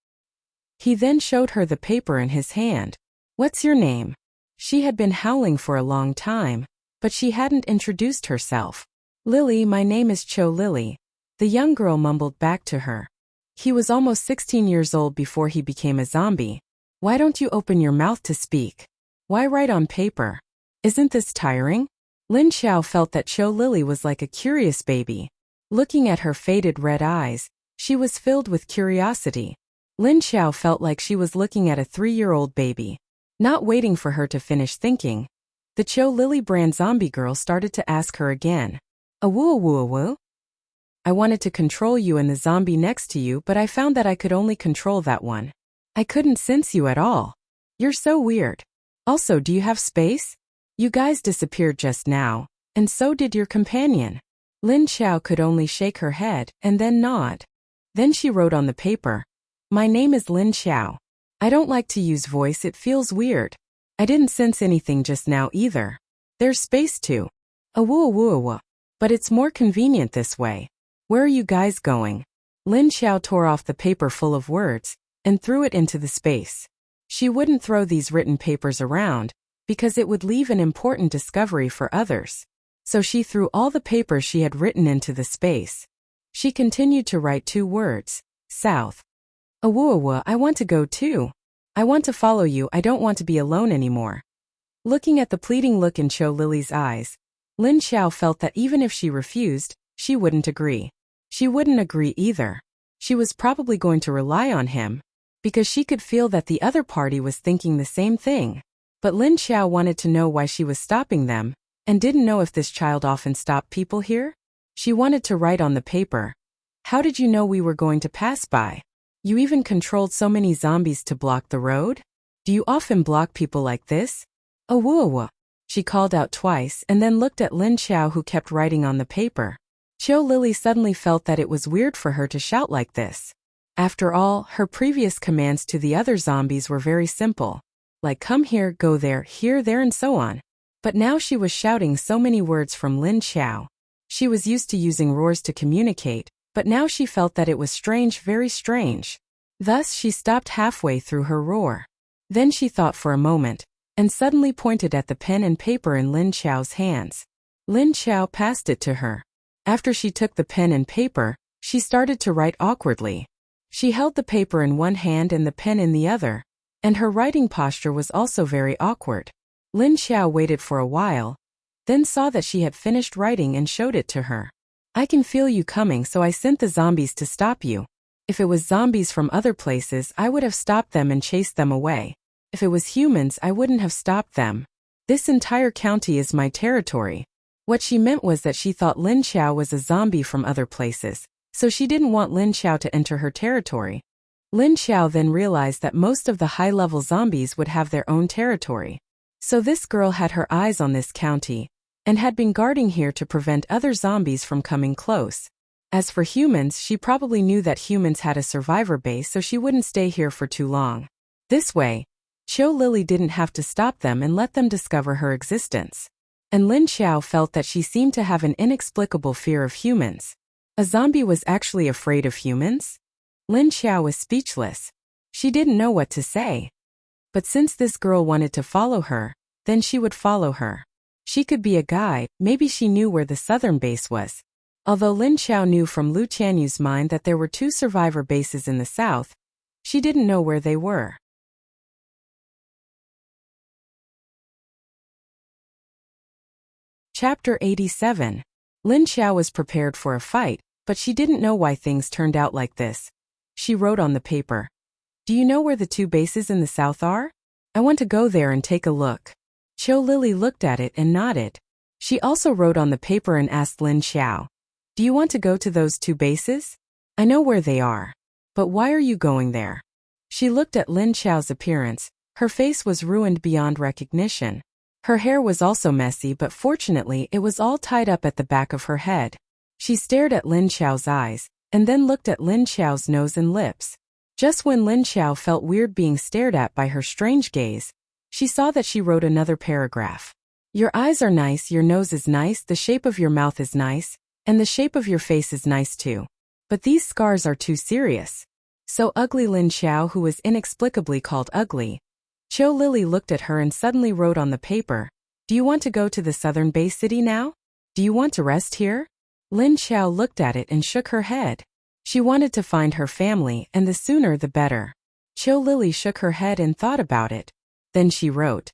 He then showed her the paper in his hand. What's your name? She had been howling for a long time, but she hadn't introduced herself. Lily, my name is Cho Lily. The young girl mumbled back to her. He was almost 16 years old before he became a zombie. Why don't you open your mouth to speak? Why write on paper? Isn't this tiring? Lin Xiao felt that Cho Lily was like a curious baby. Looking at her faded red eyes, she was filled with curiosity. Lin Xiao felt like she was looking at a 3-year-old baby. Not waiting for her to finish thinking, the Cho Lily brand zombie girl started to ask her again. Awoo? I wanted to control you and the zombie next to you, but I found that I could only control that one. I couldn't sense you at all. You're so weird. Also, do you have space? You guys disappeared just now, and so did your companion. Lin Xiao could only shake her head and then nod. Then she wrote on the paper. My name is Lin Xiao. I don't like to use voice, it feels weird. I didn't sense anything just now either. There's space too. Awoo. But it's more convenient this way. Where are you guys going? Lin Xiao tore off the paper full of words and threw it into the space. She wouldn't throw these written papers around because it would leave an important discovery for others. So she threw all the papers she had written into the space. She continued to write 2 words. South. Awoo, I want to go too. I want to follow you, I don't want to be alone anymore. Looking at the pleading look in Cho Lily's eyes, Lin Xiao felt that even if she refused, she wouldn't agree. She wouldn't agree either. She was probably going to rely on him, because she could feel that the other party was thinking the same thing. But Lin Xiao wanted to know why she was stopping them, and didn't know if this child often stopped people here. She wanted to write on the paper. How did you know we were going to pass by? You even controlled so many zombies to block the road? Do you often block people like this? Awoo. She called out twice and then looked at Lin Xiao, who kept writing on the paper. Cho Lily suddenly felt that it was weird for her to shout like this. After all, her previous commands to the other zombies were very simple. Like come here, go there, here, there and so on. But now she was shouting so many words from Lin Xiao. She was used to using roars to communicate, but now she felt that it was strange, very strange. Thus she stopped halfway through her roar. Then she thought for a moment, and suddenly pointed at the pen and paper in Lin Xiao's hands. Lin Xiao passed it to her. After she took the pen and paper, she started to write awkwardly. She held the paper in one hand and the pen in the other, and her writing posture was also very awkward. Lin Xiao waited for a while, then saw that she had finished writing and showed it to her. I can feel you coming, so I sent the zombies to stop you. If it was zombies from other places, I would have stopped them and chased them away. If it was humans, I wouldn't have stopped them. This entire county is my territory. What she meant was that she thought Lin Xiao was a zombie from other places, so she didn't want Lin Xiao to enter her territory. Lin Xiao then realized that most of the high-level zombies would have their own territory. So this girl had her eyes on this county, and had been guarding here to prevent other zombies from coming close. As for humans, she probably knew that humans had a survivor base, so she wouldn't stay here for too long. This way, Cho Lily didn't have to stop them and let them discover her existence. And Lin Xiao felt that she seemed to have an inexplicable fear of humans. A zombie was actually afraid of humans? Lin Xiao was speechless. She didn't know what to say. But since this girl wanted to follow her, then she would follow her. She could be a guide, maybe she knew where the southern base was. Although Lin Xiao knew from Lu Qianyu's mind that there were 2 survivor bases in the south, she didn't know where they were. Chapter 87. Lin Xiao was prepared for a fight, but she didn't know why things turned out like this. She wrote on the paper. Do you know where the 2 bases in the south are? I want to go there and take a look. Cho Lily looked at it and nodded. She also wrote on the paper and asked Lin Xiao. Do you want to go to those 2 bases? I know where they are. But why are you going there? She looked at Lin Xiao's appearance. Her face was ruined beyond recognition. Her hair was also messy, but fortunately it was all tied up at the back of her head. She stared at Lin Xiao's eyes, and then looked at Lin Xiao's nose and lips. Just when Lin Xiao felt weird being stared at by her strange gaze, she saw that she wrote another paragraph. Your eyes are nice, your nose is nice, the shape of your mouth is nice, and the shape of your face is nice too. But these scars are too serious. So ugly. Lin Xiao, who was inexplicably called ugly. Qiu Lily looked at her and suddenly wrote on the paper, "Do you want to go to the southern Bay City now? Do you want to rest here?" Lin Xiao looked at it and shook her head. She wanted to find her family, and the sooner the better. Qiu Lily shook her head and thought about it. Then she wrote,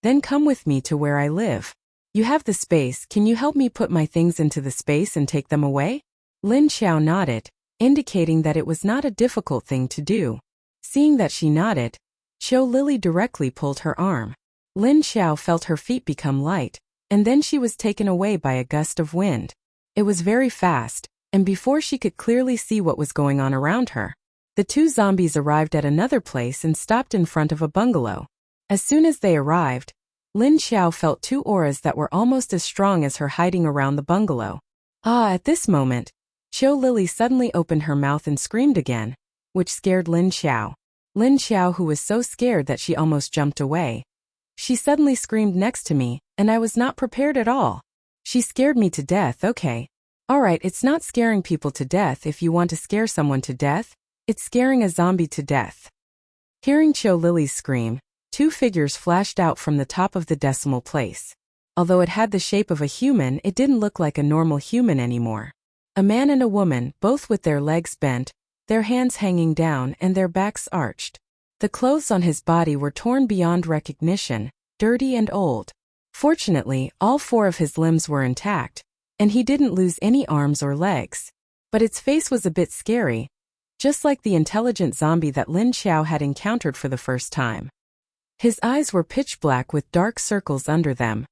"Then come with me to where I live. You have the space, can you help me put my things into the space and take them away?" Lin Xiao nodded, indicating that it was not a difficult thing to do. Seeing that she nodded, Qiu Lily directly pulled her arm. Lin Xiao felt her feet become light, and then she was taken away by a gust of wind. It was very fast, and before she could clearly see what was going on around her, the two zombies arrived at another place and stopped in front of a bungalow. As soon as they arrived, Lin Xiao felt two auras that were almost as strong as her hiding around the bungalow. At this moment, Qiu Lily suddenly opened her mouth and screamed again, which scared Lin Xiao. Lin Xiao, who was so scared that she almost jumped away. She suddenly screamed next to me, and I was not prepared at all. She scared me to death. Okay. Alright, it's not scaring people to death. If you want to scare someone to death, it's scaring a zombie to death. Hearing Qiu Lily's scream, two figures flashed out from the top of the decimal place. Although it had the shape of a human, it didn't look like a normal human anymore. A man and a woman, both with their legs bent, their hands hanging down and their backs arched. The clothes on his body were torn beyond recognition, dirty and old. Fortunately, all four of his limbs were intact, and he didn't lose any arms or legs. But its face was a bit scary, just like the intelligent zombie that Lin Xiao had encountered for the first time. His eyes were pitch black with dark circles under them.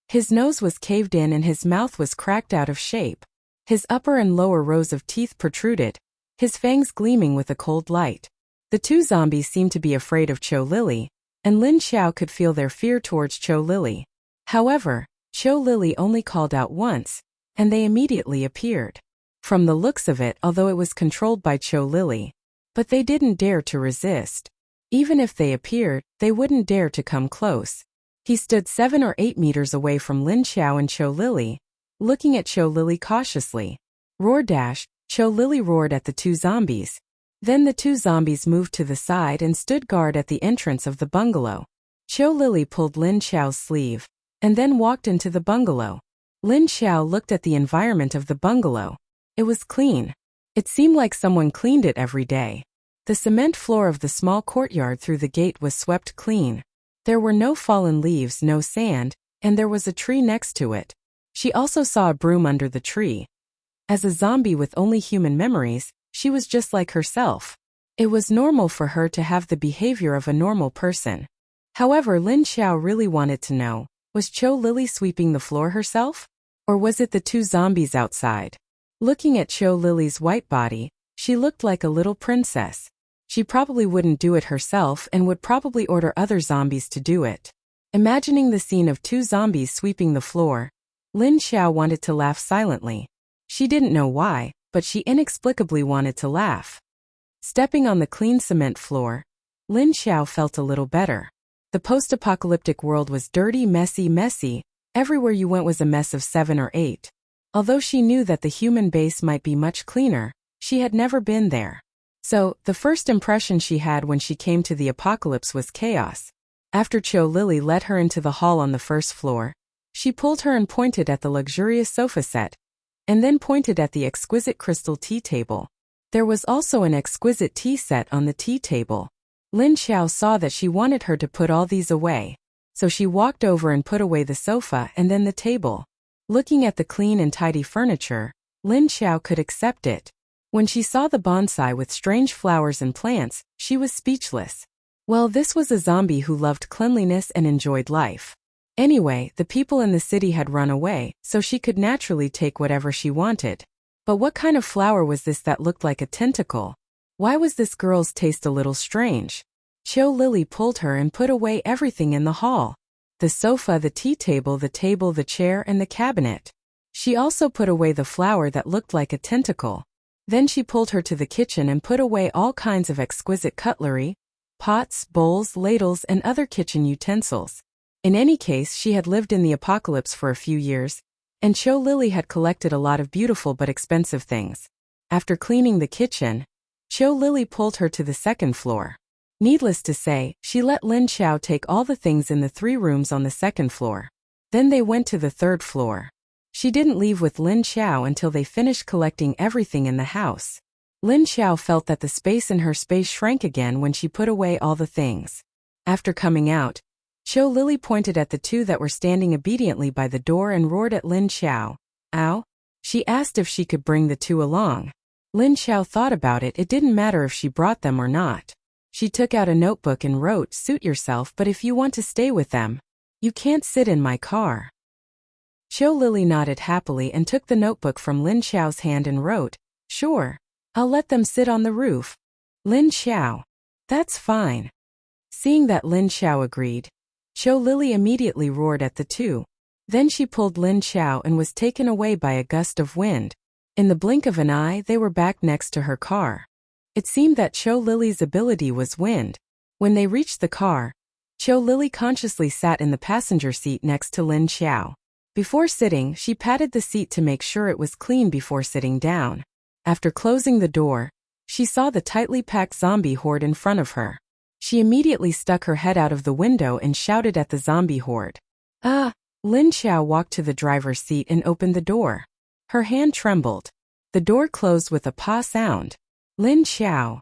His nose was caved in and his mouth was cracked out of shape. His upper and lower rows of teeth protruded, his fangs gleaming with a cold light. The two zombies seemed to be afraid of Qiu Lily, and Lin Xiao could feel their fear towards Qiu Lily. However, Qiu Lily only called out once, and they immediately appeared. From the looks of it, although it was controlled by Qiu Lily, but they didn't dare to resist. Even if they appeared, they wouldn't dare to come close. He stood 7 or 8 meters away from Lin Xiao and Qiu Lily, looking at Qiu Lily cautiously. Roar dash, Qiu Lily roared at the two zombies. Then the two zombies moved to the side and stood guard at the entrance of the bungalow. Qiu Lily pulled Lin Xiao's sleeve, and then walked into the bungalow. Lin Xiao looked at the environment of the bungalow. It was clean. It seemed like someone cleaned it every day. The cement floor of the small courtyard through the gate was swept clean. There were no fallen leaves, no sand, and there was a tree next to it. She also saw a broom under the tree. As a zombie with only human memories, she was just like herself. It was normal for her to have the behavior of a normal person. However, Lin Xiao really wanted to know, was Qiu Lily sweeping the floor herself? Or was it the two zombies outside? Looking at Qiu Lily's white body, she looked like a little princess. She probably wouldn't do it herself and would probably order other zombies to do it. Imagining the scene of two zombies sweeping the floor, Lin Xiao wanted to laugh silently. She didn't know why, but she inexplicably wanted to laugh. Stepping on the clean cement floor, Lin Xiao felt a little better. The post-apocalyptic world was dirty, messy. Everywhere you went was a mess of 7 or 8. Although she knew that the human base might be much cleaner, she had never been there. So, the first impression she had when she came to the apocalypse was chaos. After Qiu Lily led her into the hall on the first floor, she pulled her and pointed at the luxurious sofa set, and then pointed at the exquisite crystal tea table. There was also an exquisite tea set on the tea table. Lin Xiao saw that she wanted her to put all these away, so she walked over and put away the sofa and then the table. Looking at the clean and tidy furniture, Lin Xiao could accept it. When she saw the bonsai with strange flowers and plants, she was speechless. Well, this was a zombie who loved cleanliness and enjoyed life. Anyway, the people in the city had run away, so she could naturally take whatever she wanted. But what kind of flower was this that looked like a tentacle? Why was this girl's taste a little strange? Qiu Lily pulled her and put away everything in the hall. the sofa, the tea table, the chair, and the cabinet. She also put away the flower that looked like a tentacle. Then she pulled her to the kitchen and put away all kinds of exquisite cutlery, pots, bowls, ladles, and other kitchen utensils. In any case, she had lived in the apocalypse for a few years, and Cho Lily had collected a lot of beautiful but expensive things. After cleaning the kitchen, Cho Lily pulled her to the second floor. Needless to say, she let Lin Xiao take all the things in the 3 rooms on the second floor. Then they went to the 3rd floor. She didn't leave with Lin Xiao until they finished collecting everything in the house. Lin Xiao felt that the space in her space shrank again when she put away all the things. After coming out, Cho Lily pointed at the 2 that were standing obediently by the door and roared at Lin Xiao. Ow? She asked if she could bring the 2 along. Lin Xiao thought about it. It didn't matter if she brought them or not. She took out a notebook and wrote, "Suit yourself, but if you want to stay with them, you can't sit in my car." Cho Lily nodded happily and took the notebook from Lin Xiao's hand and wrote, "Sure. I'll let them sit on the roof." Lin Xiao. "That's fine." Seeing that Lin Xiao agreed, Cho Lily immediately roared at the 2. Then she pulled Lin Xiao and was taken away by a gust of wind. In the blink of an eye, they were back next to her car. It seemed that Cho Lily's ability was wind. When they reached the car, Cho Lily consciously sat in the passenger seat next to Lin Xiao. Before sitting, she patted the seat to make sure it was clean before sitting down. After closing the door, she saw the tightly packed zombie horde in front of her. She immediately stuck her head out of the window and shouted at the zombie horde. "Ah!" Lin Xiao walked to the driver's seat and opened the door. Her hand trembled. The door closed with a pa sound. Lin Xiao.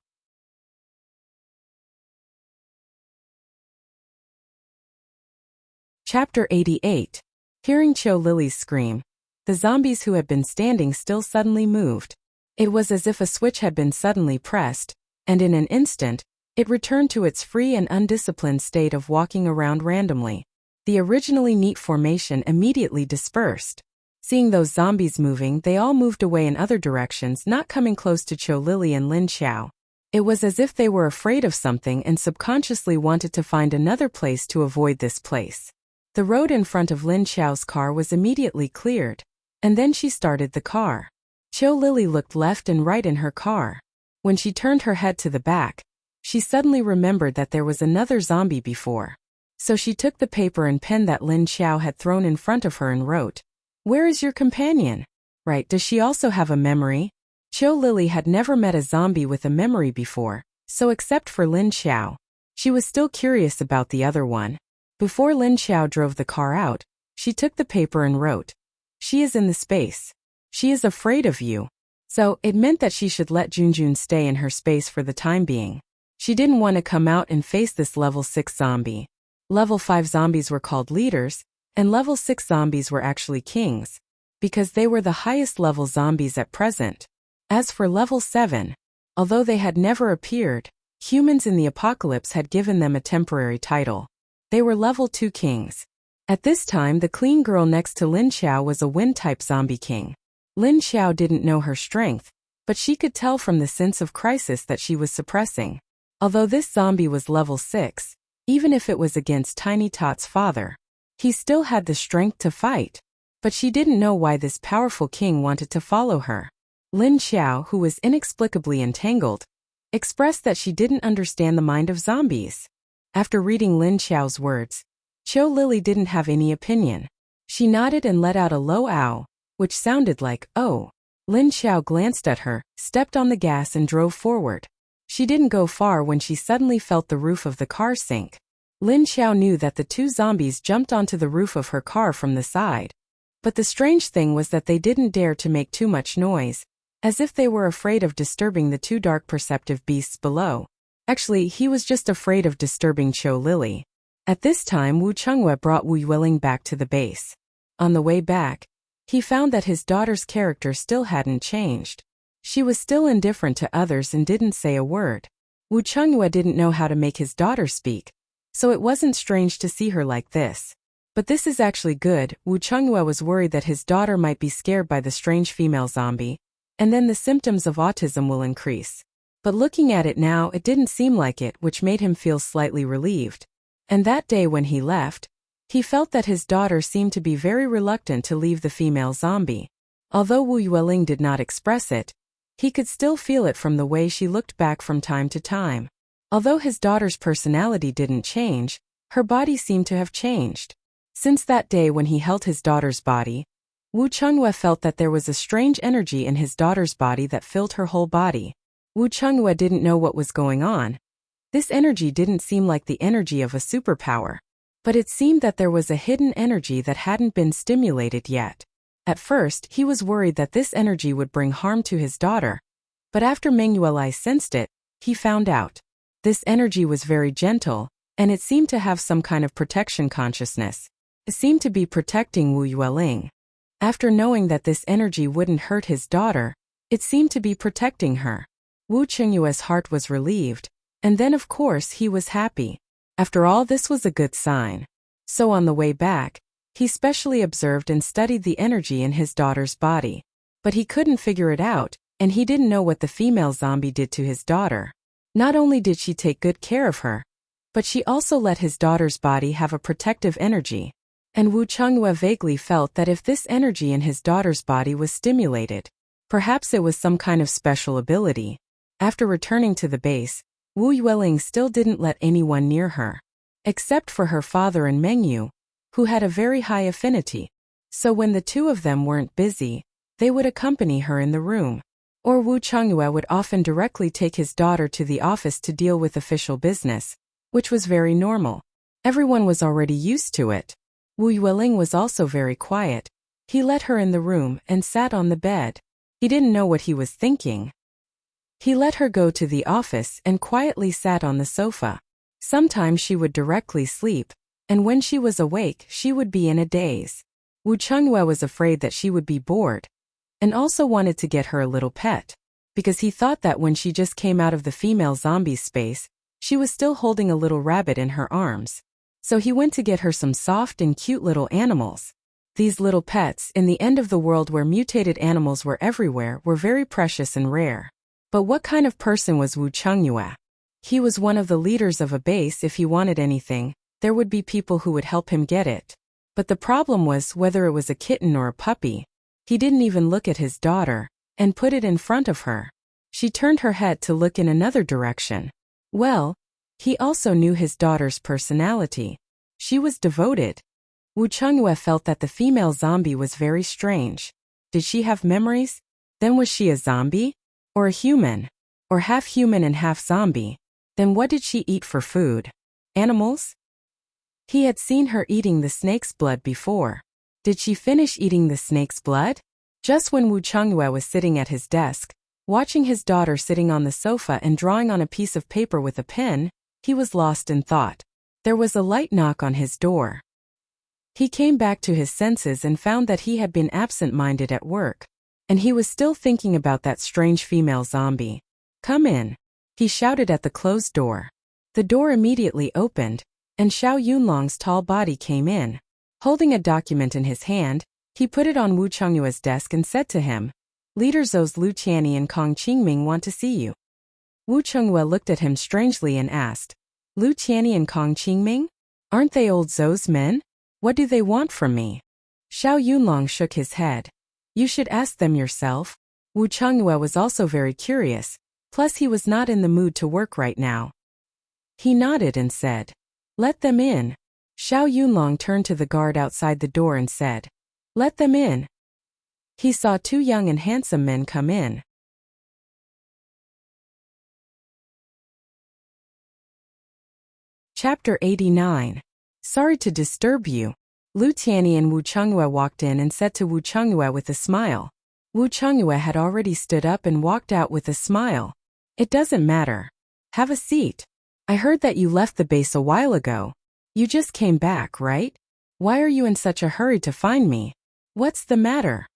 Chapter 88. Hearing Cho Lily's scream, the zombies who had been standing still suddenly moved. It was as if a switch had been suddenly pressed, and in an instant, it returned to its free and undisciplined state of walking around randomly. The originally neat formation immediately dispersed. Seeing those zombies moving, they all moved away in other directions, not coming close to Cho Lily and Lin Xiao. It was as if they were afraid of something and subconsciously wanted to find another place to avoid this place. The road in front of Lin Xiao's car was immediately cleared, and then she started the car. Cho Lily looked left and right in her car. When she turned her head to the back, she suddenly remembered that there was another zombie before. So she took the paper and pen that Lin Xiao had thrown in front of her and wrote, "Where is your companion? Right, does she also have a memory?" Cho Lily had never met a zombie with a memory before, so except for Lin Xiao, she was still curious about the other one. Before Lin Xiao drove the car out, she took the paper and wrote, "She is in the space. She is afraid of you." So, it meant that she should let Junjun stay in her space for the time being. She didn't want to come out and face this level 6 zombie. Level 5 zombies were called leaders, and level 6 zombies were actually kings, because they were the highest level zombies at present. As for level 7, although they had never appeared, humans in the apocalypse had given them a temporary title. They were level 2 kings. At this time, the clean girl next to Lin Xiao was a wind-type zombie king. Lin Xiao didn't know her strength, but she could tell from the sense of crisis that she was suppressing. Although this zombie was level 6, even if it was against Tiny Tot's father, he still had the strength to fight. But she didn't know why this powerful king wanted to follow her. Lin Xiao, who was inexplicably entangled, expressed that she didn't understand the mind of zombies. After reading Lin Xiao's words, Cho Lily didn't have any opinion. She nodded and let out a low ow, which sounded like, "Oh." Lin Xiao glanced at her, stepped on the gas and drove forward. She didn't go far when she suddenly felt the roof of the car sink. Lin Xiao knew that the 2 zombies jumped onto the roof of her car from the side. But the strange thing was that they didn't dare to make too much noise, as if they were afraid of disturbing the 2 dark perceptive beasts below. Actually, he was just afraid of disturbing Cho Lily. At this time, Wu Chunghua brought Wu Yueling back to the base. On the way back, he found that his daughter's character still hadn't changed. She was still indifferent to others and didn't say a word. Wu Chunghua didn't know how to make his daughter speak, so it wasn't strange to see her like this. But this is actually good. Wu Chunghua was worried that his daughter might be scared by the strange female zombie, and then the symptoms of autism will increase. But looking at it now, it didn't seem like it, which made him feel slightly relieved. And that day when he left, He felt that his daughter seemed to be very reluctant to leave the female zombie. Although Wu Yueling did not express it, he could still feel it from the way she looked back from time to time. Although his daughter's personality didn't change, her body seemed to have changed. Since that day when he held his daughter's body, Wu Chunghua felt that there was a strange energy in his daughter's body that filled her whole body. Wu Chunghua didn't know what was going on. This energy didn't seem like the energy of a superpower, but it seemed that there was a hidden energy that hadn't been stimulated yet. At first, he was worried that this energy would bring harm to his daughter, but after Meng Yuelai sensed it, he found out. This energy was very gentle, and it seemed to have some kind of protection consciousness. It seemed to be protecting Wu Yueling. After knowing that this energy wouldn't hurt his daughter, it seemed to be protecting her. Wu Chengyue's heart was relieved, and then of course he was happy. After all, this was a good sign. So on the way back, he specially observed and studied the energy in his daughter's body. But he couldn't figure it out, and he didn't know what the female zombie did to his daughter. Not only did she take good care of her, but she also let his daughter's body have a protective energy. And Wu Chengyue vaguely felt that if this energy in his daughter's body was stimulated, perhaps it was some kind of special ability. After returning to the base, Wu Yueling still didn't let anyone near her, except for her father and Meng Yu, who had a very high affinity. So when the two of them weren't busy, they would accompany her in the room. Or Wu Chengyue would often directly take his daughter to the office to deal with official business, which was very normal. Everyone was already used to it. Wu Yueling was also very quiet. He let her in the room and sat on the bed. He didn't know what he was thinking. He let her go to the office and quietly sat on the sofa. Sometimes she would directly sleep, and when she was awake, she would be in a daze. Wu Chengyue was afraid that she would be bored, and also wanted to get her a little pet, because he thought that when she just came out of the female zombie's space, she was still holding a little rabbit in her arms. So he went to get her some soft and cute little animals. These little pets, in the end of the world where mutated animals were everywhere, were very precious and rare. But what kind of person was Wu Chengyue? He was one of the leaders of a base. If he wanted anything, there would be people who would help him get it. But the problem was whether it was a kitten or a puppy. He didn't even look at his daughter, and put it in front of her. She turned her head to look in another direction. Well, he also knew his daughter's personality. She was devoted. Wu Chengyue felt that the female zombie was very strange. Did she have memories? Then was she a zombie? Or a human? Or half human and half zombie? Then what did she eat for food? Animals? He had seen her eating the snake's blood before. Did she finish eating the snake's blood? Just when Wu Chengyue was sitting at his desk, watching his daughter sitting on the sofa and drawing on a piece of paper with a pen, he was lost in thought. There was a light knock on his door. He came back to his senses and found that he had been absent-minded at work, and he was still thinking about that strange female zombie. "Come in," he shouted at the closed door. The door immediately opened, and Xiao Yunlong's tall body came in. Holding a document in his hand, he put it on Wu Chengyue's desk and said to him, "Leader Zhou's Lu Qianni and Kong Qingming want to see you." Wu Chengyue looked at him strangely and asked, "Lu Qianni and Kong Qingming? Aren't they old Zhou's men? What do they want from me?" Xiao Yunlong shook his head. "You should ask them yourself." Wu Chengyue was also very curious, plus he was not in the mood to work right now. He nodded and said, "Let them in." Xiao Yunlong turned to the guard outside the door and said, "Let them in." He saw two young and handsome men come in. Chapter 89. Sorry to disturb you. Lu Tianyi and Wu Chengyue walked in and said to Wu Chengyue with a smile. Wu Chengyue had already stood up and walked out with a smile. "It doesn't matter. Have a seat. I heard that you left the base a while ago. You just came back, right? Why are you in such a hurry to find me? What's the matter?"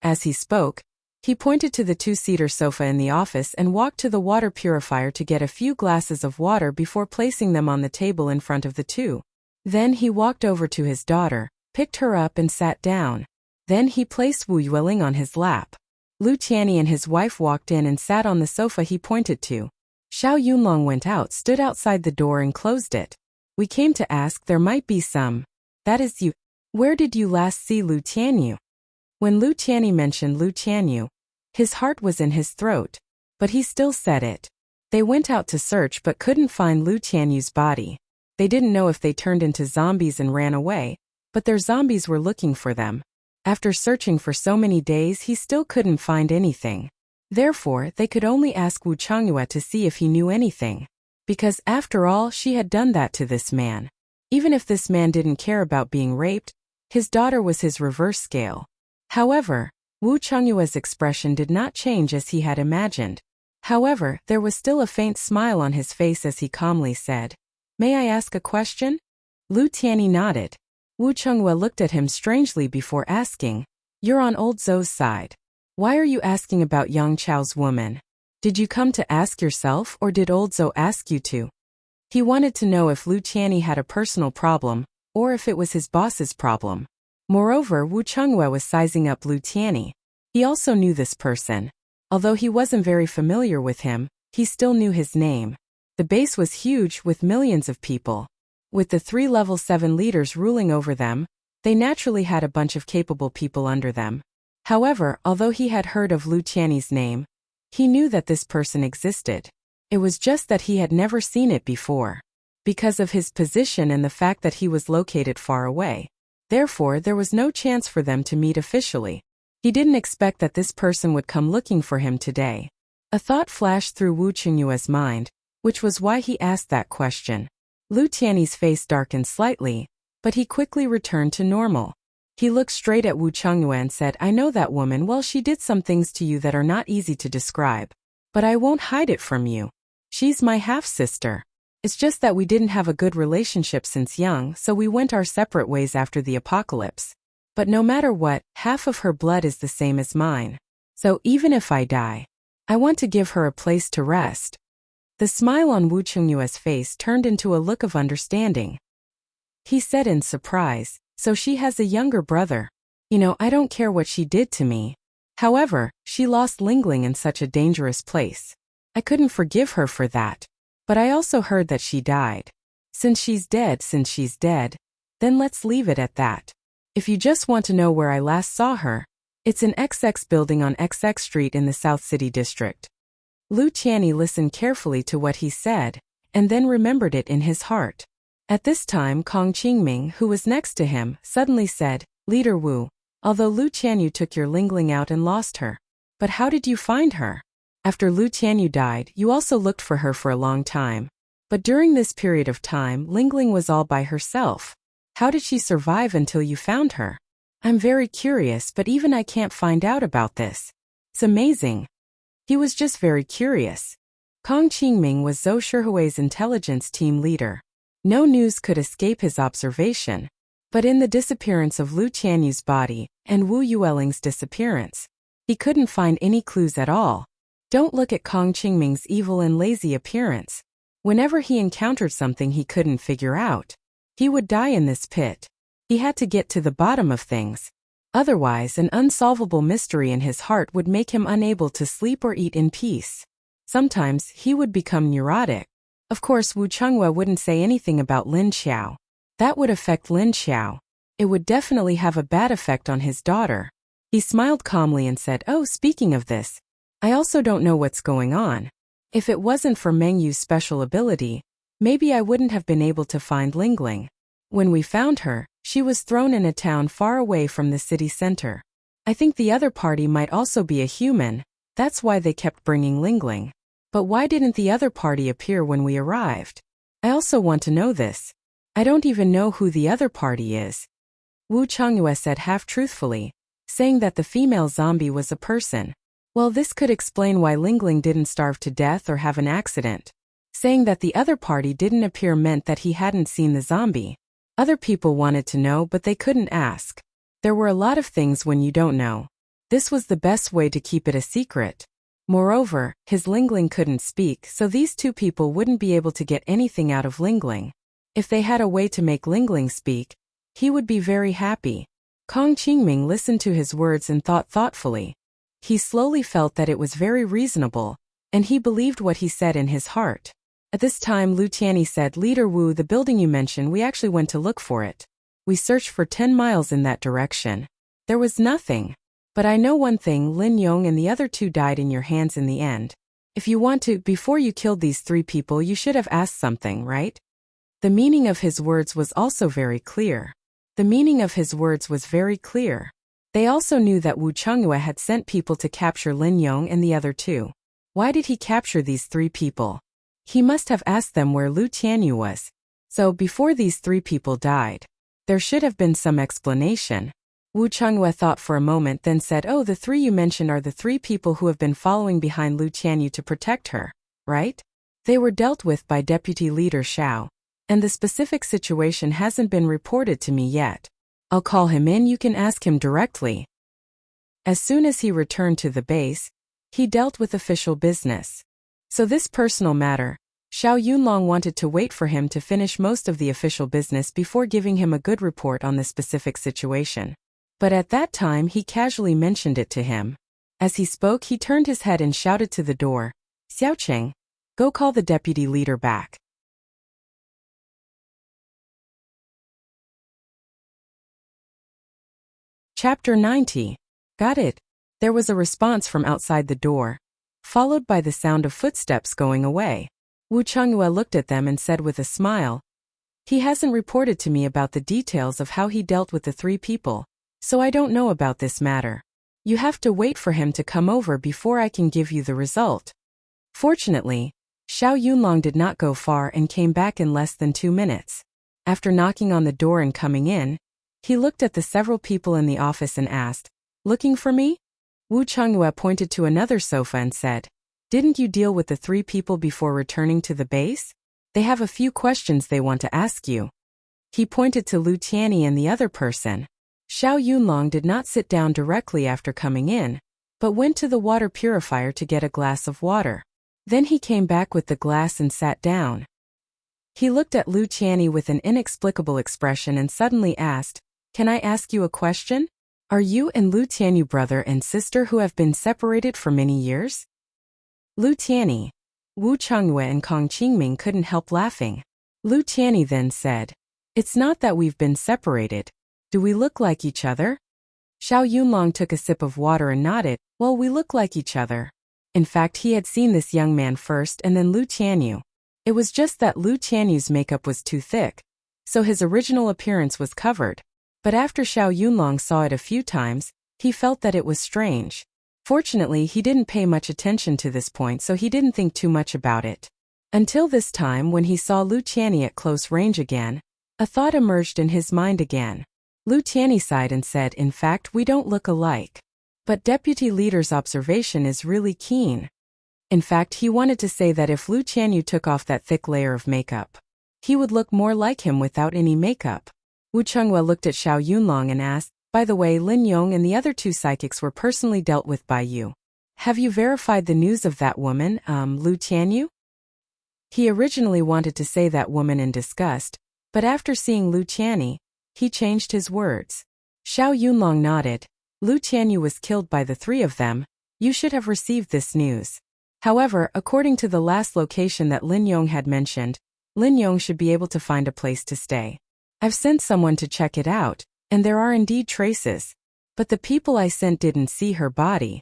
As he spoke, he pointed to the two-seater sofa in the office and walked to the water purifier to get a few glasses of water before placing them on the table in front of the two. Then he walked over to his daughter, picked her up and sat down. Then he placed Wu Yueling on his lap. Lu Tianyi and his wife walked in and sat on the sofa he pointed to. Xiao Yunlong went out, stood outside the door and closed it. "We came to ask, there might be some That is you. Where did you last see Lu Tianyu? When Lu Tianyu mentioned Lu Tianyu, his heart was in his throat, but he still said it. They went out to search but couldn't find Lu Tianyu's body. They didn't know if they turned into zombies and ran away, but their zombies were looking for them. After searching for so many days, he still couldn't find anything. Therefore, they could only ask Wu Changyue to see if he knew anything. Because after all, she had done that to this man. Even if this man didn't care about being raped, his daughter was his reverse scale. However, Wu Changyue's expression did not change as he had imagined. However, there was still a faint smile on his face as he calmly said, "May I ask a question?" Lu Tianyu nodded. Wu Changyue looked at him strangely before asking, "You're on old Zhou's side. Why are you asking about Yang Chao's woman? Did you come to ask yourself or did old Zhou ask you to?" He wanted to know if Lu Tianyu had a personal problem, or if it was his boss's problem. Moreover, Wu Changyue was sizing up Lu Tianyu. He also knew this person. Although he wasn't very familiar with him, he still knew his name. The base was huge with millions of people. With the 3 level 7 leaders ruling over them, they naturally had a bunch of capable people under them. However, although he had heard of Lu Tianyu's name, he knew that this person existed. It was just that he had never seen it before. Because of his position and the fact that he was located far away. Therefore, there was no chance for them to meet officially. He didn't expect that this person would come looking for him today. A thought flashed through Wu Changyue's mind, which was why he asked that question. Lu Tianyu's face darkened slightly, but he quickly returned to normal. He looked straight at Wu Changyue and said, "I know that woman. Well, she did some things to you that are not easy to describe. But I won't hide it from you. She's my half-sister. It's just that we didn't have a good relationship since young, so we went our separate ways after the apocalypse. But no matter what, half of her blood is the same as mine. So even if I die, I want to give her a place to rest." The smile on Wu Changyue's face turned into a look of understanding. He said in surprise, "So she has a younger brother. You know, I don't care what she did to me. However, she lost Lingling in such a dangerous place. I couldn't forgive her for that. But I also heard that she died. Since she's dead, then let's leave it at that. If you just want to know where I last saw her, it's in XX building on XX Street in the South City District." Lu Tianyu listened carefully to what he said, and then remembered it in his heart. At this time, Kong Qingming, who was next to him, suddenly said, "Leader Wu, although Lu Tianyu took your Lingling out and lost her, but how did you find her? After Lu Tianyu died, you also looked for her for a long time. But during this period of time, Lingling was all by herself. How did she survive until you found her? I'm very curious, but even I can't find out about this. It's amazing." He was just very curious. Kong Qingming was Zhou Shihui's intelligence team leader. No news could escape his observation. But in the disappearance of Lu Tianyu's body, and Wu Yueling's disappearance, he couldn't find any clues at all. Don't look at Kong Qingming's evil and lazy appearance. Whenever he encountered something he couldn't figure out, he would die in this pit. He had to get to the bottom of things. Otherwise, an unsolvable mystery in his heart would make him unable to sleep or eat in peace. Sometimes, he would become neurotic. Of course, Wu Changyue wouldn't say anything about Lin Xiao. That would affect Lin Xiao. It would definitely have a bad effect on his daughter. He smiled calmly and said, "Oh, speaking of this, I also don't know what's going on. If it wasn't for Meng Yu's special ability, maybe I wouldn't have been able to find Lingling. When we found her, she was thrown in a town far away from the city center. I think the other party might also be a human, that's why they kept bringing Lingling. But why didn't the other party appear when we arrived? I also want to know this. I don't even know who the other party is." Wu Changyue said half-truthfully, saying that the female zombie was a person. Well, this could explain why Lingling didn't starve to death or have an accident. Saying that the other party didn't appear meant that he hadn't seen the zombie. Other people wanted to know, but they couldn't ask. There were a lot of things when you don't know. This was the best way to keep it a secret. Moreover, his Lingling couldn't speak, so these two people wouldn't be able to get anything out of Lingling. If they had a way to make Lingling speak, he would be very happy. Kong Qingming listened to his words and thought thoughtfully. He slowly felt that it was very reasonable, and he believed what he said in his heart. At this time, Lu Tianyu said, "Leader Wu, the building you mentioned, we actually went to look for it. We searched for 10 miles in that direction. There was nothing. But I know one thing, Lin Yong and the other two died in your hands in the end. If you want to, before you killed these 3 people, you should have asked something, right? The meaning of his words was also very clear. The meaning of his words was very clear. They also knew that Wu Chengyue had sent people to capture Lin Yong and the other two. Why did he capture these 3 people? He must have asked them where Lu Tianyu was. So, before these 3 people died, there should have been some explanation. Wu Chengyue thought for a moment, then said, "Oh, the 3 you mentioned are the 3 people who have been following behind Lu Tianyu to protect her, right? They were dealt with by Deputy Leader Xiao. And the specific situation hasn't been reported to me yet. I'll call him in, you can ask him directly." As soon as he returned to the base, he dealt with official business. So this personal matter, Xiao Yunlong wanted to wait for him to finish most of the official business before giving him a good report on the specific situation. But at that time he casually mentioned it to him. As he spoke, he turned his head and shouted to the door, "Xiaoqing, go call the deputy leader back." Chapter 90. Got it. There was a response from outside the door, followed by the sound of footsteps going away. Wu Chengyue looked at them and said with a smile, "He hasn't reported to me about the details of how he dealt with the 3 people, so I don't know about this matter. You have to wait for him to come over before I can give you the result." Fortunately, Xiao Yunlong did not go far and came back in less than 2 minutes. After knocking on the door and coming in, he looked at the several people in the office and asked, "Looking for me?" Wu Chengyue pointed to another sofa and said, "Didn't you deal with the 3 people before returning to the base? They have a few questions they want to ask you." He pointed to Lu Tianyi and the other person. Xiao Yunlong did not sit down directly after coming in, but went to the water purifier to get a glass of water. Then he came back with the glass and sat down. He looked at Lu Tianyi with an inexplicable expression and suddenly asked, "Can I ask you a question? Are you and Lu Tianyu brother and sister who have been separated for many years?" Lu Tianyi, Wu Chengyue and Kong Qingming couldn't help laughing. Lu Tianyi then said, "It's not that we've been separated. Do we look like each other?" Xiao Yunlong took a sip of water and nodded. "Well, we look like each other." In fact, he had seen this young man first and then Lu Tianyu. It was just that Lu Tianyu's makeup was too thick, so his original appearance was covered. But after Xiao Yunlong saw it a few times, he felt that it was strange. Fortunately, he didn't pay much attention to this point, so he didn't think too much about it. Until this time, when he saw Lu Tianyi at close range again, a thought emerged in his mind again. Lu Tianyi sighed and said, "In fact, we don't look alike. But Deputy Leader's observation is really keen." In fact, he wanted to say that if Lu Tianyu took off that thick layer of makeup, he would look more like him without any makeup. Wu Chengyue looked at Xiao Yunlong and asked, "By the way, Lin Yong and the other 2 psychics were personally dealt with by you. Have you verified the news of that woman, Lu Tianyu?" He originally wanted to say that woman in disgust, but after seeing Lu Tianyi, he changed his words. Xiao Yunlong nodded. "Lu Tianyu was killed by the 3 of them. You should have received this news. However, according to the last location that Lin Yong had mentioned, Lin Yong should be able to find a place to stay. I've sent someone to check it out, and there are indeed traces. But the people I sent didn't see her body.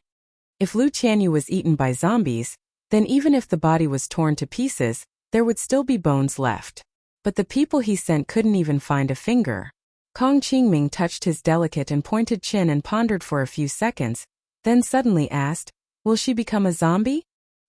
If Lu Tianyu was eaten by zombies, then even if the body was torn to pieces, there would still be bones left. But the people he sent couldn't even find a finger." Kong Qingming touched his delicate and pointed chin and pondered for a few seconds, then suddenly asked, "Will she become a zombie?"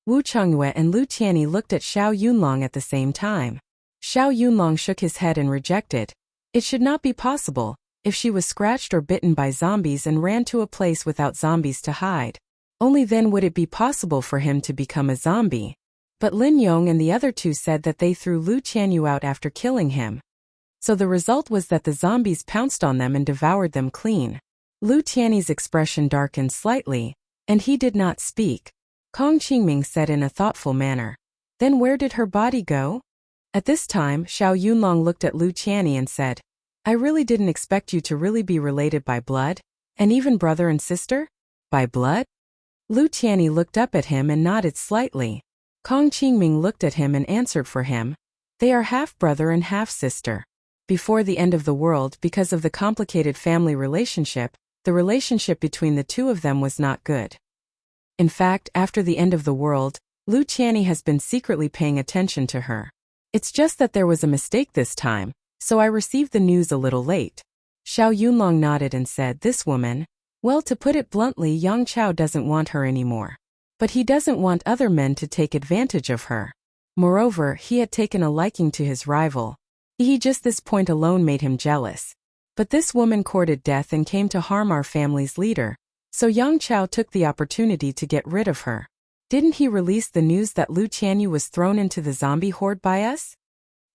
Wu Chengyue and Lu Tianyi looked at Xiao Yunlong at the same time. Xiao Yunlong shook his head and rejected. It should not be possible. If she was scratched or bitten by zombies and ran to a place without zombies to hide, only then would it be possible for him to become a zombie. But Lin Yong and the other 2 said that they threw Lu Tianyu out after killing him. So the result was that the zombies pounced on them and devoured them clean. Lu Tianyi's expression darkened slightly, and he did not speak. Kong Qingming said in a thoughtful manner, "Then where did her body go?" At this time, Xiao Yunlong looked at Lu Tianyi and said, "I really didn't expect you to really be related by blood, and even brother and sister? By blood?" Lu Tianyi looked up at him and nodded slightly. Kong Qingming looked at him and answered for him, "They are half brother and half sister." before the end of the world because of the complicated family relationship. The relationship between the two of them was not good. In fact, after the end of the world, Lu Qianni has been secretly paying attention to her. It's just that there was a mistake this time, so I received the news a little late. Xiao Yunlong nodded and said, this woman, well, to put it bluntly, Yang Chao doesn't want her anymore. But he doesn't want other men to take advantage of her. Moreover, he had taken a liking to his rival. Just this point alone made him jealous. But this woman courted death and came to harm our family's leader, so Yang Chao took the opportunity to get rid of her. Didn't he release the news that Lu Qianni was thrown into the zombie horde by us?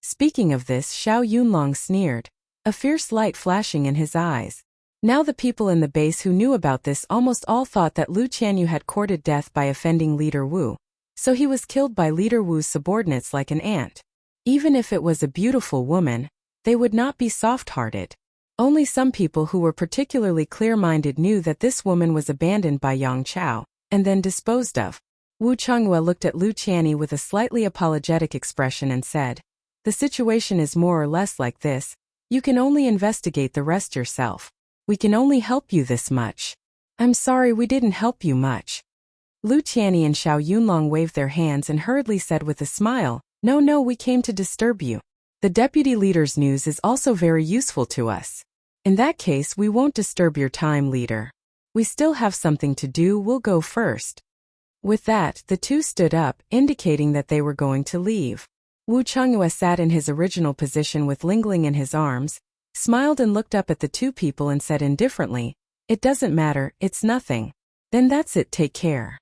Speaking of this, Xiao Yunlong sneered, a fierce light flashing in his eyes. Now the people in the base who knew about this almost all thought that Lu Qianni had courted death by offending Leader Wu, so he was killed by Leader Wu's subordinates like an ant. Even if it was a beautiful woman, they would not be soft-hearted. Only some people who were particularly clear-minded knew that this woman was abandoned by Yang Chao, and then disposed of. Wu Chonghua looked at Lu Qianni with a slightly apologetic expression and said, the situation is more or less like this. You can only investigate the rest yourself. We can only help you this much. I'm sorry we didn't help you much. Lu Qianni and Xiao Yunlong waved their hands and hurriedly said with a smile, no, we came to disturb you. The deputy leader's news is also very useful to us. In that case, we won't disturb your time, leader. We still have something to do, we'll go first. With that, the two stood up, indicating that they were going to leave. Wu Chonghua sat in his original position with Lingling in his arms, smiled and looked up at the two people and said indifferently, it doesn't matter, it's nothing. Then that's it, take care.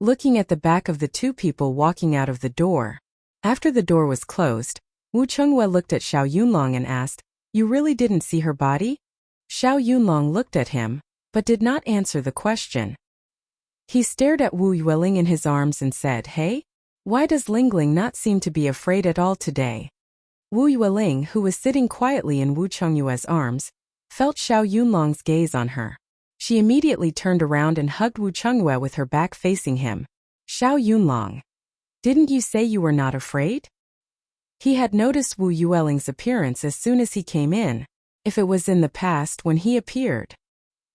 Looking at the back of the two people walking out of the door. After the door was closed, Wu Chonghua looked at Xiao Yunlong and asked, you really didn't see her body? Xiao Yunlong looked at him, but did not answer the question. He stared at Wu Yueling in his arms and said, hey? Why does Lingling not seem to be afraid at all today? Wu Yueling, who was sitting quietly in Wu Chonghua's arms, felt Xiao Yunlong's gaze on her. She immediately turned around and hugged Wu Chonghua with her back facing him. Xiao Yunlong, didn't you say you were not afraid? He had noticed Wu Yueling's appearance as soon as he came in. If it was in the past when he appeared,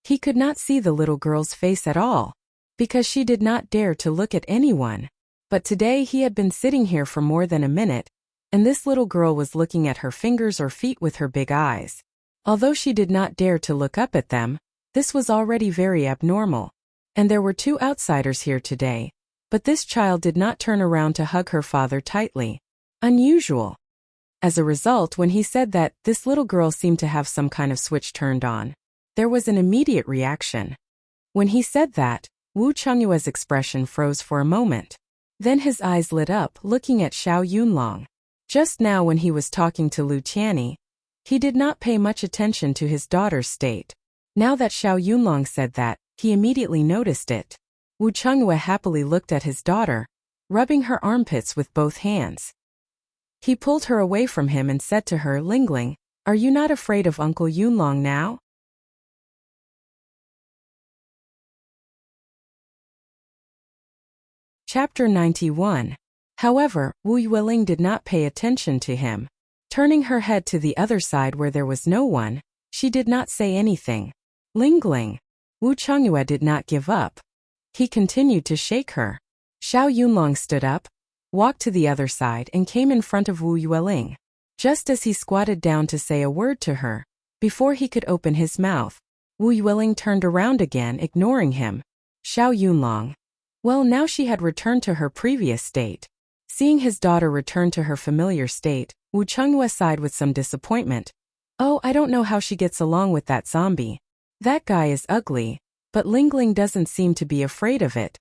he could not see the little girl's face at all, because she did not dare to look at anyone. But today he had been sitting here for more than a minute, and this little girl was looking at her fingers or feet with her big eyes. Although she did not dare to look up at them, this was already very abnormal. And there were two outsiders here today, but this child did not turn around to hug her father tightly. Unusual. As a result, when he said that this little girl seemed to have some kind of switch turned on, there was an immediate reaction. When he said that, Wu Chonghua's expression froze for a moment. Then his eyes lit up, looking at Xiao Yunlong. Just now when he was talking to Lu Qianni, he did not pay much attention to his daughter's state. Now that Xiao Yunlong said that, he immediately noticed it. Wu Chonghua happily looked at his daughter, rubbing her armpits with both hands. He pulled her away from him and said to her, Lingling, are you not afraid of Uncle Yunlong now? Chapter 91. However, Wu Yueling did not pay attention to him. Turning her head to the other side where there was no one, she did not say anything. Lingling. Wu Chonghua did not give up. He continued to shake her. Xiao Yunlong stood up, walked to the other side and came in front of Wu Yueling. Just as he squatted down to say a word to her, before he could open his mouth, Wu Yueling turned around again, ignoring him. Xiao Yunlong. Well, now she had returned to her previous state. Seeing his daughter return to her familiar state, Wu Chonghua sighed with some disappointment. Oh, I don't know how she gets along with that zombie. That guy is ugly, but Lingling doesn't seem to be afraid of it.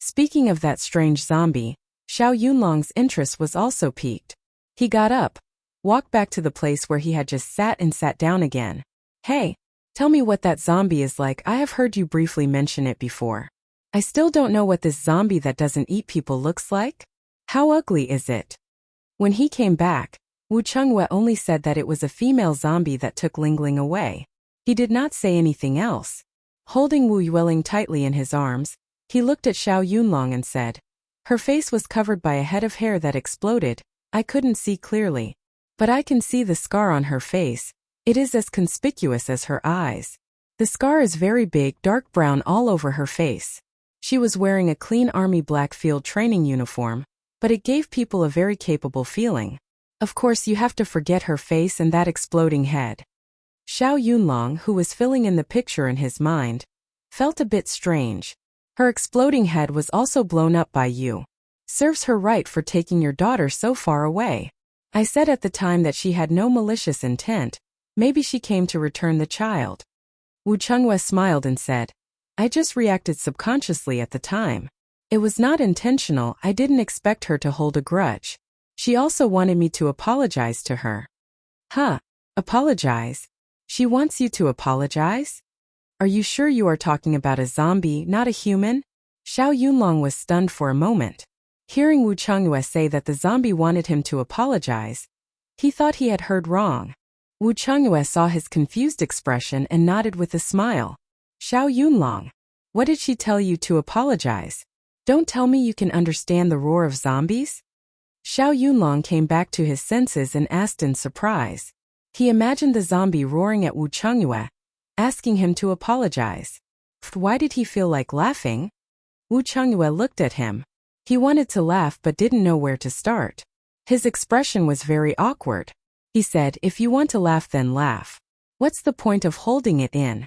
Speaking of that strange zombie, Xiao Yunlong's interest was also piqued. He got up, walked back to the place where he had just sat and sat down again. Hey, tell me what that zombie is like. I have heard you briefly mention it before. I still don't know what this zombie that doesn't eat people looks like. How ugly is it? When he came back, Wu Chonghua only said that it was a female zombie that took Lingling away. He did not say anything else. Holding Wu Yueling tightly in his arms, he looked at Xiao Yunlong and said, her face was covered by a head of hair that exploded. I couldn't see clearly. But I can see the scar on her face. It is as conspicuous as her eyes. The scar is very big, dark brown all over her face. She was wearing a clean army black field training uniform, but it gave people a very capable feeling. Of course, you have to forget her face and that exploding head. Xiao Yunlong, who was filling in the picture in his mind, felt a bit strange. Her exploding head was also blown up by you. Serves her right for taking your daughter so far away. I said at the time that she had no malicious intent. Maybe she came to return the child. Wu Chengwei smiled and said, I just reacted subconsciously at the time. It was not intentional. I didn't expect her to hold a grudge. She also wanted me to apologize to her. Huh? Apologize? She wants you to apologize? Are you sure you are talking about a zombie, not a human? Xiao Yunlong was stunned for a moment. Hearing Wu Chengwei say that the zombie wanted him to apologize, he thought he had heard wrong. Wu Chengwei saw his confused expression and nodded with a smile. Xiao Yunlong, what did she tell you to apologize? Don't tell me you can understand the roar of zombies? Xiao Yunlong came back to his senses and asked in surprise. He imagined the zombie roaring at Wu Chengwei, asking him to apologize. Why did he feel like laughing? Wu Chengwei looked at him. He wanted to laugh but didn't know where to start. His expression was very awkward. He said, if you want to laugh then laugh. What's the point of holding it in?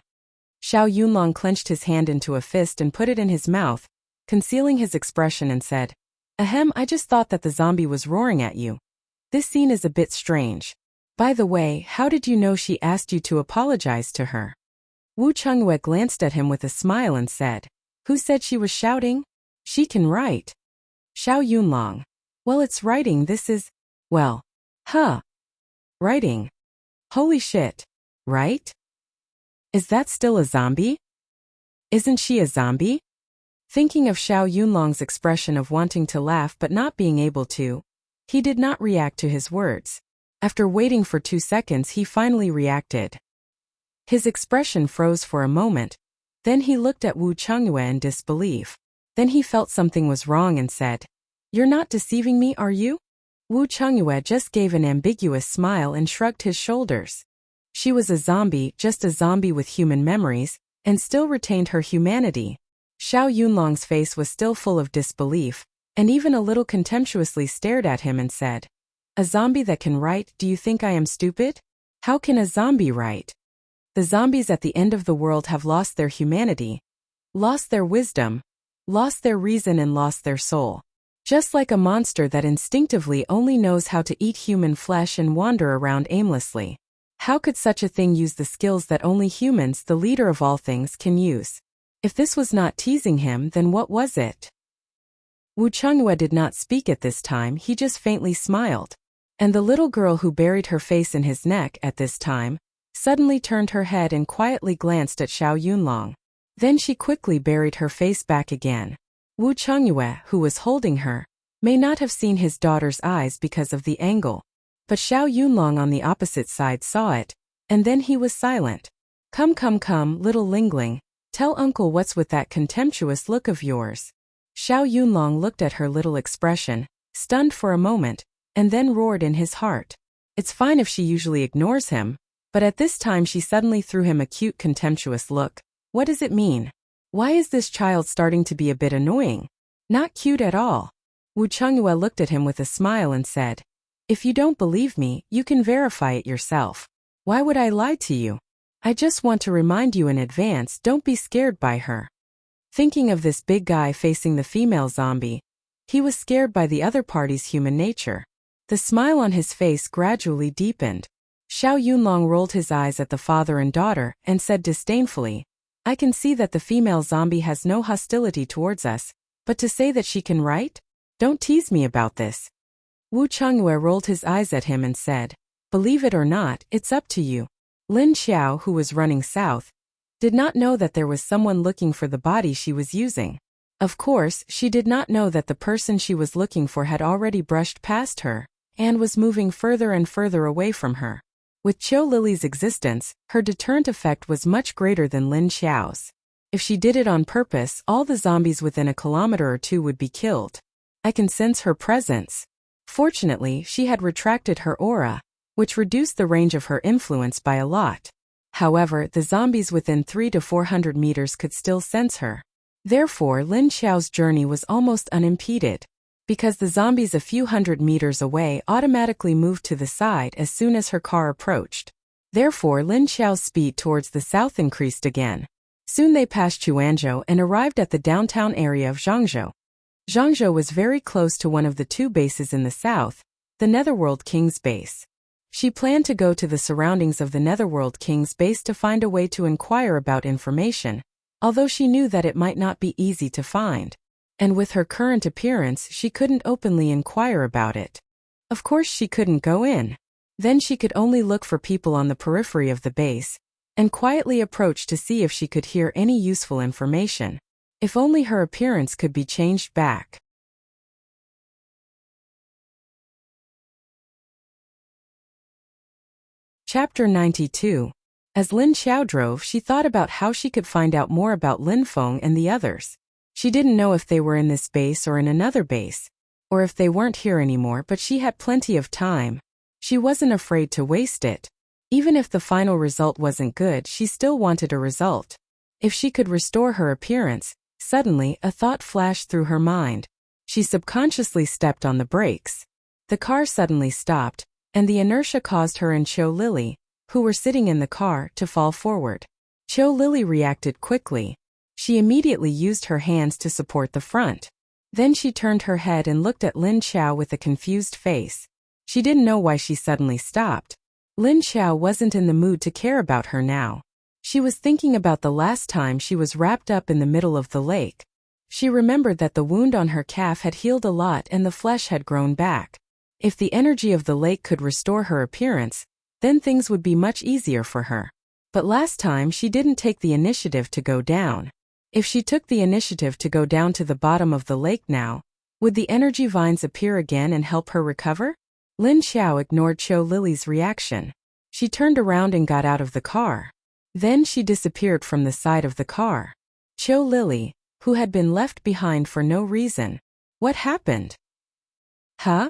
Xiao Yunlong clenched his hand into a fist and put it in his mouth, concealing his expression and said, Ahem, I just thought that the zombie was roaring at you. This scene is a bit strange. By the way, how did you know she asked you to apologize to her? Wu Chengwei glanced at him with a smile and said, Who said she was shouting? She can write. Xiao Yunlong. Well, it's writing. This is, well, writing. Holy shit. Right? Is that still a zombie? Isn't she a zombie? Thinking of Xiao Yunlong's expression of wanting to laugh but not being able to, he did not react to his words. After waiting for 2 seconds, he finally reacted. His expression froze for a moment. Then he looked at Wu Chengwei in disbelief. Then he felt something was wrong and said, You're not deceiving me, are you? Wu Chengwei just gave an ambiguous smile and shrugged his shoulders. She was a zombie, just a zombie with human memories, and still retained her humanity. Xiao Yunlong's face was still full of disbelief, and even a little contemptuously stared at him and said, A zombie that can write, do you think I am stupid? How can a zombie write? The zombies at the end of the world have lost their humanity, lost their wisdom, lost their reason and lost their soul. Just like a monster that instinctively only knows how to eat human flesh and wander around aimlessly. How could such a thing use the skills that only humans, the leader of all things, can use? If this was not teasing him, then what was it? Wu Chengwei did not speak at this time, he just faintly smiled. And the little girl who buried her face in his neck at this time, suddenly turned her head and quietly glanced at Xiao Yunlong. Then she quickly buried her face back again. Wu Chengwei, who was holding her, may not have seen his daughter's eyes because of the angle. But Xiao Yunlong on the opposite side saw it, and then he was silent. Come, little Lingling, tell uncle what's with that contemptuous look of yours. Xiao Yunlong looked at her little expression, stunned for a moment, and then roared in his heart. It's fine if she usually ignores him, but at this time she suddenly threw him a cute contemptuous look. What does it mean? Why is this child starting to be a bit annoying? Not cute at all. Wu Chengwei looked at him with a smile and said, If you don't believe me, you can verify it yourself. Why would I lie to you? I just want to remind you in advance, don't be scared by her. Thinking of this big guy facing the female zombie, he was scared by the other party's human nature. The smile on his face gradually deepened. Xiao Yunlong rolled his eyes at the father and daughter and said disdainfully, I can see that the female zombie has no hostility towards us, but to say that she can write? Don't tease me about this. Wu Chengwei rolled his eyes at him and said, Believe it or not, it's up to you. Lin Xiao, who was running south, did not know that there was someone looking for the body she was using. Of course, she did not know that the person she was looking for had already brushed past her, and was moving further and further away from her. With Qiu Lily's existence, her deterrent effect was much greater than Lin Xiao's. If she did it on purpose, all the zombies within a kilometer or two would be killed. I can sense her presence. Fortunately, she had retracted her aura. which reduced the range of her influence by a lot. However, the zombies within 300 to 400 meters could still sense her. Therefore, Lin Xiao's journey was almost unimpeded, because the zombies a few hundred meters away automatically moved to the side as soon as her car approached. Therefore, Lin Xiao's speed towards the south increased again. Soon they passed Chuanzhou and arrived at the downtown area of Zhangzhou. Zhangzhou was very close to one of the two bases in the south, the Netherworld King's base. She planned to go to the surroundings of the Netherworld King's base to find a way to inquire about information, although she knew that it might not be easy to find. And with her current appearance, she couldn't openly inquire about it. Of course, she couldn't go in. Then she could only look for people on the periphery of the base, and quietly approach to see if she could hear any useful information. If only her appearance could be changed back. Chapter 92. As Lin Xiao drove, she thought about how she could find out more about Lin Feng and the others. She didn't know if they were in this base or in another base, or if they weren't here anymore, but she had plenty of time. She wasn't afraid to waste it. Even if the final result wasn't good, she still wanted a result. If she could restore her appearance, suddenly a thought flashed through her mind. She subconsciously stepped on the brakes. The car suddenly stopped, and the inertia caused her and Qiu Lily, who were sitting in the car, to fall forward. Qiu Lily reacted quickly. She immediately used her hands to support the front. Then she turned her head and looked at Lin Xiao with a confused face. She didn't know why she suddenly stopped. Lin Xiao wasn't in the mood to care about her now. She was thinking about the last time she was wrapped up in the middle of the lake. She remembered that the wound on her calf had healed a lot and the flesh had grown back. If the energy of the lake could restore her appearance, then things would be much easier for her. But last time she didn't take the initiative to go down. If she took the initiative to go down to the bottom of the lake now, would the energy vines appear again and help her recover? Lin Xiao ignored Qiu Lily's reaction. She turned around and got out of the car. Then she disappeared from the side of the car. Qiu Lily, who had been left behind for no reason. What happened? Huh?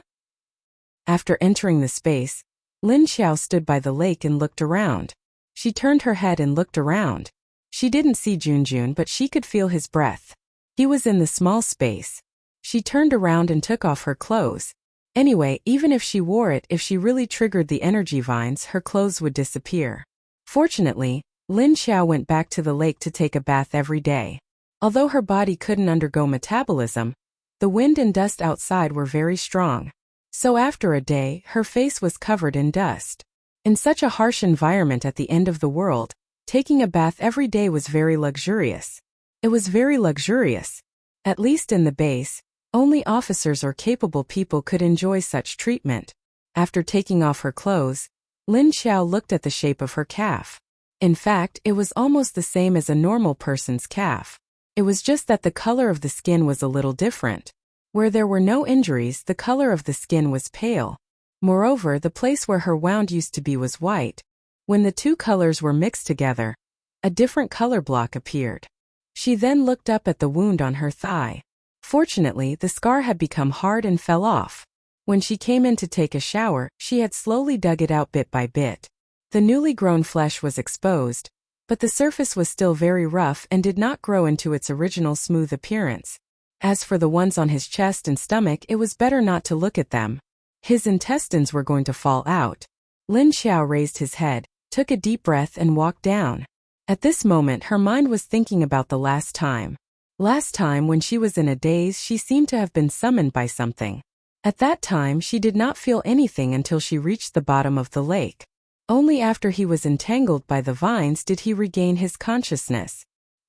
After entering the space, Lin Xiao stood by the lake and looked around. She turned her head and looked around. She didn't see Junjun, but she could feel his breath. He was in the small space. She turned around and took off her clothes. Anyway, even if she wore it, if she really triggered the energy vines, her clothes would disappear. Fortunately, Lin Xiao went back to the lake to take a bath every day. Although her body couldn't undergo metabolism, the wind and dust outside were very strong. So after a day, her face was covered in dust. In such a harsh environment at the end of the world, taking a bath every day was very luxurious. It was very luxurious. At least in the base, only officers or capable people could enjoy such treatment. After taking off her clothes, Lin Xiao looked at the shape of her calf. In fact, it was almost the same as a normal person's calf. It was just that the color of the skin was a little different. Where there were no injuries, the color of the skin was pale. Moreover, the place where her wound used to be was white. When the two colors were mixed together, a different color block appeared. She then looked up at the wound on her thigh. Fortunately, the scar had become hard and fell off. When she came in to take a shower, she had slowly dug it out bit by bit. The newly grown flesh was exposed, but the surface was still very rough and did not grow into its original smooth appearance. As for the ones on his chest and stomach, it was better not to look at them. His intestines were going to fall out. Lin Xiao raised his head, took a deep breath and walked down. At this moment her mind was thinking about the last time. Last time when she was in a daze, she seemed to have been summoned by something. At that time she did not feel anything until she reached the bottom of the lake. Only after he was entangled by the vines did he regain his consciousness.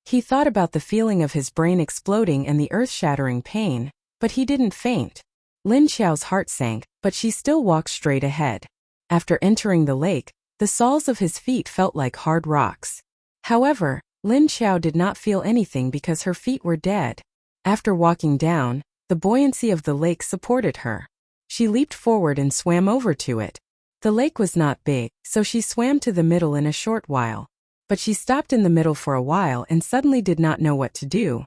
He thought about the feeling of his brain exploding and the earth-shattering pain, but he didn't faint. Lin Xiao's heart sank, but she still walked straight ahead. After entering the lake, the soles of his feet felt like hard rocks. However, Lin Xiao did not feel anything because her feet were dead. After walking down, the buoyancy of the lake supported her. She leaped forward and swam over to it. The lake was not big, so she swam to the middle in a short while. But she stopped in the middle for a while and suddenly did not know what to do.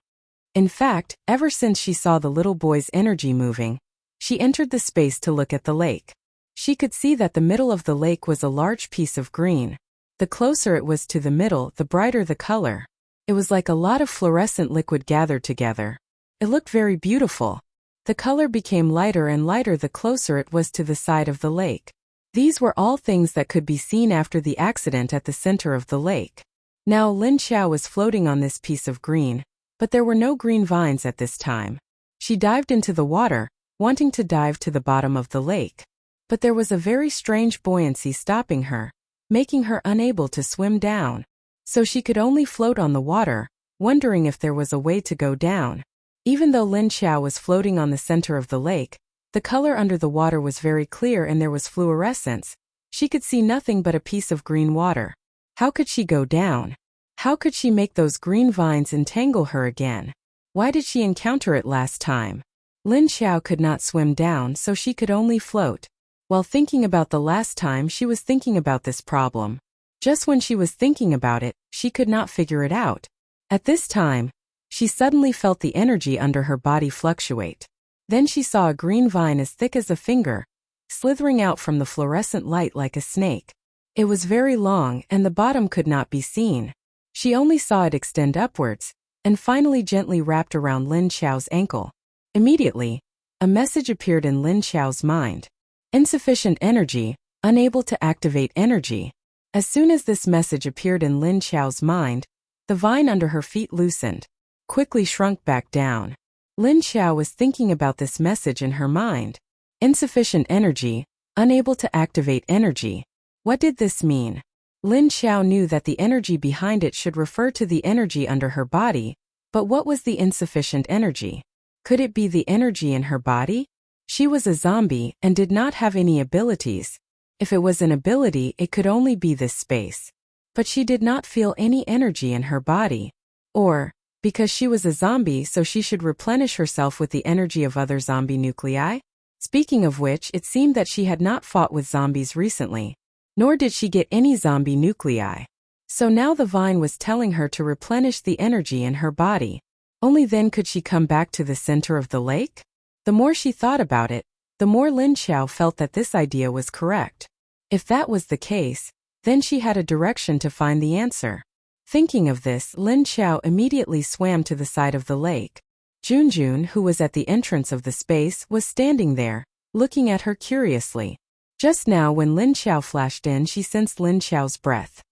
In fact, ever since she saw the little boy's energy moving, she entered the space to look at the lake. She could see that the middle of the lake was a large piece of green. The closer it was to the middle, the brighter the color. It was like a lot of fluorescent liquid gathered together. It looked very beautiful. The color became lighter and lighter the closer it was to the side of the lake. These were all things that could be seen after the accident at the center of the lake. Now Lin Xiao was floating on this piece of green, but there were no green vines at this time. She dived into the water, wanting to dive to the bottom of the lake. But there was a very strange buoyancy stopping her, making her unable to swim down. So she could only float on the water, wondering if there was a way to go down. Even though Lin Xiao was floating on the center of the lake, the color under the water was very clear and there was fluorescence. She could see nothing but a piece of green water. How could she go down? How could she make those green vines entangle her again? Why did she encounter it last time? Lin Xiao could not swim down, so she could only float. While thinking about the last time, she was thinking about this problem. Just when she was thinking about it, she could not figure it out. At this time, she suddenly felt the energy under her body fluctuate. Then she saw a green vine as thick as a finger, slithering out from the fluorescent light like a snake. It was very long and the bottom could not be seen. She only saw it extend upwards, and finally gently wrapped around Lin Xiao's ankle. Immediately, a message appeared in Lin Xiao's mind. Insufficient energy, unable to activate energy. As soon as this message appeared in Lin Xiao's mind, the vine under her feet loosened, quickly shrunk back down. Lin Xiao was thinking about this message in her mind. Insufficient energy, unable to activate energy. What did this mean? Lin Xiao knew that the energy behind it should refer to the energy under her body, but what was the insufficient energy? Could it be the energy in her body? She was a zombie and did not have any abilities. If it was an ability, it could only be this space. But she did not feel any energy in her body. Or, because she was a zombie, so she should replenish herself with the energy of other zombie nuclei? Speaking of which, it seemed that she had not fought with zombies recently. Nor did she get any zombie nuclei. So now the vine was telling her to replenish the energy in her body. Only then could she come back to the center of the lake? The more she thought about it, the more Lin Xiao felt that this idea was correct. If that was the case, then she had a direction to find the answer. Thinking of this, Lin Xiao immediately swam to the side of the lake. Junjun, who was at the entrance of the space, was standing there, looking at her curiously. Just now when Lin Xiao flashed in, she sensed Lin Xiao's breath.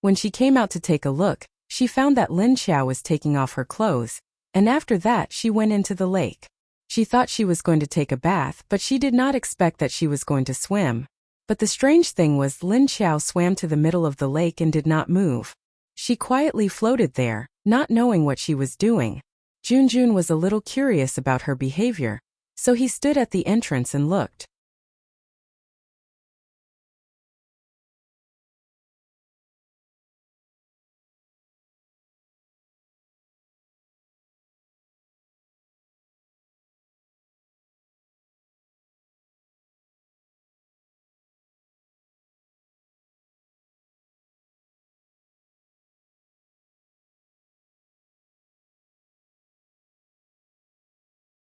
When she came out to take a look, she found that Lin Xiao was taking off her clothes, and after that she went into the lake. She thought she was going to take a bath, but she did not expect that she was going to swim. But the strange thing was Lin Xiao swam to the middle of the lake and did not move. She quietly floated there, not knowing what she was doing. Junjun was a little curious about her behavior, so he stood at the entrance and looked.